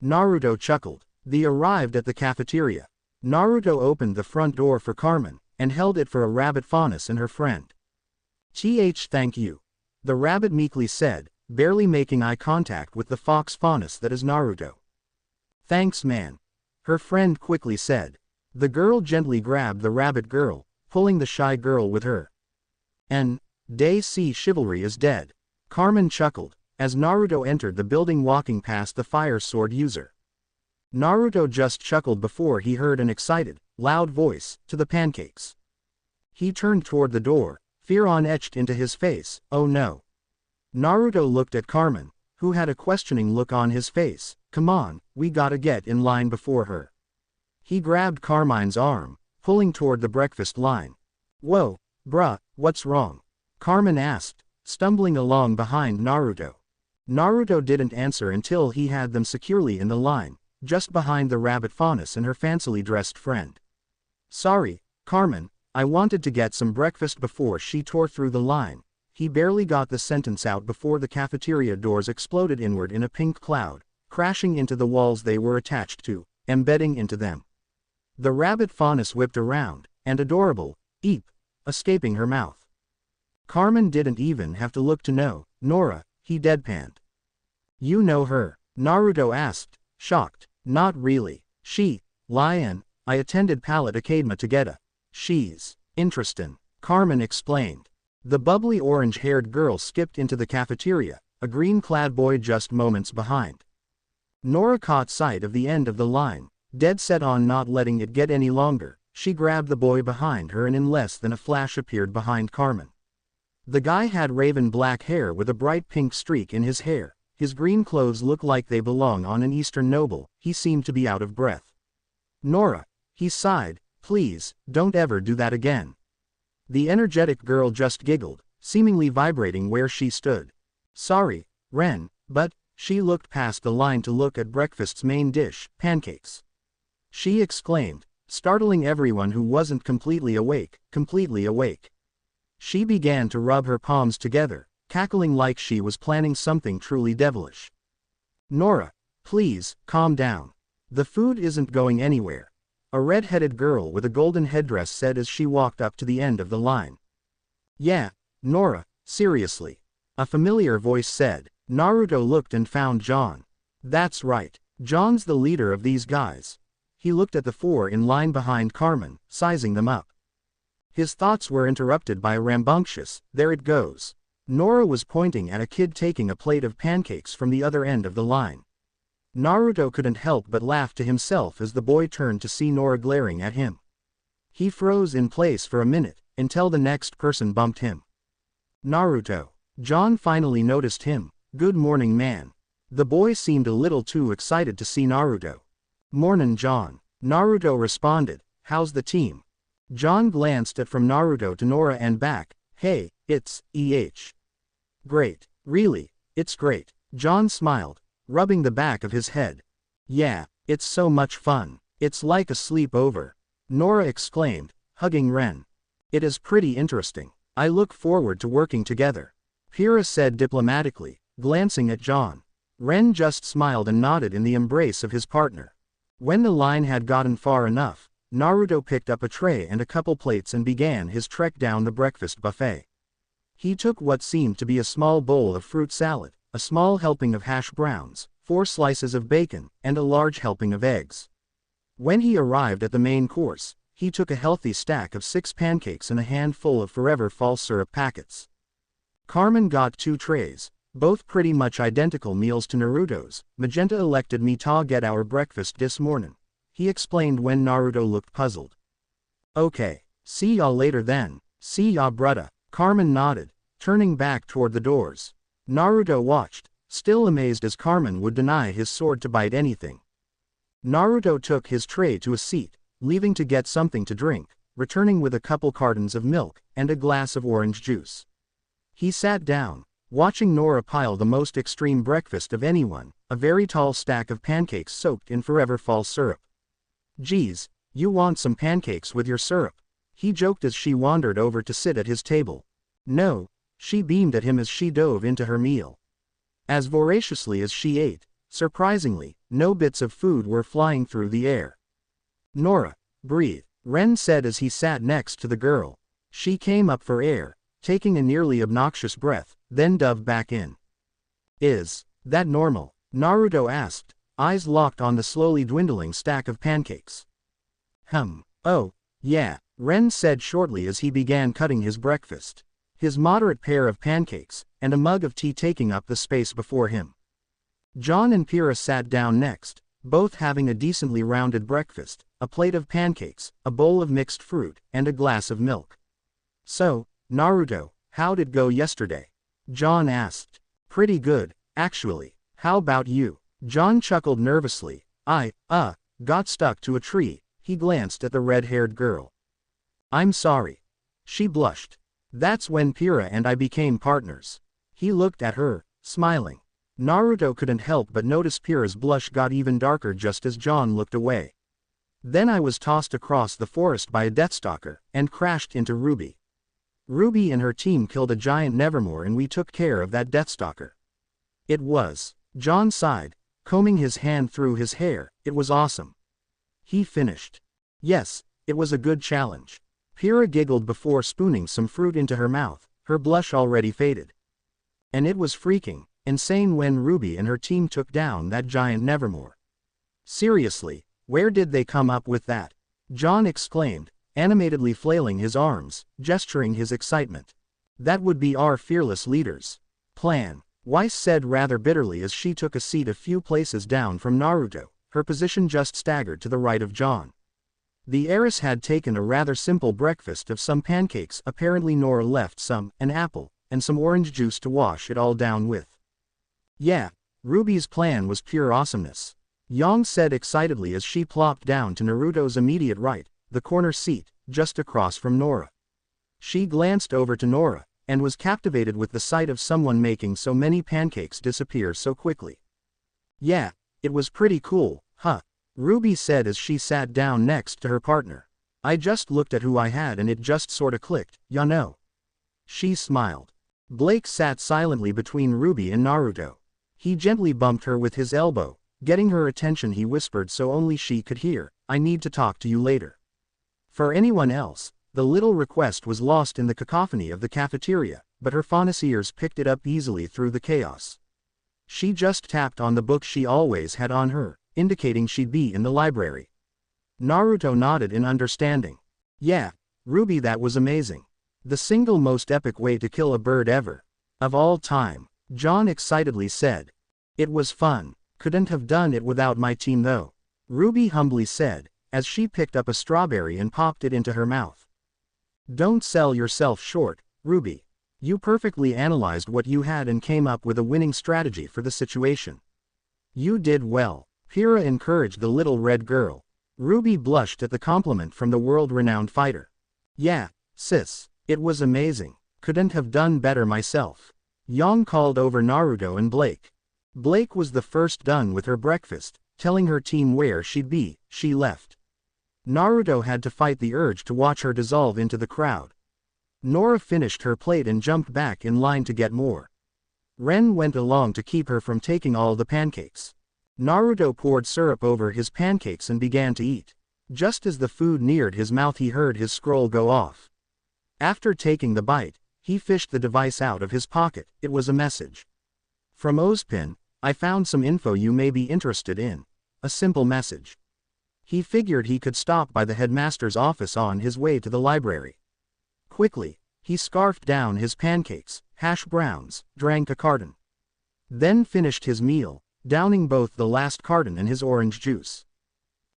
Naruto chuckled. They arrived at the cafeteria. Naruto opened the front door for Carmen, and held it for a rabbit faunus and her friend. Thank you," the rabbit meekly said, barely making eye contact with the fox faunus that is Naruto. "Thanks man," her friend quickly said. The girl gently grabbed the rabbit girl, pulling the shy girl with her. "And, they see chivalry is dead," Carmen chuckled, as Naruto entered the building walking past the fire sword user. Naruto just chuckled before he heard an excited, loud voice, "To the pancakes." He turned toward the door, fear etched into his face. "Oh no." Naruto looked at Carmen, who had a questioning look on his face. "Come on, we gotta get in line before her." He grabbed Carmine's arm, pulling toward the breakfast line. "Whoa, bruh, what's wrong?" Carmen asked, stumbling along behind Naruto. Naruto didn't answer until he had them securely in the line, just behind the rabbit faunus and her fancily dressed friend. "Sorry, Carmen, I wanted to get some breakfast before she tore through the line." He barely got the sentence out before the cafeteria doors exploded inward in a pink cloud, crashing into the walls they were attached to, embedding into them. The rabbit faunus whipped around, and adorable, eep, escaping her mouth. Carmen didn't even have to look to know. "Nora," he deadpanned. "You know her?" Naruto asked, shocked. "Not really. She, Lion, I attended Palette Academy together. She's interestin'," Carmen explained. The bubbly orange-haired girl skipped into the cafeteria, a green-clad boy just moments behind. Nora caught sight of the end of the line, dead set on not letting it get any longer. She grabbed the boy behind her and in less than a flash appeared behind Carmen. The guy had raven black hair with a bright pink streak in his hair. His green clothes looked like they belong on an Eastern noble. He seemed to be out of breath. "Nora," he sighed, "please, don't ever do that again." The energetic girl just giggled, seemingly vibrating where she stood. "Sorry, Ren, but," she looked past the line to look at breakfast's main dish, pancakes. She exclaimed, startling everyone who wasn't completely awake. She began to rub her palms together, cackling like she was planning something truly devilish. "Nora, please, calm down. The food isn't going anywhere," a red-headed girl with a golden headdress said as she walked up to the end of the line. "Yeah, Nora, seriously," a familiar voice said. Naruto looked and found John. "That's right, John's the leader of these guys." He looked at the four in line behind Carmen, sizing them up. His thoughts were interrupted by a rambunctious, "There it goes." Nora was pointing at a kid taking a plate of pancakes from the other end of the line. Naruto couldn't help but laugh to himself as the boy turned to see Nora glaring at him. He froze in place for a minute, until the next person bumped him. Naruto. John finally noticed him. "Good morning, man." The boy seemed a little too excited to see Naruto. "Mornin', John." Naruto responded. "How's the team?" John glanced at from Naruto to Nora and back. "Hey, it's great. Really, it's great." John smiled, rubbing the back of his head. "Yeah, it's so much fun. It's like a sleepover," Nora exclaimed, hugging Ren. "It is pretty interesting. I look forward to working together," Pyrrha said diplomatically, glancing at John. Ren just smiled and nodded in the embrace of his partner. When the line had gotten far enough, Naruto picked up a tray and a couple plates and began his trek down the breakfast buffet. He took what seemed to be a small bowl of fruit salad, a small helping of hash browns, 4 slices of bacon, and a large helping of eggs. When he arrived at the main course, he took a healthy stack of 6 pancakes and a handful of Forever Fall syrup packets. Carmen got 2 trays, both pretty much identical meals to Naruto's. "Magenta elected me to get our breakfast this morning," he explained when Naruto looked puzzled. "Okay, see y'all later then." "See ya, brudda," Carmen nodded, turning back toward the doors. Naruto watched, still amazed as Carmen would deny his sword to bite anything. Naruto took his tray to a seat, leaving to get something to drink, returning with a couple cartons of milk and a glass of orange juice. He sat down, watching Nora pile the most extreme breakfast of anyone, a very tall stack of pancakes soaked in Forever Fall syrup. "Geez, you want some pancakes with your syrup?" he joked as she wandered over to sit at his table. "No," she beamed at him as she dove into her meal. As voraciously as she ate, surprisingly, no bits of food were flying through the air. "Nora, breathe," Ren said as he sat next to the girl. She came up for air, taking a nearly obnoxious breath, then dove back in. "Is that normal?" Naruto asked, eyes locked on the slowly dwindling stack of pancakes. Oh, yeah," Ren said shortly as he began cutting his breakfast. His moderate pair of pancakes, and a mug of tea taking up the space before him. John and Pyrrha sat down next, both having a decently rounded breakfast, a plate of pancakes, a bowl of mixed fruit, and a glass of milk. "So, Naruto, how'd it go yesterday?" John asked. "Pretty good, actually. How about you?" John chuckled nervously. I got stuck to a tree." He glanced at the red-haired girl. "I'm sorry." She blushed. "That's when Pyrrha and I became partners." He looked at her, smiling. Naruto couldn't help but notice Pyrrha's blush got even darker just as John looked away. "Then I was tossed across the forest by a Deathstalker, and crashed into RWBY. RWBY and her team killed a giant Nevermore and we took care of that Deathstalker. It was," John sighed, combing his hand through his hair, "it was awesome." He finished. "Yes, it was a good challenge." Pyrrha giggled before spooning some fruit into her mouth, her blush already faded. "And it was freaking insane when RWBY and her team took down that giant Nevermore." "Seriously, where did they come up with that?" John exclaimed, animatedly flailing his arms, gesturing his excitement. "That would be our fearless leader's plan," Weiss said rather bitterly as she took a seat a few places down from Naruto, her position just staggered to the right of John. The heiress had taken a rather simple breakfast of some pancakes. Apparently Nora left some, an apple, and some orange juice to wash it all down with. "Yeah, RWBY's plan was pure awesomeness," Yang said excitedly as she plopped down to Naruto's immediate right, the corner seat, just across from Nora. She glanced over to Nora, and was captivated with the sight of someone making so many pancakes disappear so quickly. "Yeah, it was pretty cool, huh?" RWBY said as she sat down next to her partner. "I just looked at who I had and it just sorta clicked, ya know." She smiled. Blake sat silently between RWBY and Naruto. He gently bumped her with his elbow, getting her attention. He whispered so only she could hear, "I need to talk to you later." For anyone else, the little request was lost in the cacophony of the cafeteria, but her faunus ears picked it up easily through the chaos. She just tapped on the book she always had on her, indicating she'd be in the library. Naruto nodded in understanding. "Yeah, RWBY, that was amazing. The single most epic way to kill a bird ever." Of all time, John excitedly said. It was fun. Couldn't have done it without my team though. Ruby humbly said, as she picked up a strawberry and popped it into her mouth. Don't sell yourself short, Ruby. You perfectly analyzed what you had and came up with a winning strategy for the situation. You did well. Pyrrha encouraged the little red girl. Ruby blushed at the compliment from the world-renowned fighter. Yeah, sis, it was amazing. Couldn't have done better myself. Yang called over Naruto and Blake. Blake was the first done with her breakfast, telling her team where she'd be. She left. Naruto had to fight the urge to watch her dissolve into the crowd. Nora finished her plate and jumped back in line to get more. Ren went along to keep her from taking all the pancakes. Naruto poured syrup over his pancakes and began to eat. Just as the food neared his mouth he heard his scroll go off. After taking the bite, he fished the device out of his pocket. It was a message. From Ozpin, I found some info you may be interested in. A simple message. He figured he could stop by the headmaster's office on his way to the library. Quickly, he scarfed down his pancakes, hash browns, drank a carton. Then finished his meal, downing both the last carton and his orange juice.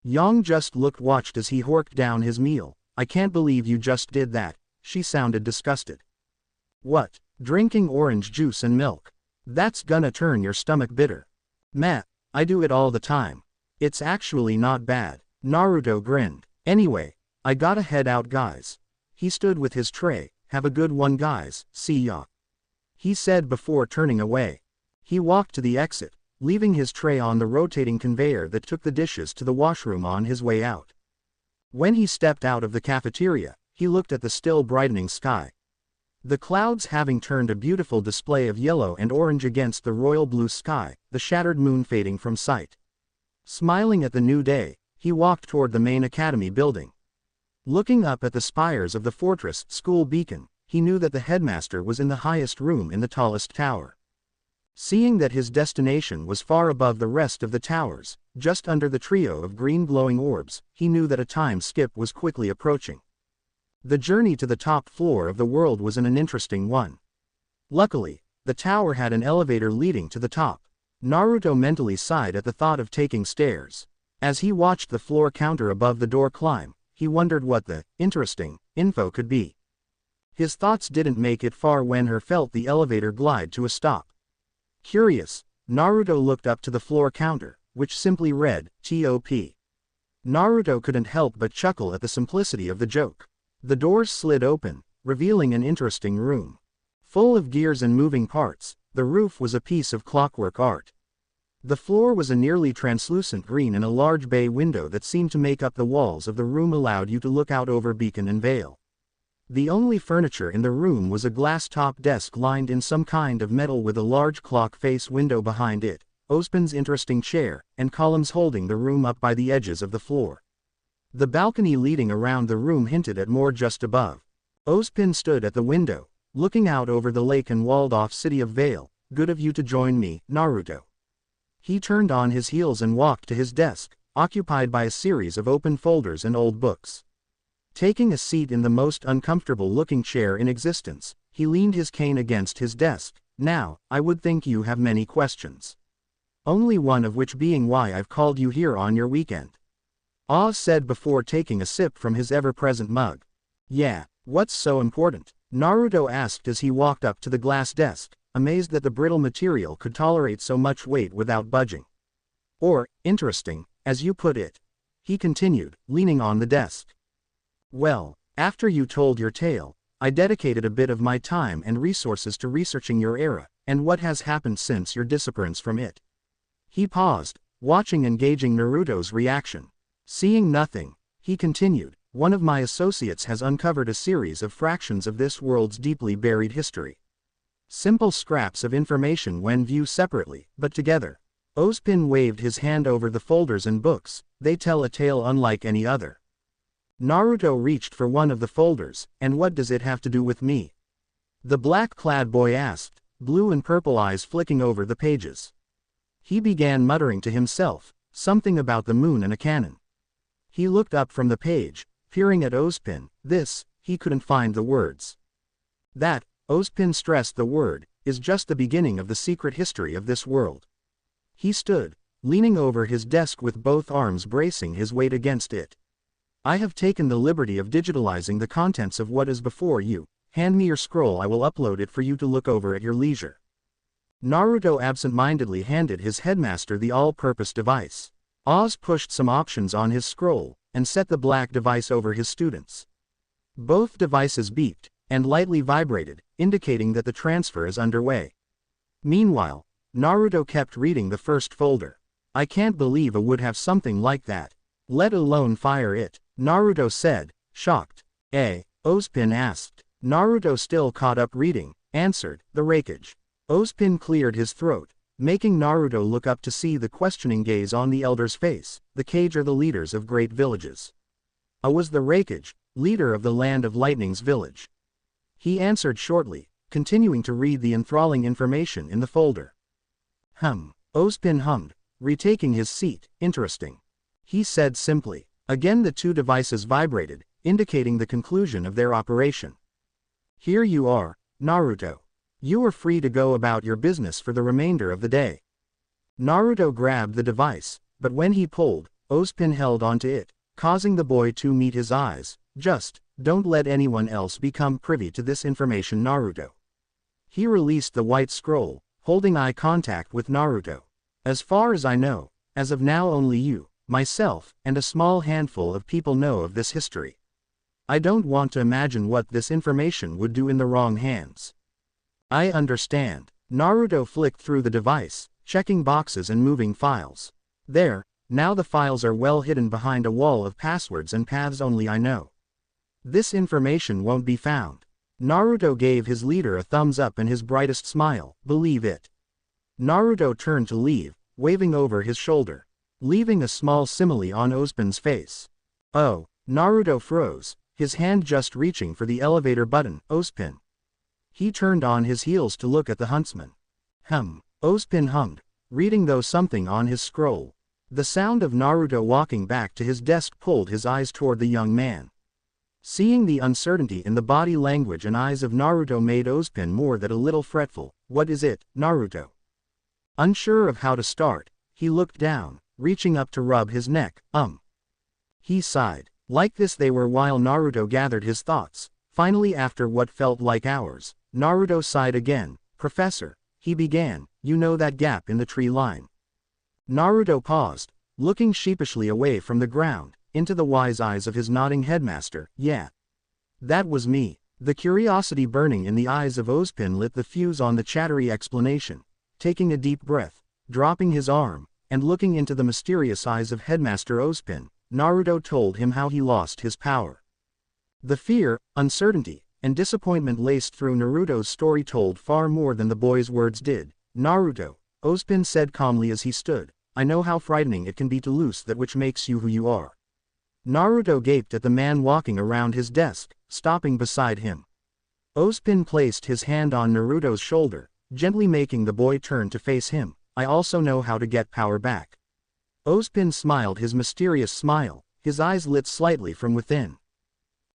Yang just watched as he horked down his meal. I can't believe you just did that, she sounded disgusted. What, drinking orange juice and milk? That's gonna turn your stomach bitter. Meh, I do it all the time. It's actually not bad. Naruto grinned. Anyway, I gotta head out guys. He stood with his tray. Have a good one guys, see ya. He said before turning away. He walked to the exit, leaving his tray on the rotating conveyor that took the dishes to the washroom on his way out. When he stepped out of the cafeteria, he looked at the still brightening sky. The clouds having turned a beautiful display of yellow and orange against the royal blue sky, the shattered moon fading from sight. Smiling at the new day, he walked toward the main academy building. Looking up at the spires of the fortress school beacon, he knew that the headmaster was in the highest room in the tallest tower. Seeing that his destination was far above the rest of the towers, just under the trio of green glowing orbs, he knew that a time skip was quickly approaching. The journey to the top floor of the world was an interesting one. Luckily, the tower had an elevator leading to the top. Naruto mentally sighed at the thought of taking stairs. As he watched the floor counter above the door climb, he wondered what the interesting info could be. His thoughts didn't make it far when he felt the elevator glide to a stop. Curious, Naruto looked up to the floor counter, which simply read, TOP. Naruto couldn't help but chuckle at the simplicity of the joke. The doors slid open, revealing an interesting room. Full of gears and moving parts, the roof was a piece of clockwork art. The floor was a nearly translucent green and a large bay window that seemed to make up the walls of the room allowed you to look out over Beacon and Vale. The only furniture in the room was a glass-top desk lined in some kind of metal with a large clock face window behind it, Ozpin's interesting chair, and columns holding the room up by the edges of the floor. The balcony leading around the room hinted at more just above. Ozpin stood at the window, looking out over the lake and walled-off city of Vale. Good of you to join me, Naruto. He turned on his heels and walked to his desk, occupied by a series of open folders and old books. Taking a seat in the most uncomfortable-looking chair in existence, he leaned his cane against his desk. Now, I would think you have many questions. Only one of which being why I've called you here on your weekend. Oz said before taking a sip from his ever-present mug. Yeah, what's so important? Naruto asked as he walked up to the glass desk, amazed that the brittle material could tolerate so much weight without budging. Or, interesting, as you put it. He continued, leaning on the desk. Well, after you told your tale, I dedicated a bit of my time and resources to researching your era, and what has happened since your disappearance from it. He paused, watching and gauging Naruto's reaction. Seeing nothing, he continued, one of my associates has uncovered a series of fractions of this world's deeply buried history. Simple scraps of information when viewed separately, but together. Ozpin waved his hand over the folders and books. They tell a tale unlike any other. Naruto reached for one of the folders. And what does it have to do with me? The black-clad boy asked, blue and purple eyes flicking over the pages. He began muttering to himself, something about the moon and a cannon. He looked up from the page, peering at Ozpin. This, he couldn't find the words. That, Ozpin stressed the word, is just the beginning of the secret history of this world. He stood, leaning over his desk with both arms bracing his weight against it. I have taken the liberty of digitalizing the contents of what is before you. Hand me your scroll, I will upload it for you to look over at your leisure. Naruto absent-mindedly handed his headmaster the all-purpose device. Oz pushed some options on his scroll, and set the black device over his students. Both devices beeped, and lightly vibrated, indicating that the transfer is underway. Meanwhile, Naruto kept reading the first folder. I can't believe I would have something like that. Let alone fire it, Naruto said, shocked. Ozpin asked. Naruto, still caught up reading, answered, the Raikage. Ozpin cleared his throat, making Naruto look up to see the questioning gaze on the elder's face. The Kage are the leaders of great villages. I was the Raikage, leader of the Land of Lightning's village. He answered shortly, continuing to read the enthralling information in the folder. Ozpin hummed, retaking his seat. Interesting. He said simply. Again the two devices vibrated, indicating the conclusion of their operation. Here you are, Naruto. You are free to go about your business for the remainder of the day. Naruto grabbed the device, but when he pulled, Ozpin held onto it, causing the boy to meet his eyes. Just, don't let anyone else become privy to this information, Naruto. He released the white scroll, holding eye contact with Naruto. As far as I know, as of now only you, myself, and a small handful of people know of this history. I don't want to imagine what this information would do in the wrong hands. I understand. Naruto flicked through the device, checking boxes and moving files. There, now the files are well hidden behind a wall of passwords and paths only I know. This information won't be found. Naruto gave his leader a thumbs up and his brightest smile. Believe it. Naruto turned to leave, waving over his shoulder, leaving a small simile on Ozpin's face. Oh, Naruto froze, his hand just reaching for the elevator button. Ozpin. He turned on his heels to look at the huntsman. Ozpin hummed, reading though something on his scroll. The sound of Naruto walking back to his desk pulled his eyes toward the young man. Seeing the uncertainty in the body language and eyes of Naruto made Ozpin more than a little fretful. What is it, Naruto? Unsure of how to start, he looked down, reaching up to rub his neck. He sighed. Like this they were while Naruto gathered his thoughts. Finally, after what felt like hours, Naruto sighed again. Professor, he began, you know that gap in the tree line. Naruto paused, looking sheepishly away from the ground, into the wise eyes of his nodding headmaster. Yeah. That was me. The curiosity burning in the eyes of Ozpin lit the fuse on the chattery explanation. Taking a deep breath, dropping his arm, and looking into the mysterious eyes of Headmaster Ozpin, Naruto told him how he lost his power. The fear, uncertainty, and disappointment laced through Naruto's story told far more than the boy's words did. Naruto, Ozpin said calmly as he stood, I know how frightening it can be to lose that which makes you who you are. Naruto gaped at the man walking around his desk, stopping beside him. Ozpin placed his hand on Naruto's shoulder, gently making the boy turn to face him. I also know how to get power back. Ozpin smiled his mysterious smile, his eyes lit slightly from within.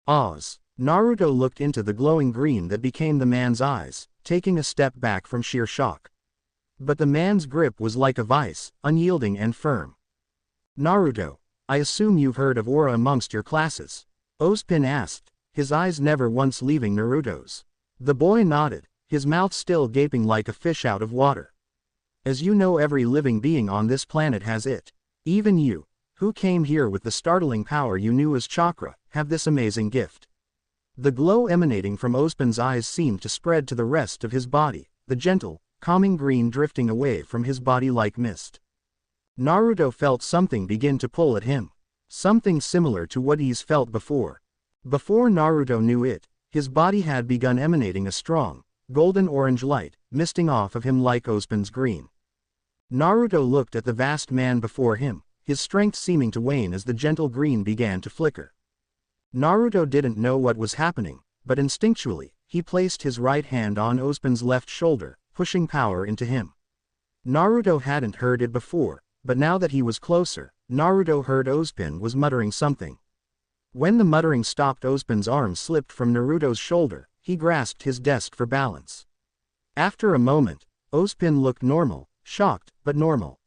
Oz. Naruto looked into the glowing green that became the man's eyes, taking a step back from sheer shock. But the man's grip was like a vice, unyielding and firm. Naruto, I assume you've heard of aura amongst your classes? Ozpin asked, his eyes never once leaving Naruto's. The boy nodded, his mouth still gaping like a fish out of water. As you know, every living being on this planet has it. Even you, who came here with the startling power you knew as chakra, have this amazing gift. The glow emanating from Ozpin's eyes seemed to spread to the rest of his body, the gentle, calming green drifting away from his body like mist. Naruto felt something begin to pull at him. Something similar to what he's felt before. Before Naruto knew it, his body had begun emanating a strong, golden-orange light, misting off of him like Ozpin's green. Naruto looked at the vast man before him, his strength seeming to wane as the gentle green began to flicker. Naruto didn't know what was happening, but instinctually, he placed his right hand on Ozpin's left shoulder, pushing power into him. Naruto hadn't heard it before, but now that he was closer, Naruto heard Ozpin was muttering something. When the muttering stopped, Ozpin's arm slipped from Naruto's shoulder, he grasped his desk for balance. After a moment, Ozpin looked normal, shocked, but normal.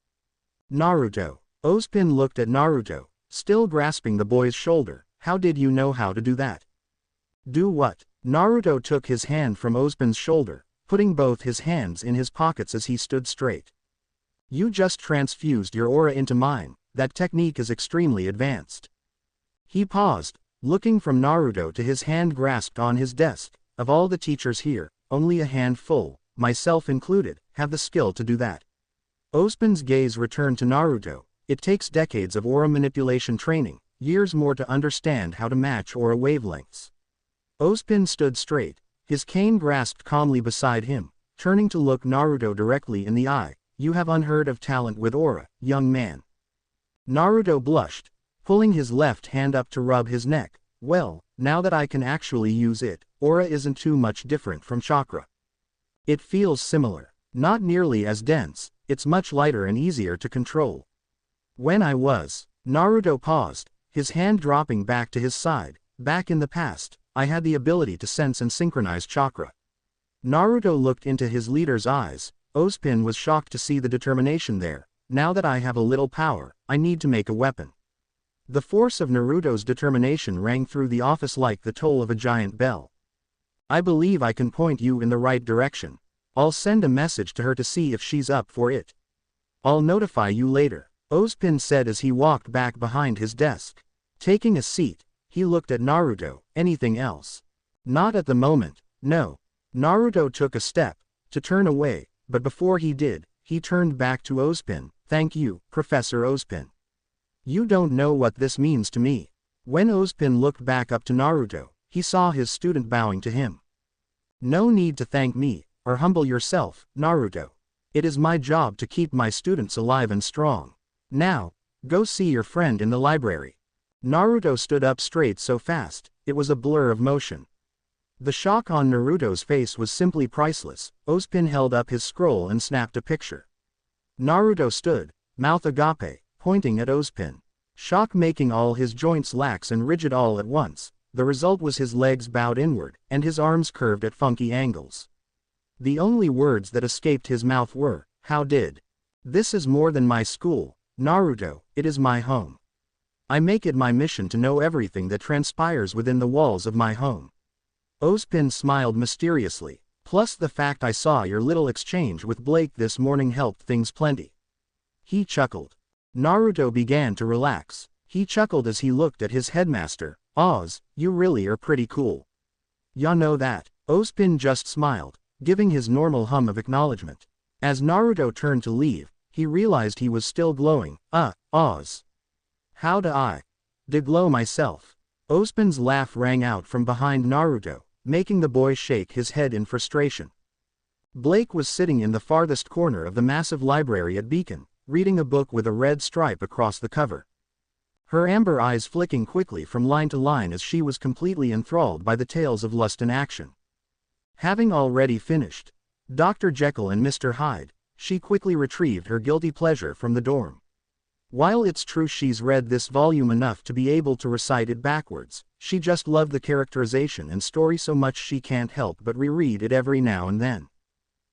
Naruto. Ozpin looked at Naruto, still grasping the boy's shoulder. How did you know how to do that? Do what? Naruto took his hand from Ozpin's shoulder, putting both his hands in his pockets as he stood straight. You just transfused your aura into mine. That technique is extremely advanced. He paused, looking from Naruto to his hand grasped on his desk. Of all the teachers here, only a handful, myself included, have the skill to do that. Ozpin's gaze returned to Naruto. It takes decades of aura manipulation training, years more to understand how to match aura wavelengths. Ozpin stood straight, his cane grasped calmly beside him, turning to look Naruto directly in the eye. You have unheard of talent with aura, young man. Naruto blushed, pulling his left hand up to rub his neck. Well, now that I can actually use it, aura isn't too much different from chakra. It feels similar. Not nearly as dense, it's much lighter and easier to control. When I was, Naruto paused, his hand dropping back to his side. Back in the past, I had the ability to sense and synchronize chakra. Naruto looked into his leader's eyes. Ozpin was shocked to see the determination there. Now that I have a little power, I need to make a weapon. The force of Naruto's determination rang through the office like the toll of a giant bell. I believe I can point you in the right direction. I'll send a message to her to see if she's up for it. I'll notify you later, Ozpin said as he walked back behind his desk. Taking a seat, he looked at Naruto. Anything else? Not at the moment, no. Naruto took a step to turn away, but before he did, he turned back to Ozpin. Thank you, Professor Ozpin. You don't know what this means to me. When Ozpin looked back up to Naruto, he saw his student bowing to him. No need to thank me, or humble yourself, Naruto. It is my job to keep my students alive and strong. Now, go see your friend in the library. Naruto stood up straight so fast, it was a blur of motion. The shock on Naruto's face was simply priceless. Ozpin held up his scroll and snapped a picture. Naruto stood, mouth agape, pointing at Ozpin. Shock making all his joints lax and rigid all at once. The result was his legs bowed inward, and his arms curved at funky angles. The only words that escaped his mouth were, "How did? This is more than my school, Naruto, it is my home. I make it my mission to know everything that transpires within the walls of my home." Ozpin smiled mysteriously. Plus the fact I saw your little exchange with Blake this morning helped things plenty. He chuckled. Naruto began to relax. He chuckled as he looked at his headmaster. Oz, you really are pretty cool. Ya know that? Ozpin just smiled, giving his normal hum of acknowledgement. As Naruto turned to leave, he realized he was still glowing. Oz. How do I glow myself? Ozpin's laugh rang out from behind Naruto, making the boy shake his head in frustration. Blake was sitting in the farthest corner of the massive library at Beacon, reading a book with a red stripe across the cover. Her amber eyes flicking quickly from line to line as she was completely enthralled by the tales of lust and action. Having already finished Dr. Jekyll and Mr. Hyde, she quickly retrieved her guilty pleasure from the dorm. While it's true she's read this volume enough to be able to recite it backwards, she just loved the characterization and story so much she can't help but reread it every now and then.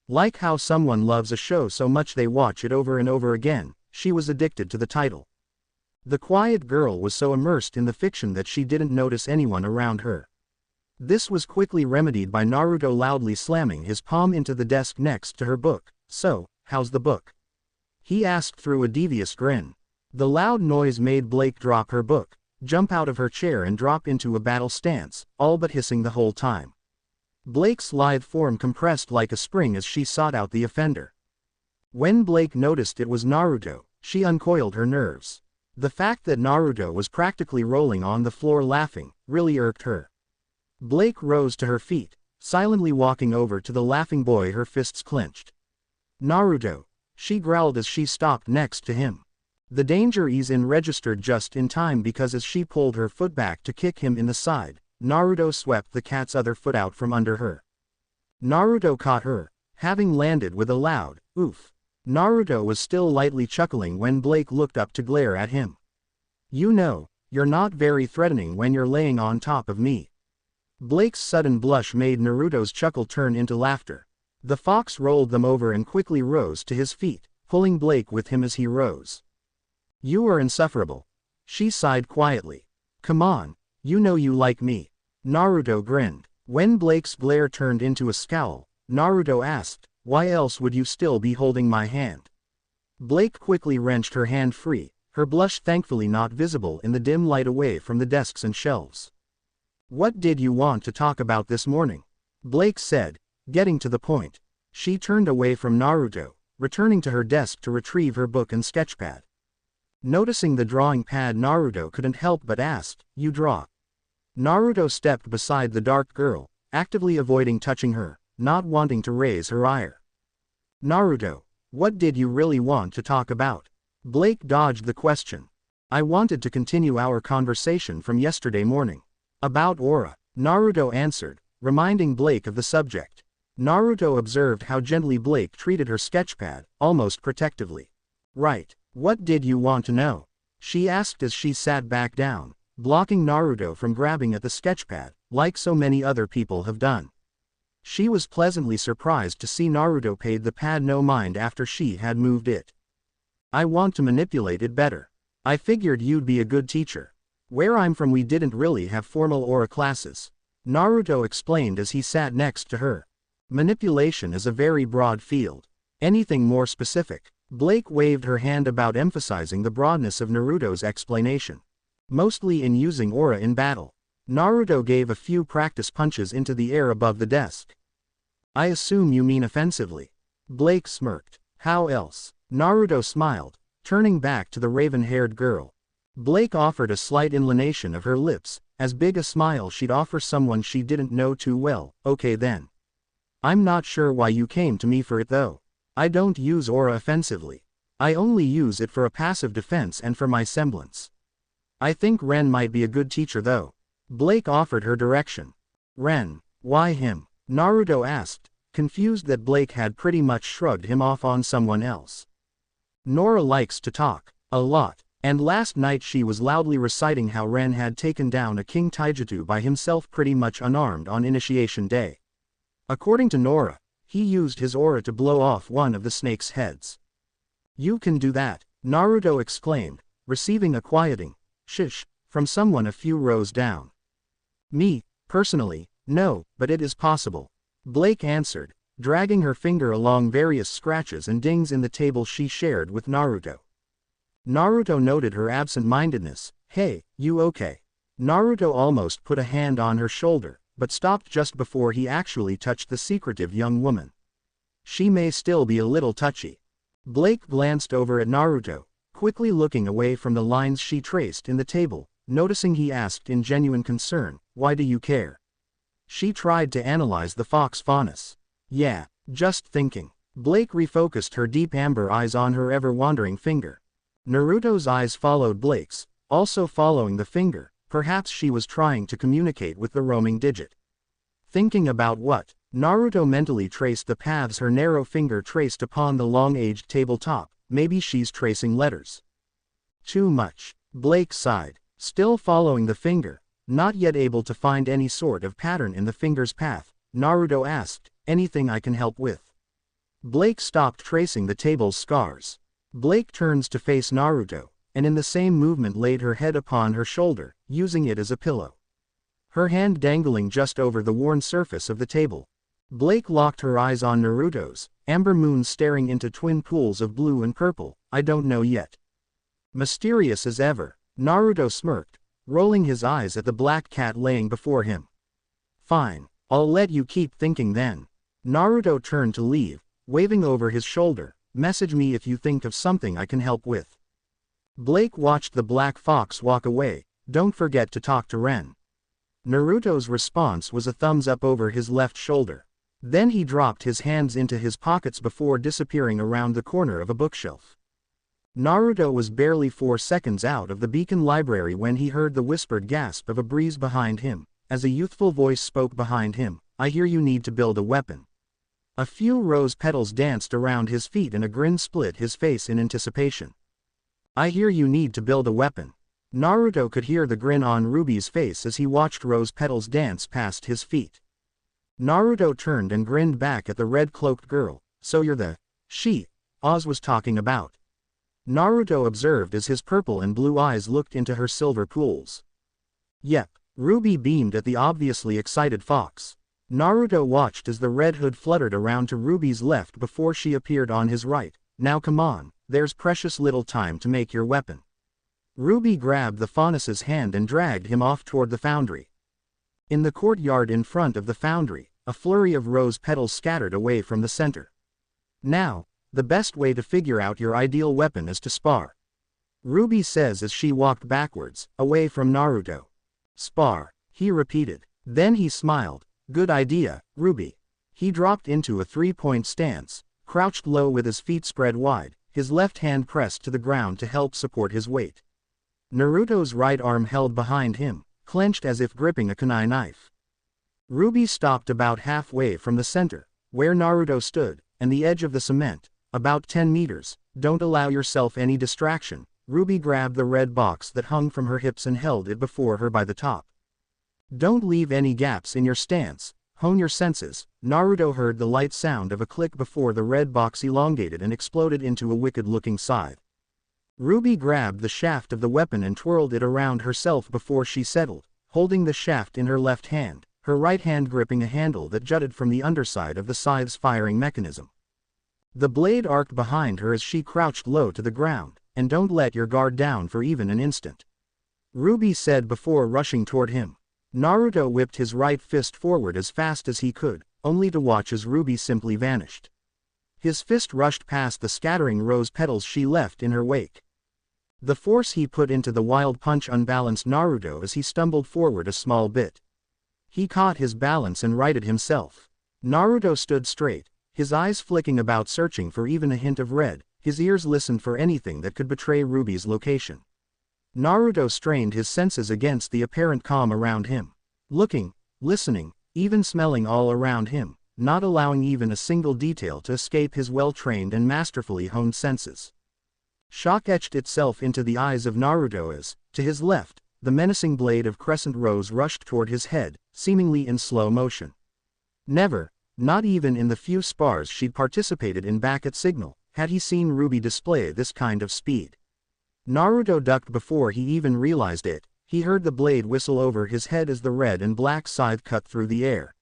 Like how someone loves a show so much they watch it over and over again, she was addicted to the title. The quiet girl was so immersed in the fiction that she didn't notice anyone around her. This was quickly remedied by Naruto loudly slamming his palm into the desk next to her book. So, how's the book? He asked through a devious grin. The loud noise made Blake drop her book, jump out of her chair and drop into a battle stance, all but hissing the whole time. Blake's lithe form compressed like a spring as she sought out the offender. When Blake noticed it was Naruto, she uncoiled her nerves. The fact that Naruto was practically rolling on the floor laughing really irked her. Blake rose to her feet, silently walking over to the laughing boy, her fists clenched. Naruto, she growled as she stopped next to him. The danger ease in registered just in time because as she pulled her foot back to kick him in the side, Naruto swept the cat's other foot out from under her. Naruto caught her, having landed with a loud, oof. Naruto was still lightly chuckling when Blake looked up to glare at him. You know, you're not very threatening when you're laying on top of me. Blake's sudden blush made Naruto's chuckle turn into laughter. The fox rolled them over and quickly rose to his feet, pulling Blake with him as he rose. You are insufferable. She sighed quietly. Come on, you know you like me. Naruto grinned. When Blake's glare turned into a scowl, Naruto asked, why else would you still be holding my hand? Blake quickly wrenched her hand free, her blush thankfully not visible in the dim light away from the desks and shelves. What did you want to talk about this morning? Blake said, getting to the point. She turned away from Naruto, returning to her desk to retrieve her book and sketchpad. Noticing the drawing pad, Naruto couldn't help but ask, you draw? Naruto stepped beside the dark girl, actively avoiding touching her, not wanting to raise her ire. Naruto, what did you really want to talk about? Blake dodged the question. I wanted to continue our conversation from yesterday morning. About Aura, Naruto answered, reminding Blake of the subject. Naruto observed how gently Blake treated her sketchpad, almost protectively. Right, what did you want to know? She asked as she sat back down, blocking Naruto from grabbing at the sketchpad, like so many other people have done. She was pleasantly surprised to see Naruto paid the pad no mind after she had moved it. I want to manipulate it better. I figured you'd be a good teacher. Where I'm from we didn't really have formal aura classes. Naruto explained as he sat next to her. Manipulation is a very broad field. Anything more specific? Blake waved her hand about, emphasizing the broadness of Naruto's explanation. Mostly in using aura in battle. Naruto gave a few practice punches into the air above the desk. I assume you mean offensively. Blake smirked. How else? Naruto smiled, turning back to the raven-haired girl. Blake offered a slight inclination of her lips, as big a smile she'd offer someone she didn't know too well. Okay then. I'm not sure why you came to me for it though. I don't use aura offensively. I only use it for a passive defense and for my semblance. I think Ren might be a good teacher though. Blake offered her direction. Ren, why him? Naruto asked, confused that Blake had pretty much shrugged him off on someone else. Nora likes to talk, a lot, and last night she was loudly reciting how Ren had taken down a King Taijutsu by himself pretty much unarmed on initiation day. According to Nora, he used his aura to blow off one of the snake's heads. You can do that, Naruto exclaimed, receiving a quieting, shish, from someone a few rows down. Me, personally, no, but it is possible. Blake answered, dragging her finger along various scratches and dings in the table she shared with Naruto. Naruto noted her absent-mindedness. Hey, you okay? Naruto almost put a hand on her shoulder, but stopped just before he actually touched the secretive young woman. She may still be a little touchy. Blake glanced over at Naruto, quickly looking away from the lines she traced in the table, noticing he asked in genuine concern, why do you care? She tried to analyze the fox faunus. Yeah, just thinking. Blake refocused her deep amber eyes on her ever-wandering finger. Naruto's eyes followed Blake's, also following the finger. Perhaps she was trying to communicate with the roaming digit. Thinking about what? Naruto mentally traced the paths her narrow finger traced upon the long-aged tabletop. Maybe she's tracing letters. Too much. Blake sighed, still following the finger, not yet able to find any sort of pattern in the finger's path. Naruto asked, anything I can help with? Blake stopped tracing the table's scars. Blake turns to face Naruto, and in the same movement laid her head upon her shoulder, using it as a pillow. Her hand dangling just over the worn surface of the table. Blake locked her eyes on Naruto's, amber moon staring into twin pools of blue and purple. I don't know yet. Mysterious as ever, Naruto smirked, rolling his eyes at the black cat laying before him. Fine, I'll let you keep thinking then. Naruto turned to leave, waving over his shoulder, message me if you think of something I can help with. Blake watched the black fox walk away, don't forget to talk to Ren. Naruto's response was a thumbs up over his left shoulder. Then he dropped his hands into his pockets before disappearing around the corner of a bookshelf. Naruto was barely 4 seconds out of the Beacon Library when he heard the whispered gasp of a breeze behind him, as a youthful voice spoke behind him, I hear you need to build a weapon. A few rose petals danced around his feet and a grin split his face in anticipation. I hear you need to build a weapon. Naruto could hear the grin on Ruby's face as he watched rose petals dance past his feet. Naruto turned and grinned back at the red-cloaked girl. So you're the she Oz was talking about. Naruto observed as his purple and blue eyes looked into her silver pools. Yep, RWBY beamed at the obviously excited fox. Naruto watched as the red hood fluttered around to RWBY's left before she appeared on his right. Now come on, there's precious little time to make your weapon. RWBY grabbed the Faunus's hand and dragged him off toward the foundry. In the courtyard in front of the foundry, a flurry of rose petals scattered away from the center. Now, the best way to figure out your ideal weapon is to spar. RWBY says as she walked backwards, away from Naruto. Spar, he repeated. Then he smiled. Good idea, RWBY. He dropped into a three-point stance, crouched low with his feet spread wide, his left hand pressed to the ground to help support his weight. Naruto's right arm held behind him, clenched as if gripping a kunai knife. RWBY stopped about halfway from the center, where Naruto stood, and the edge of the cement, about 10 meters. Don't allow yourself any distraction. RWBY grabbed the red box that hung from her hips and held it before her by the top. Don't leave any gaps in your stance, hone your senses. Naruto heard the light sound of a click before the red box elongated and exploded into a wicked-looking scythe. RWBY grabbed the shaft of the weapon and twirled it around herself before she settled, holding the shaft in her left hand, her right hand gripping a handle that jutted from the underside of the scythe's firing mechanism. The blade arced behind her as she crouched low to the ground. And don't let your guard down for even an instant, RWBY said before rushing toward him. Naruto whipped his right fist forward as fast as he could, only to watch as RWBY simply vanished. His fist rushed past the scattering rose petals she left in her wake. The force he put into the wild punch unbalanced Naruto as he stumbled forward a small bit. He caught his balance and righted himself. Naruto stood straight, his eyes flicking about searching for even a hint of red. His ears listened for anything that could betray RWBY's location. Naruto strained his senses against the apparent calm around him. Looking, listening, even smelling all around him, not allowing even a single detail to escape his well-trained and masterfully honed senses. Shock etched itself into the eyes of Naruto as, to his left, the menacing blade of crescent rose rushed toward his head, seemingly in slow motion. Never, not even in the few spars she'd participated in back at Signal, had he seen RWBY display this kind of speed. Naruto ducked before he even realized it. He heard the blade whistle over his head as the red and black scythe cut through the air.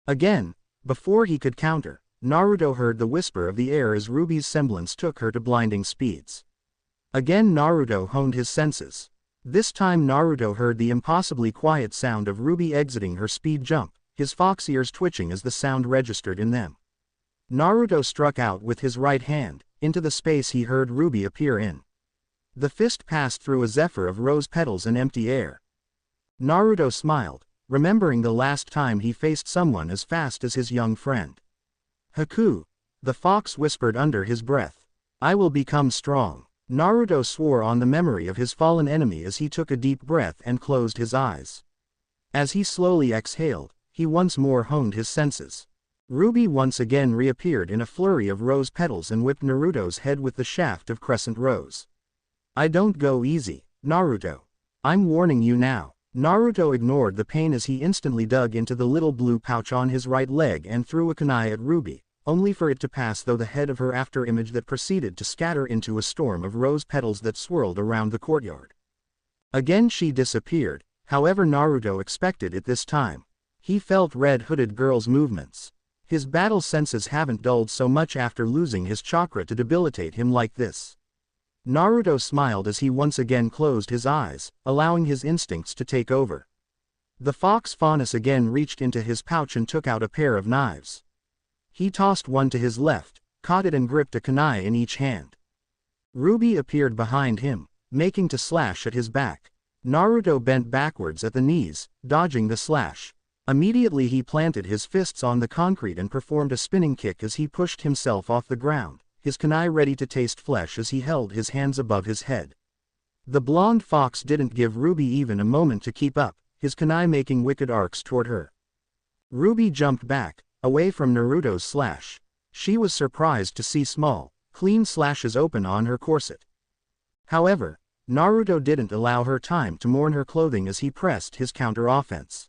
Again, before he could counter, Naruto heard the whisper of the air as RWBY's semblance took her to blinding speeds. Again Naruto honed his senses. This time Naruto heard the impossibly quiet sound of RWBY exiting her speed jump, his fox ears twitching as the sound registered in them. Naruto struck out with his right hand, into the space he heard RWBY appear in. The fist passed through a zephyr of rose petals and empty air. Naruto smiled, remembering the last time he faced someone as fast as his young friend. Haku, the fox whispered under his breath. I will become strong. Naruto swore on the memory of his fallen enemy as he took a deep breath and closed his eyes. As he slowly exhaled, he once more honed his senses. RWBY once again reappeared in a flurry of rose petals and whipped Naruto's head with the shaft of crescent rose. I don't go easy, Naruto. I'm warning you now. Naruto ignored the pain as he instantly dug into the little blue pouch on his right leg and threw a kunai at RWBY, only for it to pass through the head of her afterimage that proceeded to scatter into a storm of rose petals that swirled around the courtyard. Again she disappeared, however Naruto expected it this time. He felt red-hooded girl's movements. His battle senses haven't dulled so much after losing his chakra to debilitate him like this. Naruto smiled as he once again closed his eyes, allowing his instincts to take over. The fox Faunus again reached into his pouch and took out a pair of knives. He tossed one to his left, caught it and gripped a kunai in each hand. RWBY appeared behind him, making to slash at his back. Naruto bent backwards at the knees, dodging the slash. Immediately he planted his fists on the concrete and performed a spinning kick as he pushed himself off the ground, his kunai ready to taste flesh as he held his hands above his head. The blonde fox didn't give RWBY even a moment to keep up, his kunai making wicked arcs toward her. RWBY jumped back, away from Naruto's slash. She was surprised to see small, clean slashes open on her corset. However, Naruto didn't allow her time to mourn her clothing as he pressed his counter-offense.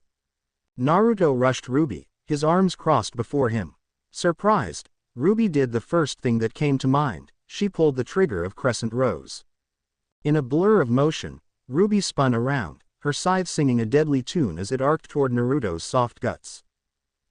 Naruto rushed RWBY, his arms crossed before him. Surprised, RWBY did the first thing that came to mind. She pulled the trigger of Crescent Rose. In a blur of motion, RWBY spun around, her scythe singing a deadly tune as it arced toward Naruto's soft guts.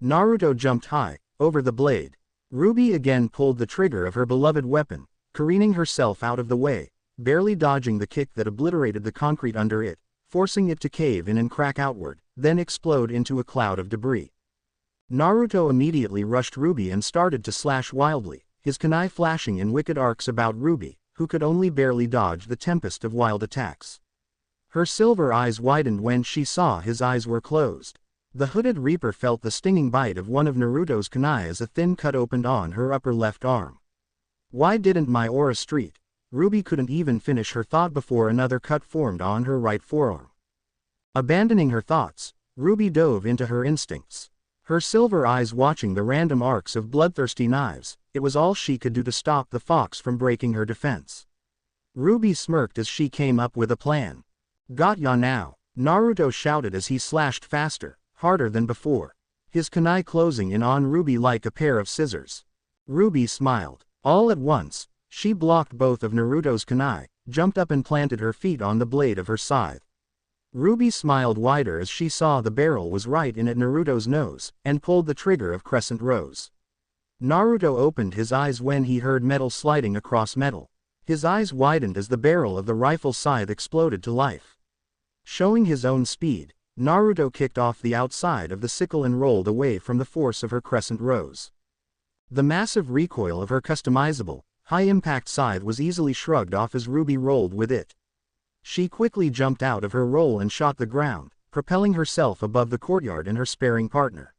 Naruto jumped high, over the blade. RWBY again pulled the trigger of her beloved weapon, careening herself out of the way, barely dodging the kick that obliterated the concrete under it, forcing it to cave in and crack outward, then explode into a cloud of debris. Naruto immediately rushed RWBY and started to slash wildly, his kunai flashing in wicked arcs about RWBY, who could only barely dodge the tempest of wild attacks. Her silver eyes widened when she saw his eyes were closed. The hooded Reaper felt the stinging bite of one of Naruto's kunai as a thin cut opened on her upper left arm. Why didn't my aura street? RWBY couldn't even finish her thought before another cut formed on her right forearm. Abandoning her thoughts, RWBY dove into her instincts. Her silver eyes watching the random arcs of bloodthirsty knives, it was all she could do to stop the fox from breaking her defense. RWBY smirked as she came up with a plan. Got ya now, Naruto shouted as he slashed faster, harder than before, his kunai closing in on RWBY like a pair of scissors. RWBY smiled. All at once, she blocked both of Naruto's kunai, jumped up and planted her feet on the blade of her scythe. RWBY smiled wider as she saw the barrel was right in at Naruto's nose, and pulled the trigger of Crescent Rose. Naruto opened his eyes when he heard metal sliding across metal. His eyes widened as the barrel of the rifle scythe exploded to life. Showing his own speed, Naruto kicked off the outside of the sickle and rolled away from the force of her Crescent Rose. The massive recoil of her customizable, high-impact scythe was easily shrugged off as RWBY rolled with it. She quickly jumped out of her roll and shot the ground, propelling herself above the courtyard and her sparring partner.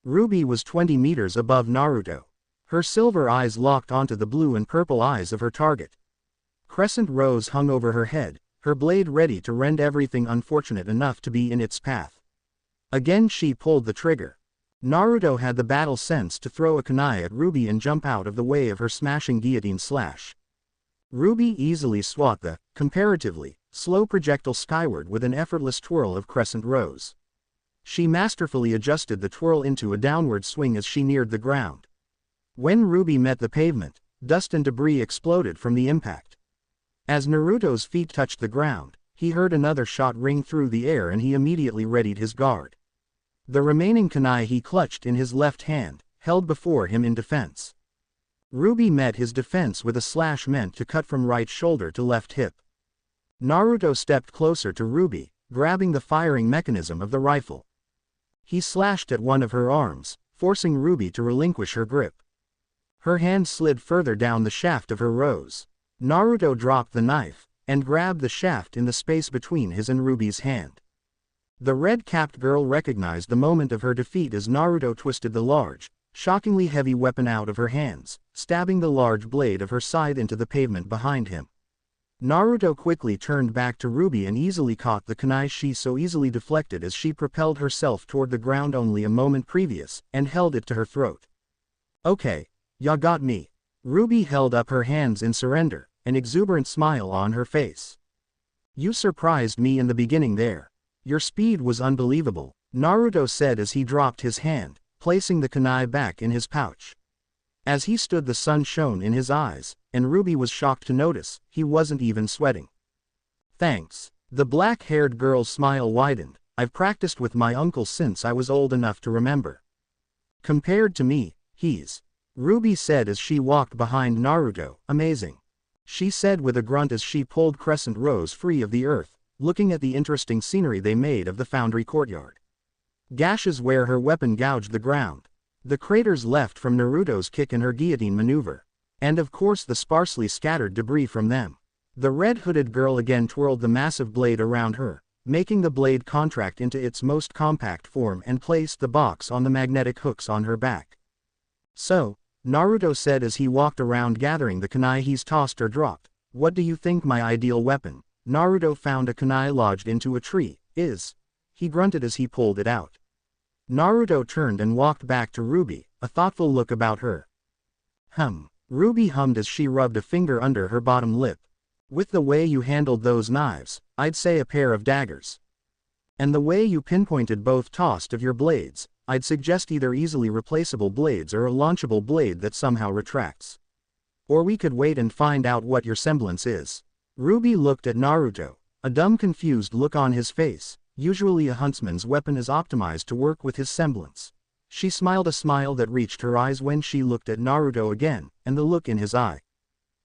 RWBY was 20 meters above Naruto. Her silver eyes locked onto the blue and purple eyes of her target. Crescent Rose hung over her head, her blade ready to rend everything unfortunate enough to be in its path. Again she pulled the trigger. Naruto had the battle sense to throw a kunai at RWBY and jump out of the way of her smashing guillotine slash. RWBY easily swat the, comparatively, slow projectile skyward with an effortless twirl of Crescent Rose. She masterfully adjusted the twirl into a downward swing as she neared the ground. When RWBY met the pavement, dust and debris exploded from the impact. As Naruto's feet touched the ground, he heard another shot ring through the air and he immediately readied his guard. The remaining kunai he clutched in his left hand, held before him in defense. RWBY met his defense with a slash meant to cut from right shoulder to left hip. Naruto stepped closer to RWBY, grabbing the firing mechanism of the rifle. He slashed at one of her arms, forcing RWBY to relinquish her grip. Her hand slid further down the shaft of her rose. Naruto dropped the knife, and grabbed the shaft in the space between his and RWBY's hand. The red-capped girl recognized the moment of her defeat as Naruto twisted the large, shockingly heavy weapon out of her hands, stabbing the large blade of her scythe into the pavement behind him. Naruto quickly turned back to RWBY and easily caught the kunai she so easily deflected as she propelled herself toward the ground only a moment previous, and held it to her throat. Okay, ya got me. RWBY held up her hands in surrender, an exuberant smile on her face. You surprised me in the beginning there. Your speed was unbelievable, Naruto said as he dropped his hand, placing the kunai back in his pouch. As he stood the sun shone in his eyes, and RWBY was shocked to notice, he wasn't even sweating. Thanks. The black-haired girl's smile widened. I've practiced with my uncle since I was old enough to remember. Compared to me, he's... RWBY said as she walked behind Naruto, amazing. She said with a grunt as she pulled Crescent Rose free of the earth, looking at the interesting scenery they made of the foundry courtyard. Gashes where her weapon gouged the ground. The craters left from Naruto's kick and her guillotine maneuver. And of course the sparsely scattered debris from them. The red-hooded girl again twirled the massive blade around her, making the blade contract into its most compact form and placed the box on the magnetic hooks on her back. So, Naruto said as he walked around gathering the kunai he's tossed or dropped, what do you think my ideal weapon? Naruto found a kunai lodged into a tree, is. He grunted as he pulled it out. Naruto turned and walked back to RWBY, a thoughtful look about her. RWBY hummed as she rubbed a finger under her bottom lip. With the way you handled those knives, I'd say a pair of daggers. And the way you pinpointed both tossed of your blades, I'd suggest either easily replaceable blades or a launchable blade that somehow retracts. Or we could wait and find out what your semblance is. RWBY looked at Naruto, a dumb confused look on his face. Usually a huntsman's weapon is optimized to work with his semblance. She smiled a smile that reached her eyes when she looked at Naruto again, and the look in his eye.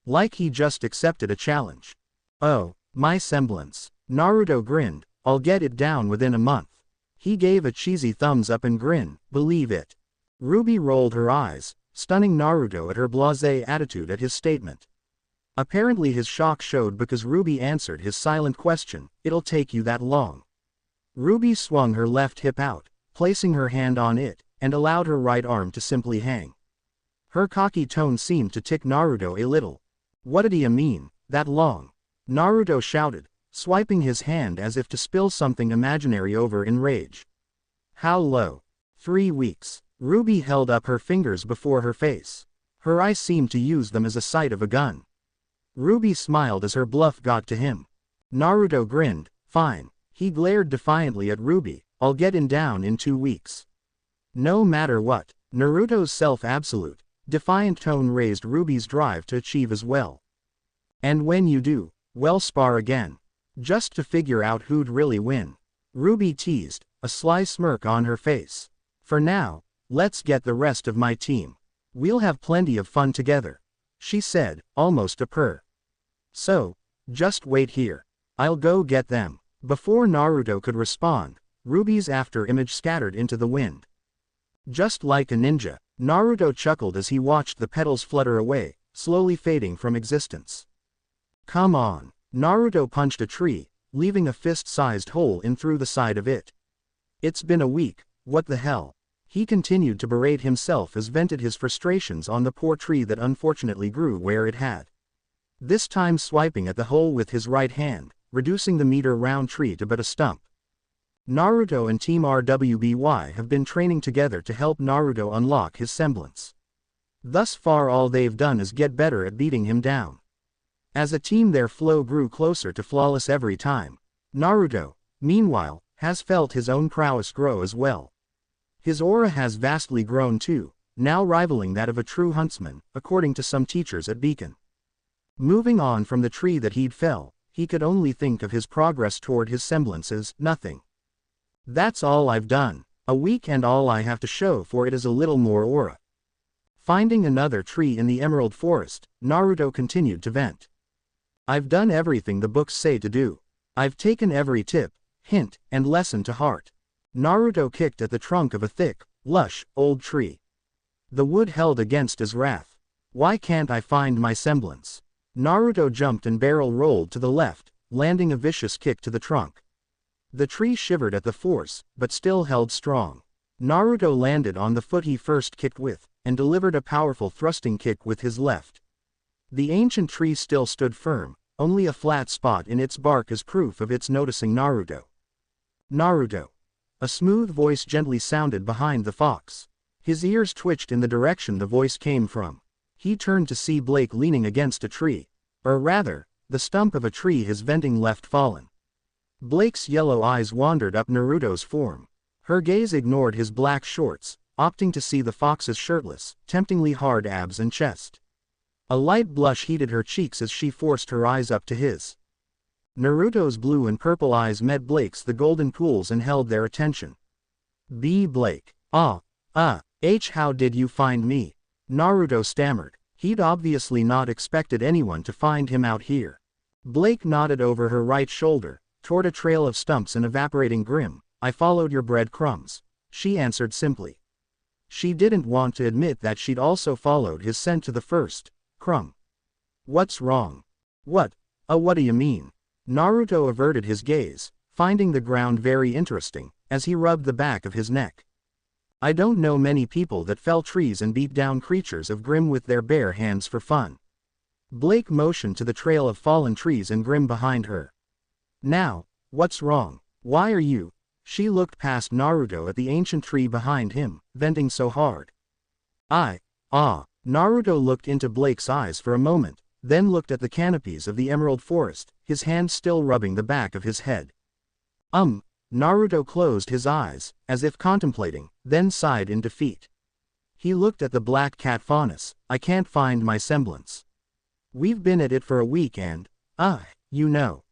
Like he just accepted a challenge. Oh, my semblance. Naruto grinned. I'll get it down within a month. He gave a cheesy thumbs up and grin, believe it. RWBY rolled her eyes, stunning Naruto at her blasé attitude at his statement. Apparently his shock showed because RWBY answered his silent question, it'll take you that long. RWBY swung her left hip out, placing her hand on it, and allowed her right arm to simply hang. Her cocky tone seemed to tick Naruto a little. What did he mean, that long? Naruto shouted, swiping his hand as if to spill something imaginary over in rage. How low? 3 weeks. RWBY held up her fingers before her face. Her eyes seemed to use them as a sight of a gun. RWBY smiled as her bluff got to him. Naruto grinned, fine. He glared defiantly at RWBY, I'll get in down in 2 weeks. No matter what. Naruto's self-absolute, defiant tone raised RWBY's drive to achieve as well. And when you do, well, spar again. Just to figure out who'd really win. RWBY teased, a sly smirk on her face. For now, let's get the rest of my team. We'll have plenty of fun together, she said, almost a purr. So, just wait here. I'll go get them. Before Naruto could respond, RWBY's after image scattered into the wind. Just like a ninja, Naruto chuckled as he watched the petals flutter away, slowly fading from existence. Come on. Naruto punched a tree, leaving a fist-sized hole in through the side of it. It's been a week, what the hell? He continued to berate himself as vented his frustrations on the poor tree that unfortunately grew where it had. This time swiping at the hole with his right hand, reducing the meter-round tree to but a stump. Naruto and Team RWBY have been training together to help Naruto unlock his semblance. Thus far all they've done is get better at beating him down. As a team their flow grew closer to flawless every time. Naruto, meanwhile, has felt his own prowess grow as well. His aura has vastly grown too, now rivaling that of a true huntsman, according to some teachers at Beacon. Moving on from the tree that he'd fell, he could only think of his progress toward his semblance as nothing. That's all I've done. A week and all I have to show for it is a little more aura. Finding another tree in the Emerald Forest, Naruto continued to vent. I've done everything the books say to do. I've taken every tip, hint, and lesson to heart. Naruto kicked at the trunk of a thick, lush, old tree. The wood held against his wrath. Why can't I find my semblance? Naruto jumped and barrel rolled to the left, landing a vicious kick to the trunk. The tree shivered at the force, but still held strong. Naruto landed on the foot he first kicked with, and delivered a powerful thrusting kick with his left. The ancient tree still stood firm, only a flat spot in its bark as proof of its noticing Naruto. Naruto. A smooth voice gently sounded behind the fox. His ears twitched in the direction the voice came from. He turned to see Blake leaning against a tree. Or rather, the stump of a tree his venting left fallen. Blake's yellow eyes wandered up Naruto's form. Her gaze ignored his black shorts, opting to see the fox's shirtless, temptingly hard abs and chest. A light blush heated her cheeks as she forced her eyes up to his. Naruto's blue and purple eyes met Blake's the golden pools and held their attention. Blake. How did you find me? Naruto stammered. He'd obviously not expected anyone to find him out here. Blake nodded over her right shoulder, toward a trail of stumps and evaporating grim. I followed your breadcrumbs, she answered simply. She didn't want to admit that she'd also followed his scent to the first crumb. What's wrong? What do you mean? Naruto averted his gaze, finding the ground very interesting, as he rubbed the back of his neck. I don't know many people that fell trees and beat down creatures of Grim with their bare hands for fun. Blake motioned to the trail of fallen trees and Grim behind her. Now, what's wrong? Why are you? She looked past Naruto at the ancient tree behind him, venting so hard. Naruto looked into Blake's eyes for a moment, then looked at the canopies of the Emerald Forest, his hand still rubbing the back of his head. Naruto closed his eyes, as if contemplating, then sighed in defeat. He looked at the black cat faunus. I can't find my semblance. We've been at it for a week and, you know.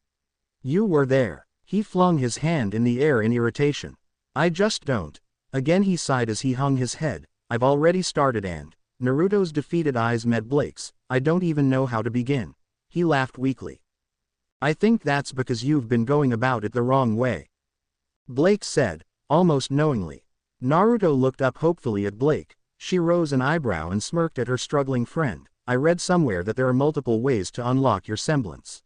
You were there. He flung his hand in the air in irritation. I just don't. Again he sighed as he hung his head. I've already started and, Naruto's defeated eyes met Blake's. I don't even know how to begin. He laughed weakly. I think that's because you've been going about it the wrong way. Blake said, almost knowingly. Naruto looked up hopefully at Blake. She rose an eyebrow and smirked at her struggling friend. I read somewhere that there are multiple ways to unlock your semblance.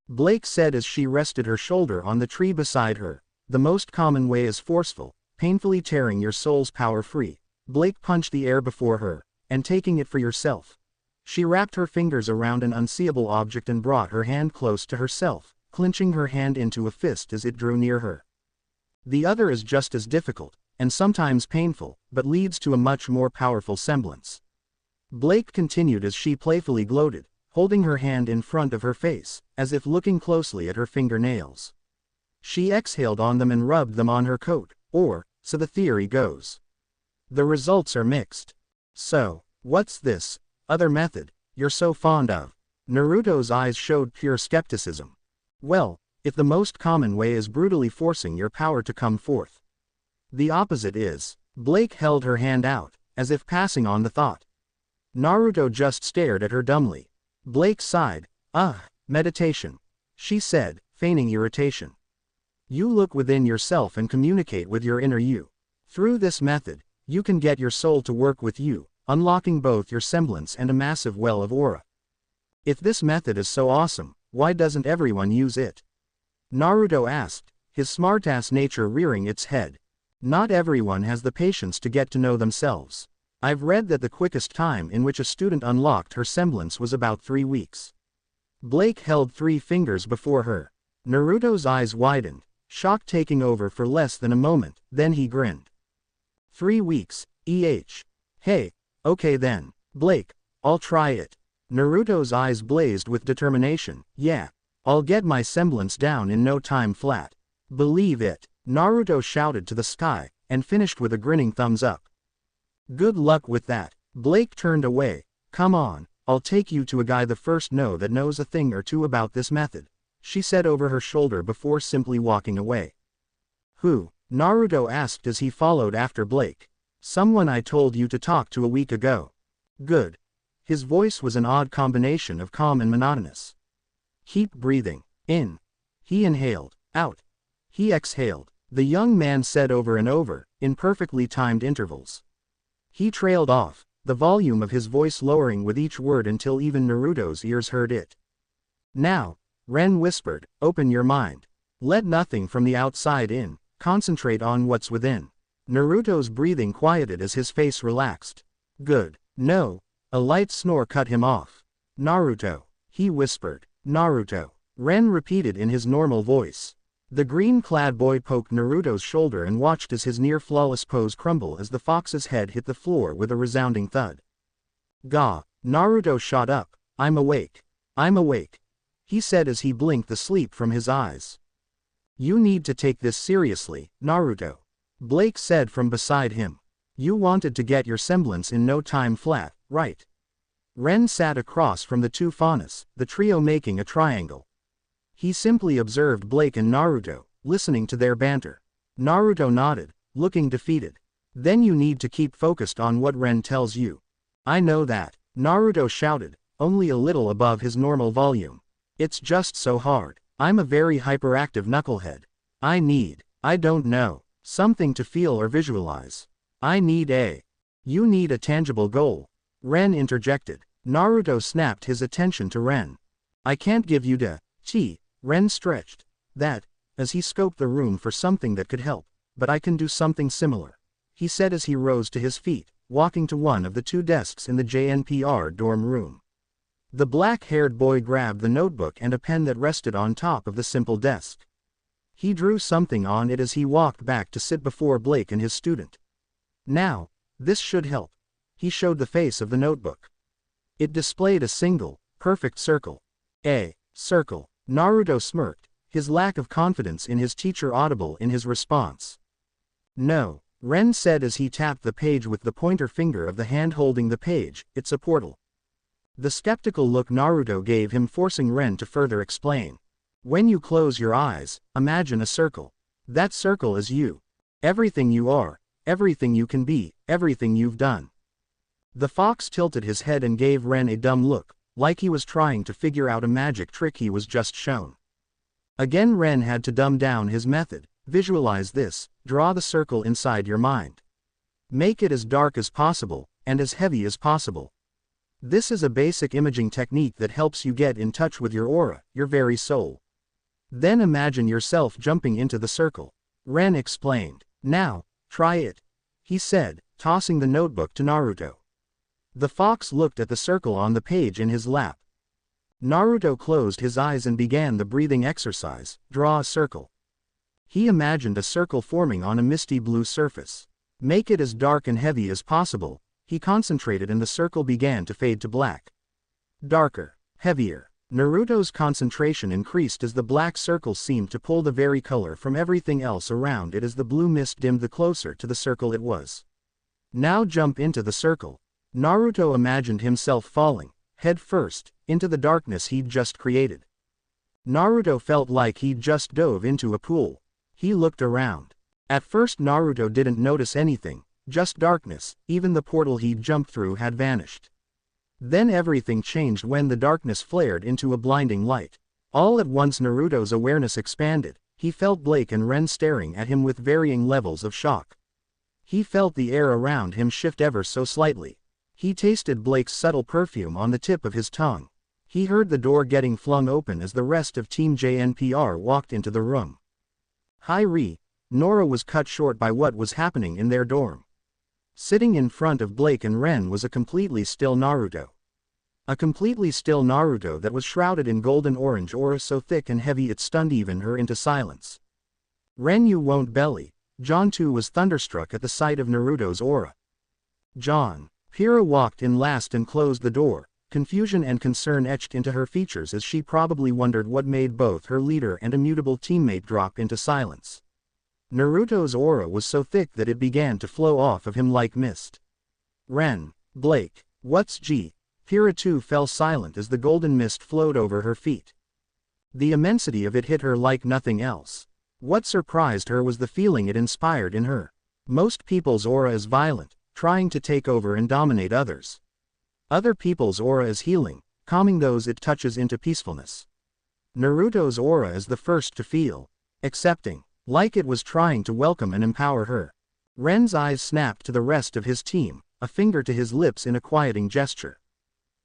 Blake said as she rested her shoulder on the tree beside her. The most common way is forceful, painfully tearing your soul's power free. Blake punched the air before her, and taking it for yourself. She wrapped her fingers around an unseeable object and brought her hand close to herself, clenching her hand into a fist as it drew near her. The other is just as difficult, and sometimes painful, but leads to a much more powerful semblance. Blake continued as she playfully gloated, holding her hand in front of her face, as if looking closely at her fingernails. She exhaled on them and rubbed them on her coat, or, so the theory goes. The results are mixed. So, what's this other method you're so fond of? Naruto's eyes showed pure skepticism. Well, if the most common way is brutally forcing your power to come forth. The opposite is. Blake held her hand out, as if passing on the thought. Naruto just stared at her dumbly. Blake sighed. Meditation. She said, feigning irritation. You look within yourself and communicate with your inner you. Through this method, you can get your soul to work with you, unlocking both your semblance and a massive well of aura. If this method is so awesome, why doesn't everyone use it? Naruto asked, his smartass nature rearing its head. Not everyone has the patience to get to know themselves. I've read that the quickest time in which a student unlocked her semblance was about 3 weeks. Blake held 3 fingers before her. Naruto's eyes widened, shock taking over for less than a moment, then he grinned. 3 weeks, Hey, okay then, Blake, I'll try it. Naruto's eyes blazed with determination. Yeah, I'll get my semblance down in no time flat. Believe it, Naruto shouted to the sky, and finished with a grinning thumbs up. Good luck with that. Blake turned away. Come on, I'll take you to a guy the first know that knows a thing or two about this method, she said over her shoulder before simply walking away. Who? Naruto asked as he followed after Blake. Someone I told you to talk to a week ago. Good. His voice was an odd combination of calm and monotonous. Keep breathing. In. He inhaled. Out. He exhaled. The young man said over and over, in perfectly timed intervals. He trailed off, the volume of his voice lowering with each word until even Naruto's ears heard it. Now, Ren whispered, open your mind. Let nothing from the outside in, concentrate on what's within. Naruto's breathing quieted as his face relaxed. Good. No. A light snore cut him off. Naruto. He whispered. Naruto. Ren repeated in his normal voice. The green-clad boy poked Naruto's shoulder and watched as his near-flawless pose crumble as the fox's head hit the floor with a resounding thud. Gah! Naruto shot up. I'm awake. I'm awake. He said as he blinked the sleep from his eyes. You need to take this seriously, Naruto. Blake said from beside him. You wanted to get your semblance in no time flat, right? Ren sat across from the two faunus, the trio making a triangle. He simply observed Blake and Naruto, listening to their banter. Naruto nodded, looking defeated. Then you need to keep focused on what Ren tells you. I know that, Naruto shouted, only a little above his normal volume. It's just so hard. I'm a very hyperactive knucklehead. I don't know, something to feel or visualize. You need a tangible goal. Ren interjected. Naruto snapped his attention to Ren. I can't give you Ren stretched. That, as he scoped the room for something that could help, but I can do something similar, he said as he rose to his feet, walking to one of the 2 desks in the JNPR dorm room. The black-haired boy grabbed the notebook and a pen that rested on top of the simple desk. He drew something on it as he walked back to sit before Blake and his student. Now, this should help. He showed the face of the notebook. It displayed a single, perfect circle. A circle. Naruto smirked. his lack of confidence in his teacher audible in his response. "No," Ren said as he tapped the page with the pointer finger of the hand holding the page, "it's a portal." The skeptical look Naruto gave him forcing Ren to further explain. "When you close your eyes, imagine a circle. That circle is you. Everything you are, everything you can be, everything you've done." The fox tilted his head and gave Ren a dumb look, like he was trying to figure out a magic trick he was just shown. Again Ren had to dumb down his method. "Visualize this, draw the circle inside your mind. Make it as dark as possible, and as heavy as possible. This is a basic imaging technique that helps you get in touch with your aura, your very soul. Then imagine yourself jumping into the circle," Ren explained. "Now, try it," he said, tossing the notebook to Naruto. The fox looked at the circle on the page in his lap. Naruto closed his eyes and began the breathing exercise, draw a circle. He imagined a circle forming on a misty blue surface. Make it as dark and heavy as possible, he concentrated and the circle began to fade to black. Darker, heavier. Naruto's concentration increased as the black circle seemed to pull the very color from everything else around it as the blue mist dimmed the closer to the circle it was. Now jump into the circle. Naruto imagined himself falling, head first, into the darkness he'd just created. Naruto felt like he'd just dove into a pool. He looked around. At first Naruto didn't notice anything, just darkness, even the portal he'd jumped through had vanished. Then everything changed when the darkness flared into a blinding light. All at once Naruto's awareness expanded. He felt Blake and Ren staring at him with varying levels of shock. He felt the air around him shift ever so slightly. He tasted Blake's subtle perfume on the tip of his tongue. He heard the door getting flung open as the rest of Team JNPR walked into the room. "Hi Ri," Nora was cut short by what was happening in their dorm. Sitting in front of Blake and Ren was a completely still Naruto. A completely still Naruto that was shrouded in golden orange aura so thick and heavy it stunned even her into silence. "Ren, you won't belly." John too was thunderstruck at the sight of Naruto's aura. "John." Pyrrha walked in last and closed the door, confusion and concern etched into her features as she probably wondered what made both her leader and immutable teammate drop into silence. Naruto's aura was so thick that it began to flow off of him like mist. "Ren, Blake, what's G?" Pyrrha too fell silent as the golden mist flowed over her feet. The immensity of it hit her like nothing else. What surprised her was the feeling it inspired in her. Most people's aura is violent, trying to take over and dominate others. Other people's aura is healing, calming those it touches into peacefulness. Naruto's aura is the first to feel, accepting, like it was trying to welcome and empower her. Ren's eyes snapped to the rest of his team, a finger to his lips in a quieting gesture.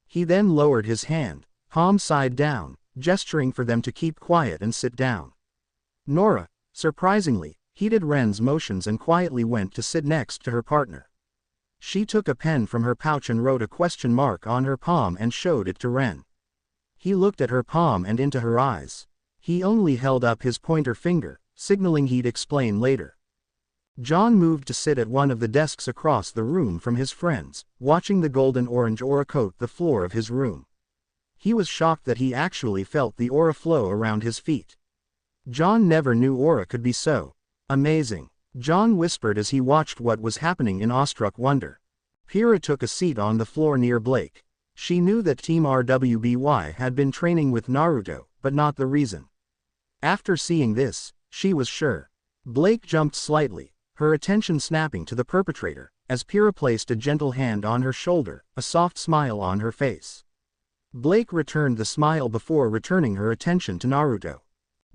He then lowered his hand, palm side down, gesturing for them to keep quiet and sit down. Nora, surprisingly, heeded Ren's motions and quietly went to sit next to her partner. She took a pen from her pouch and wrote a question mark on her palm and showed it to Ren. He looked at her palm and into her eyes. He only held up his pointer finger, signaling he'd explain later. John moved to sit at one of the desks across the room from his friends, watching the golden orange aura coat the floor of his room. He was shocked that he actually felt the aura flow around his feet. John never knew aura could be so amazing. John whispered as he watched what was happening in awestruck wonder. Pyrrha took a seat on the floor near Blake. She knew that Team RWBY had been training with Naruto, but not the reason. After seeing this, she was sure. Blake jumped slightly, her attention snapping to the perpetrator, as Pyrrha placed a gentle hand on her shoulder, a soft smile on her face. Blake returned the smile before returning her attention to Naruto.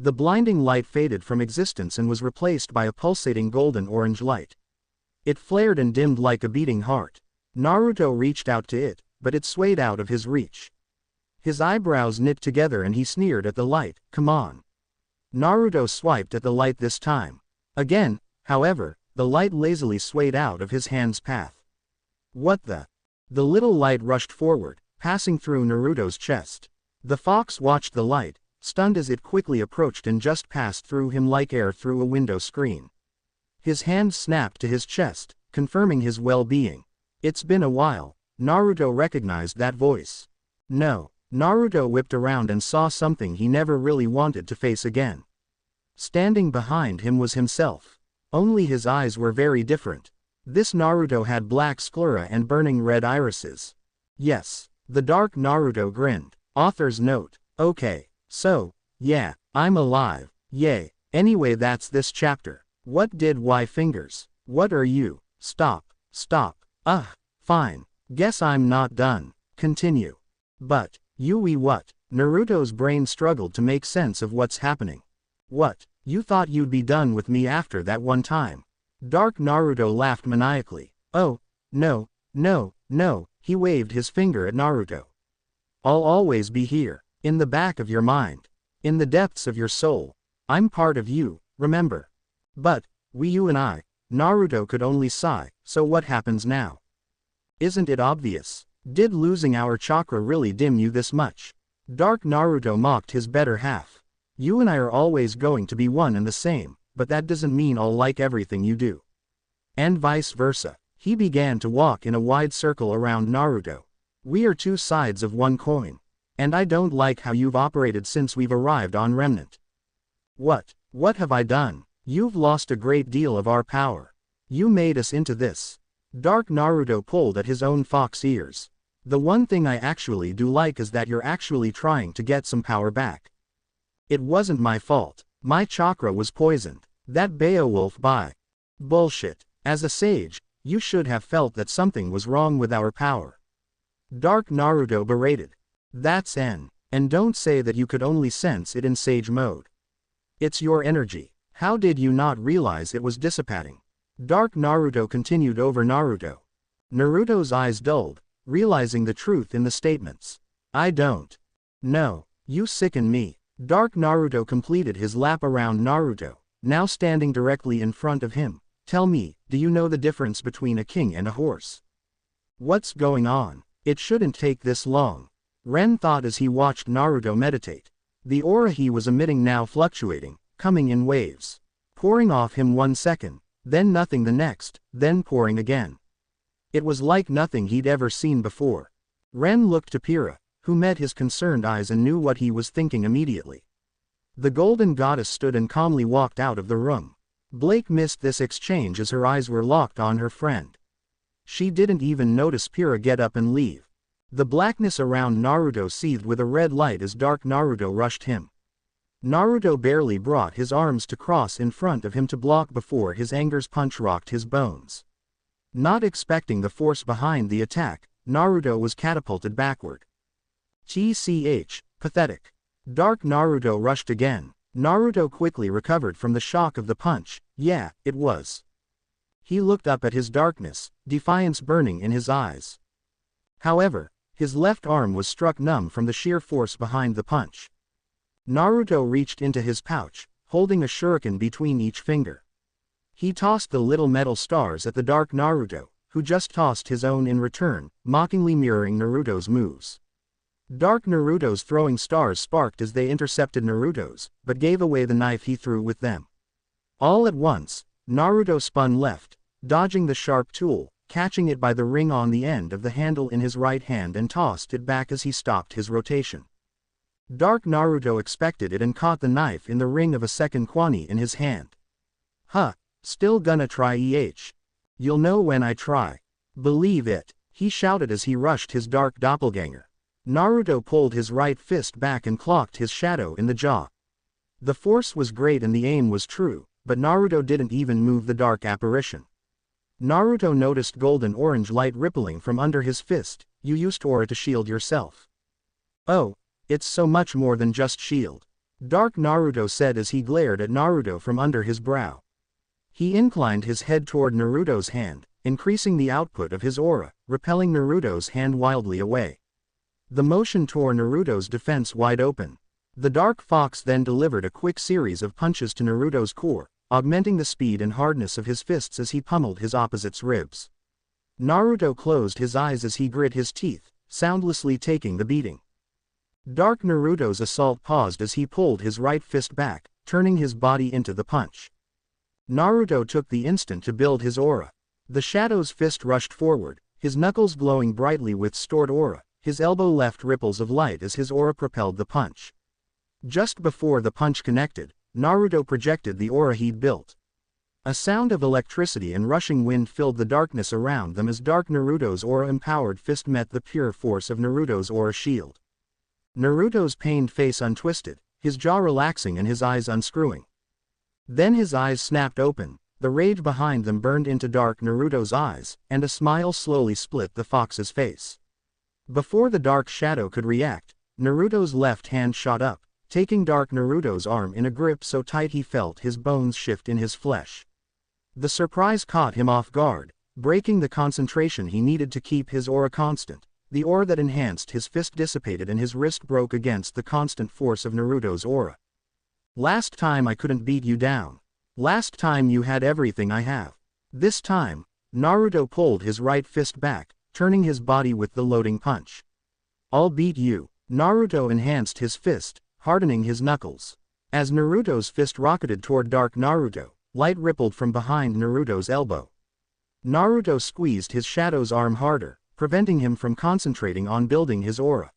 The blinding light faded from existence and was replaced by a pulsating golden orange light. It flared and dimmed like a beating heart. Naruto reached out to it, but it swayed out of his reach. His eyebrows knit together and he sneered at the light. "Come on." Naruto swiped at the light this time. Again, however, the light lazily swayed out of his hand's path. "What the?" The little light rushed forward, passing through Naruto's chest. The fox watched the light, stunned as it quickly approached and just passed through him like air through a window screen. His hand snapped to his chest, confirming his well-being. "It's been a while." Naruto recognized that voice. "No." Naruto whipped around and saw something he never really wanted to face again. Standing behind him was himself. Only his eyes were very different. This Naruto had black sclera and burning red irises. Yes, the dark Naruto grinned. Author's note. Okay, so, yeah, I'm alive, yay. Anyway, that's this chapter. What did Y fingers? What are you? Stop. Fine. Guess I'm not done. Continue. But, Yui, what? Naruto's brain struggled to make sense of what's happening. What, you thought you'd be done with me after that one time? Dark Naruto laughed maniacally. Oh, no, he waved his finger at Naruto. I'll always be here, in the back of your mind, in the depths of your soul. I'm part of you, remember? But, you and I, Naruto could only sigh. So what happens now? Isn't it obvious? Did losing our chakra really dim you this much? Dark Naruto mocked his better half. You and I are always going to be one and the same, but that doesn't mean I'll like everything you do. And vice versa. He began to walk in a wide circle around Naruto. We are two sides of one coin. And I don't like how you've operated since we've arrived on Remnant. What have I done? You've lost a great deal of our power. You made us into this. Dark Naruto pulled at his own fox ears. The one thing I actually do like is that you're actually trying to get some power back. It wasn't my fault. My chakra was poisoned. That Beowulf by. Bullshit. As a sage, you should have felt that something was wrong with our power. Dark Naruto berated. That's N. And don't say that you could only sense it in sage mode. It's your energy. How did you not realize it was dissipating? Dark Naruto continued over Naruto. Naruto's eyes dulled, realizing the truth in the statements. I don't. No, you sicken me. Dark Naruto completed his lap around Naruto, now standing directly in front of him. Tell me, do you know the difference between a king and a horse? What's going on? It shouldn't take this long. Ren thought as he watched Naruto meditate. The aura he was emitting now fluctuating, coming in waves. Pouring off him 1 second, then nothing the next, then pouring again. It was like nothing he'd ever seen before. Ren looked to Pyrrha, who met his concerned eyes and knew what he was thinking immediately. The golden goddess stood and calmly walked out of the room. Blake missed this exchange as her eyes were locked on her friend. She didn't even notice Pyrrha get up and leave. The blackness around Naruto seethed with a red light as Dark Naruto rushed him. Naruto barely brought his arms to cross in front of him to block before his anger's punch rocked his bones. Not expecting the force behind the attack, Naruto was catapulted backward. TCH, pathetic. Dark Naruto rushed again. Naruto quickly recovered from the shock of the punch. Yeah, it was. He looked up at his darkness, defiance burning in his eyes. However, his left arm was struck numb from the sheer force behind the punch. Naruto reached into his pouch, holding a shuriken between each finger. He tossed the little metal stars at the Dark Naruto, who just tossed his own in return, mockingly mirroring Naruto's moves. Dark Naruto's throwing stars sparked as they intercepted Naruto's, but gave away the knife he threw with them. All at once, Naruto spun left, dodging the sharp tool, catching it by the ring on the end of the handle in his right hand and tossed it back as he stopped his rotation. Dark Naruto expected it and caught the knife in the ring of a second Kwani in his hand. Huh, still gonna try You'll know when I try. Believe it, he shouted as he rushed his dark doppelganger. Naruto pulled his right fist back and clocked his shadow in the jaw. The force was great and the aim was true, but Naruto didn't even move the dark apparition. Naruto noticed golden-orange light rippling from under his fist. You used aura to shield yourself. Oh, it's so much more than just shield. Dark Naruto said as he glared at Naruto from under his brow. He inclined his head toward Naruto's hand, increasing the output of his aura, repelling Naruto's hand wildly away. The motion tore Naruto's defense wide open. The Dark Fox then delivered a quick series of punches to Naruto's core, augmenting the speed and hardness of his fists as he pummeled his opposite's ribs. Naruto closed his eyes as he grit his teeth, soundlessly taking the beating. Dark Naruto's assault paused as he pulled his right fist back, turning his body into the punch. Naruto took the instant to build his aura. The Shadow's fist rushed forward, his knuckles glowing brightly with stored aura, His elbow left ripples of light as his aura propelled the punch. Just before the punch connected, Naruto projected the aura he'd built. A sound of electricity and rushing wind filled the darkness around them as Dark Naruto's aura-empowered fist met the pure force of Naruto's aura shield. Naruto's pained face untwisted, his jaw relaxing and his eyes unscrewing. Then his eyes snapped open, the rage behind them burned into Dark Naruto's eyes, and a smile slowly split the fox's face. Before the dark shadow could react, Naruto's left hand shot up, taking Dark Naruto's arm in a grip so tight he felt his bones shift in his flesh. The surprise caught him off guard, breaking the concentration he needed to keep his aura constant. The aura that enhanced his fist dissipated and his wrist broke against the constant force of Naruto's aura. Last time I couldn't beat you down. Last time you had everything I have. This time, Naruto pulled his right fist back, turning his body with the loading punch. I'll beat you. Naruto enhanced his fist, hardening his knuckles. As Naruto's fist rocketed toward Dark Naruto, light rippled from behind Naruto's elbow. Naruto squeezed his shadow's arm harder, preventing him from concentrating on building his aura.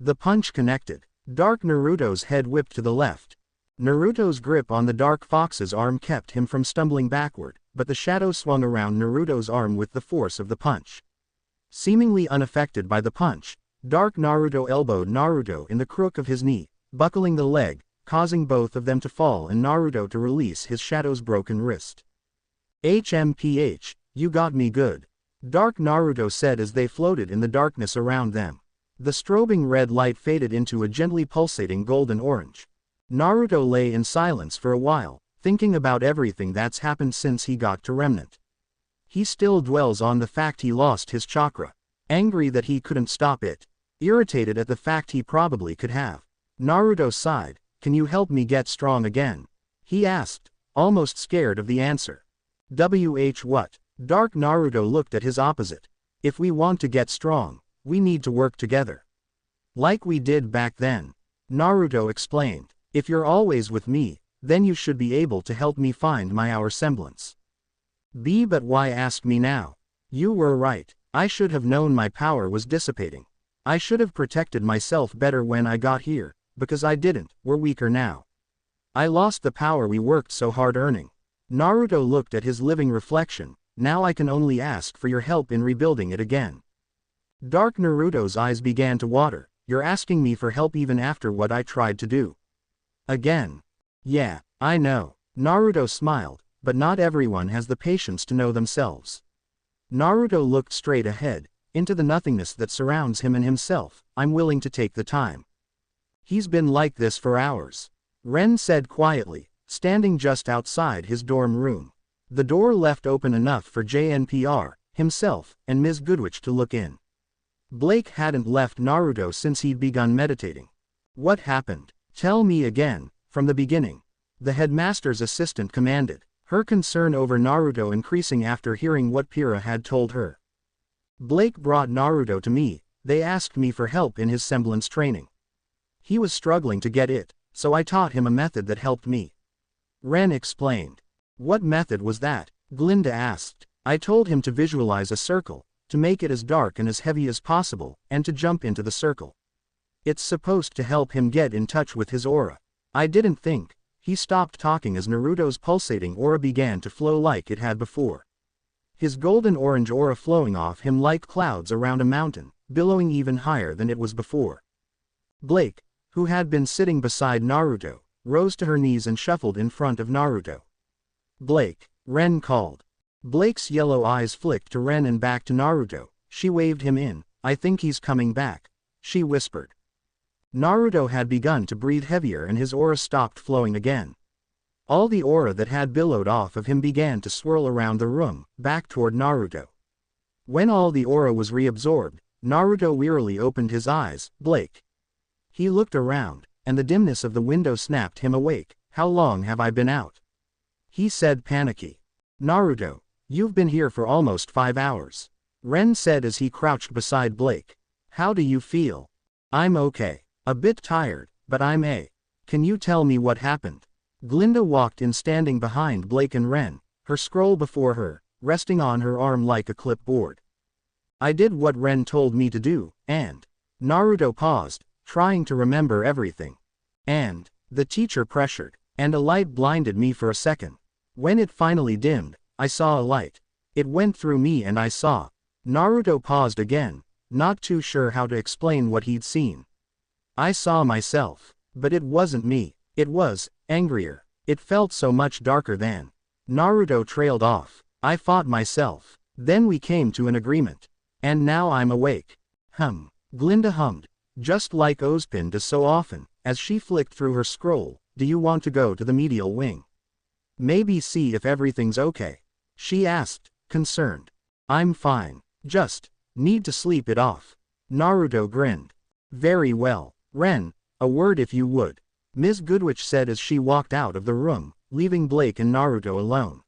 The punch connected. Dark Naruto's head whipped to the left. Naruto's grip on the Dark Fox's arm kept him from stumbling backward, but the shadow swung around Naruto's arm with the force of the punch. Seemingly unaffected by the punch, Dark Naruto elbowed Naruto in the crook of his knee, buckling the leg, causing both of them to fall and Naruto to release his shadow's broken wrist. HMPH, you got me good. Dark Naruto said as they floated in the darkness around them. The strobing red light faded into a gently pulsating golden orange. Naruto lay in silence for a while, thinking about everything that's happened since he got to Remnant. He still dwells on the fact he lost his chakra, angry that he couldn't stop it, irritated at the fact he probably could have. Naruto sighed. Can you help me get strong again? He asked, almost scared of the answer. What? Dark Naruto looked at his opposite. If we want to get strong, we need to work together. Like we did back then. Naruto explained. If you're always with me, then you should be able to help me find my our semblance. But why ask me now? You were right. I should have known my power was dissipating. I should have protected myself better when I got here, because I didn't. We're weaker now. I lost the power we worked so hard earning. Naruto looked at his living reflection. Now I can only ask for your help in rebuilding it again. Dark Naruto's eyes began to water. You're asking me for help even after what I tried to do. Again. Yeah, I know. Naruto smiled, but not everyone has the patience to know themselves. Naruto looked straight ahead, into the nothingness that surrounds him and himself. I'm willing to take the time. He's been like this for hours. Ren said quietly, standing just outside his dorm room. The door left open enough for JNPR, himself, and Ms. Goodwitch to look in. Blake hadn't left Naruto since he'd begun meditating. What happened? Tell me again, from the beginning. The headmaster's assistant commanded, her concern over Naruto increasing after hearing what Pyrrha had told her. Blake brought Naruto to me. They asked me for help in his semblance training. He was struggling to get it, so I taught him a method that helped me. Ren explained. What method was that? Glinda asked. I told him to visualize a circle, to make it as dark and as heavy as possible, and to jump into the circle. It's supposed to help him get in touch with his aura. I didn't think. He stopped talking as Naruto's pulsating aura began to flow like it had before. His golden-orange aura flowing off him like clouds around a mountain, billowing even higher than it was before. Blake, who had been sitting beside Naruto, rose to her knees and shuffled in front of Naruto. Blake, Ren called. Blake's yellow eyes flicked to Ren and back to Naruto. She waved him in. I think he's coming back, she whispered. Naruto had begun to breathe heavier and his aura stopped flowing again. All the aura that had billowed off of him began to swirl around the room, back toward Naruto. When all the aura was reabsorbed, Naruto wearily opened his eyes. Blake. He looked around, and the dimness of the window snapped him awake. How long have I been out? He said panicky. Naruto, you've been here for almost 5 hours. Ren said as he crouched beside Blake. How do you feel? I'm okay. A bit tired, but I'm a. Can you tell me what happened? Glinda walked in standing behind Blake and Ren, her scroll before her, resting on her arm like a clipboard. I did what Ren told me to do, and Naruto paused, trying to remember everything. And the teacher pressured, and a light blinded me for a second. When it finally dimmed, I saw a light. It went through me and I saw. Naruto paused again, not too sure how to explain what he'd seen. I saw myself. But it wasn't me. It was angrier. It felt so much darker than. Naruto trailed off. I fought myself. Then we came to an agreement. And now I'm awake. Glinda hummed, just like Ozpin does so often, as she flicked through her scroll. Do you want to go to the medial wing? Maybe see if everything's okay? She asked, concerned. I'm fine. Just need to sleep it off. Naruto grinned. Very well. Ren, a word if you would. Ms. Goodwitch said as she walked out of the room, leaving Blake and Naruto alone.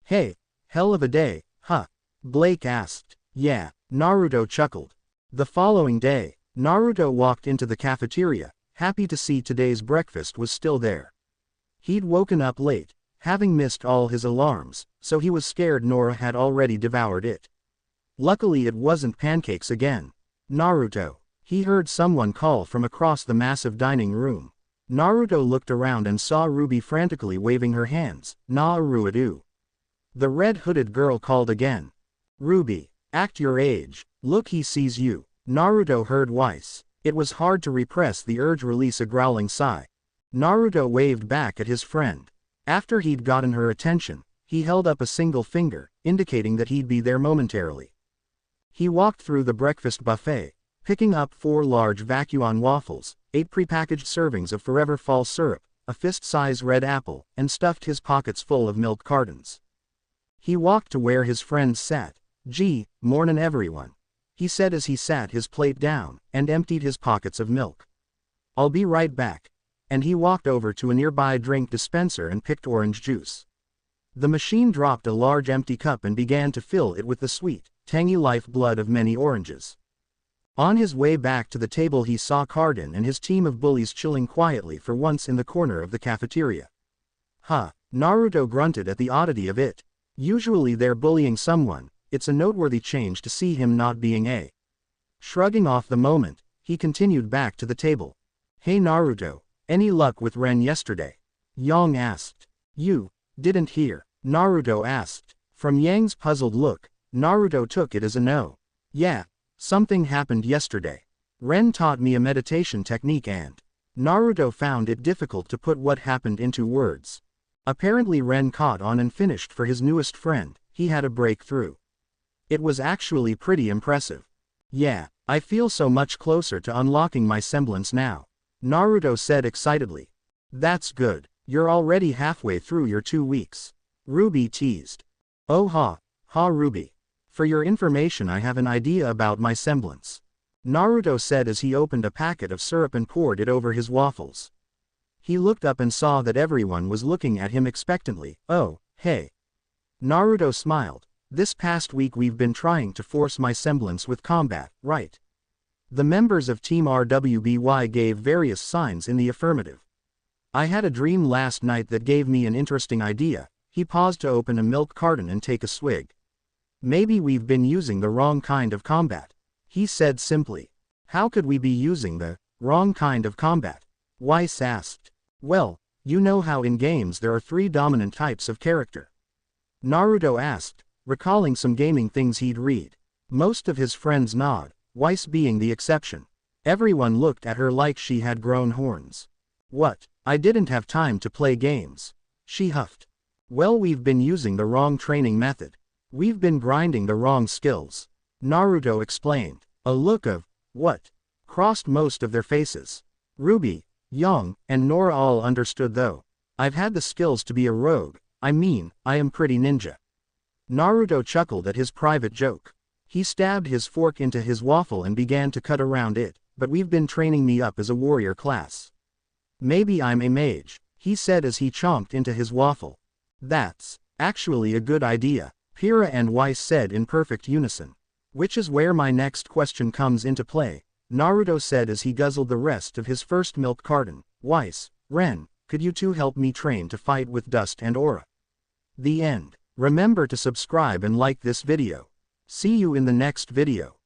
Hey, hell of a day, huh? Blake asked. Yeah, Naruto chuckled. The following day, Naruto walked into the cafeteria, happy to see today's breakfast was still there. He'd woken up late, having missed all his alarms, so he was scared Nora had already devoured it. Luckily it wasn't pancakes again. Naruto. He heard someone call from across the massive dining room. Naruto looked around and saw Ruby frantically waving her hands. Na-aru-adu. The red-hooded girl called again. Ruby, act your age. Look, he sees you. Naruto heard Weiss. It was hard to repress the urge release a growling sigh. Naruto waved back at his friend. After he'd gotten her attention, he held up a single finger, indicating that he'd be there momentarily. He walked through the breakfast buffet, picking up 4 large vacuum waffles, 8 prepackaged servings of Forever Fall syrup, a fist-size red apple, and stuffed his pockets full of milk cartons. He walked to where his friends sat. Gee, mornin' everyone, he said as he sat his plate down, and emptied his pockets of milk. I'll be right back. And he walked over to a nearby drink dispenser and picked orange juice. The machine dropped a large empty cup and began to fill it with the sweet, tangy lifeblood of many oranges. On his way back to the table he saw Cardin and his team of bullies chilling quietly for once in the corner of the cafeteria. Naruto grunted at the oddity of it. Usually they're bullying someone, it's a noteworthy change to see him not being a. Shrugging off the moment, he continued back to the table. Hey Naruto, any luck with Ren yesterday? Yang asked. You didn't hear? Naruto asked. From Yang's puzzled look, Naruto took it as a no. Yeah. Something happened yesterday. Ren taught me a meditation technique and Naruto found it difficult to put what happened into words. Apparently Ren caught on and finished for his newest friend. He had a breakthrough. It was actually pretty impressive. Yeah, I feel so much closer to unlocking my semblance now. Naruto said excitedly. That's good. You're already halfway through your 2 weeks. Ruby teased. Oh ha, Ruby. For your information, I have an idea about my semblance. Naruto said as he opened a packet of syrup and poured it over his waffles. He looked up and saw that everyone was looking at him expectantly. Oh, hey. Naruto smiled. This past week we've been trying to force my semblance with combat, right? The members of Team RWBY gave various signs in the affirmative. I had a dream last night that gave me an interesting idea. He paused to open a milk carton and take a swig. Maybe we've been using the wrong kind of combat, he said simply. How could we be using the wrong kind of combat? Weiss asked. Well, you know how in games there are 3 dominant types of character. Naruto asked, recalling some gaming things he'd read. Most of his friends nod, Weiss being the exception. Everyone looked at her like she had grown horns. What? I didn't have time to play games. She huffed. Well, we've been using the wrong training method. We've been grinding the wrong skills. Naruto explained. A look of, what? Crossed most of their faces. Ruby, Yang, and Nora all understood though. I've had the skills to be a rogue, I am pretty ninja. Naruto chuckled at his private joke. He stabbed his fork into his waffle and began to cut around it, but we've been training me up as a warrior class. Maybe I'm a mage, he said as he chomped into his waffle. That's actually a good idea, Pyrrha and Weiss said in perfect unison. Which is where my next question comes into play, Naruto said as he guzzled the rest of his first milk carton. Weiss, Ren, could you two help me train to fight with Dust and Aura? The end. Remember to subscribe and like this video. See you in the next video.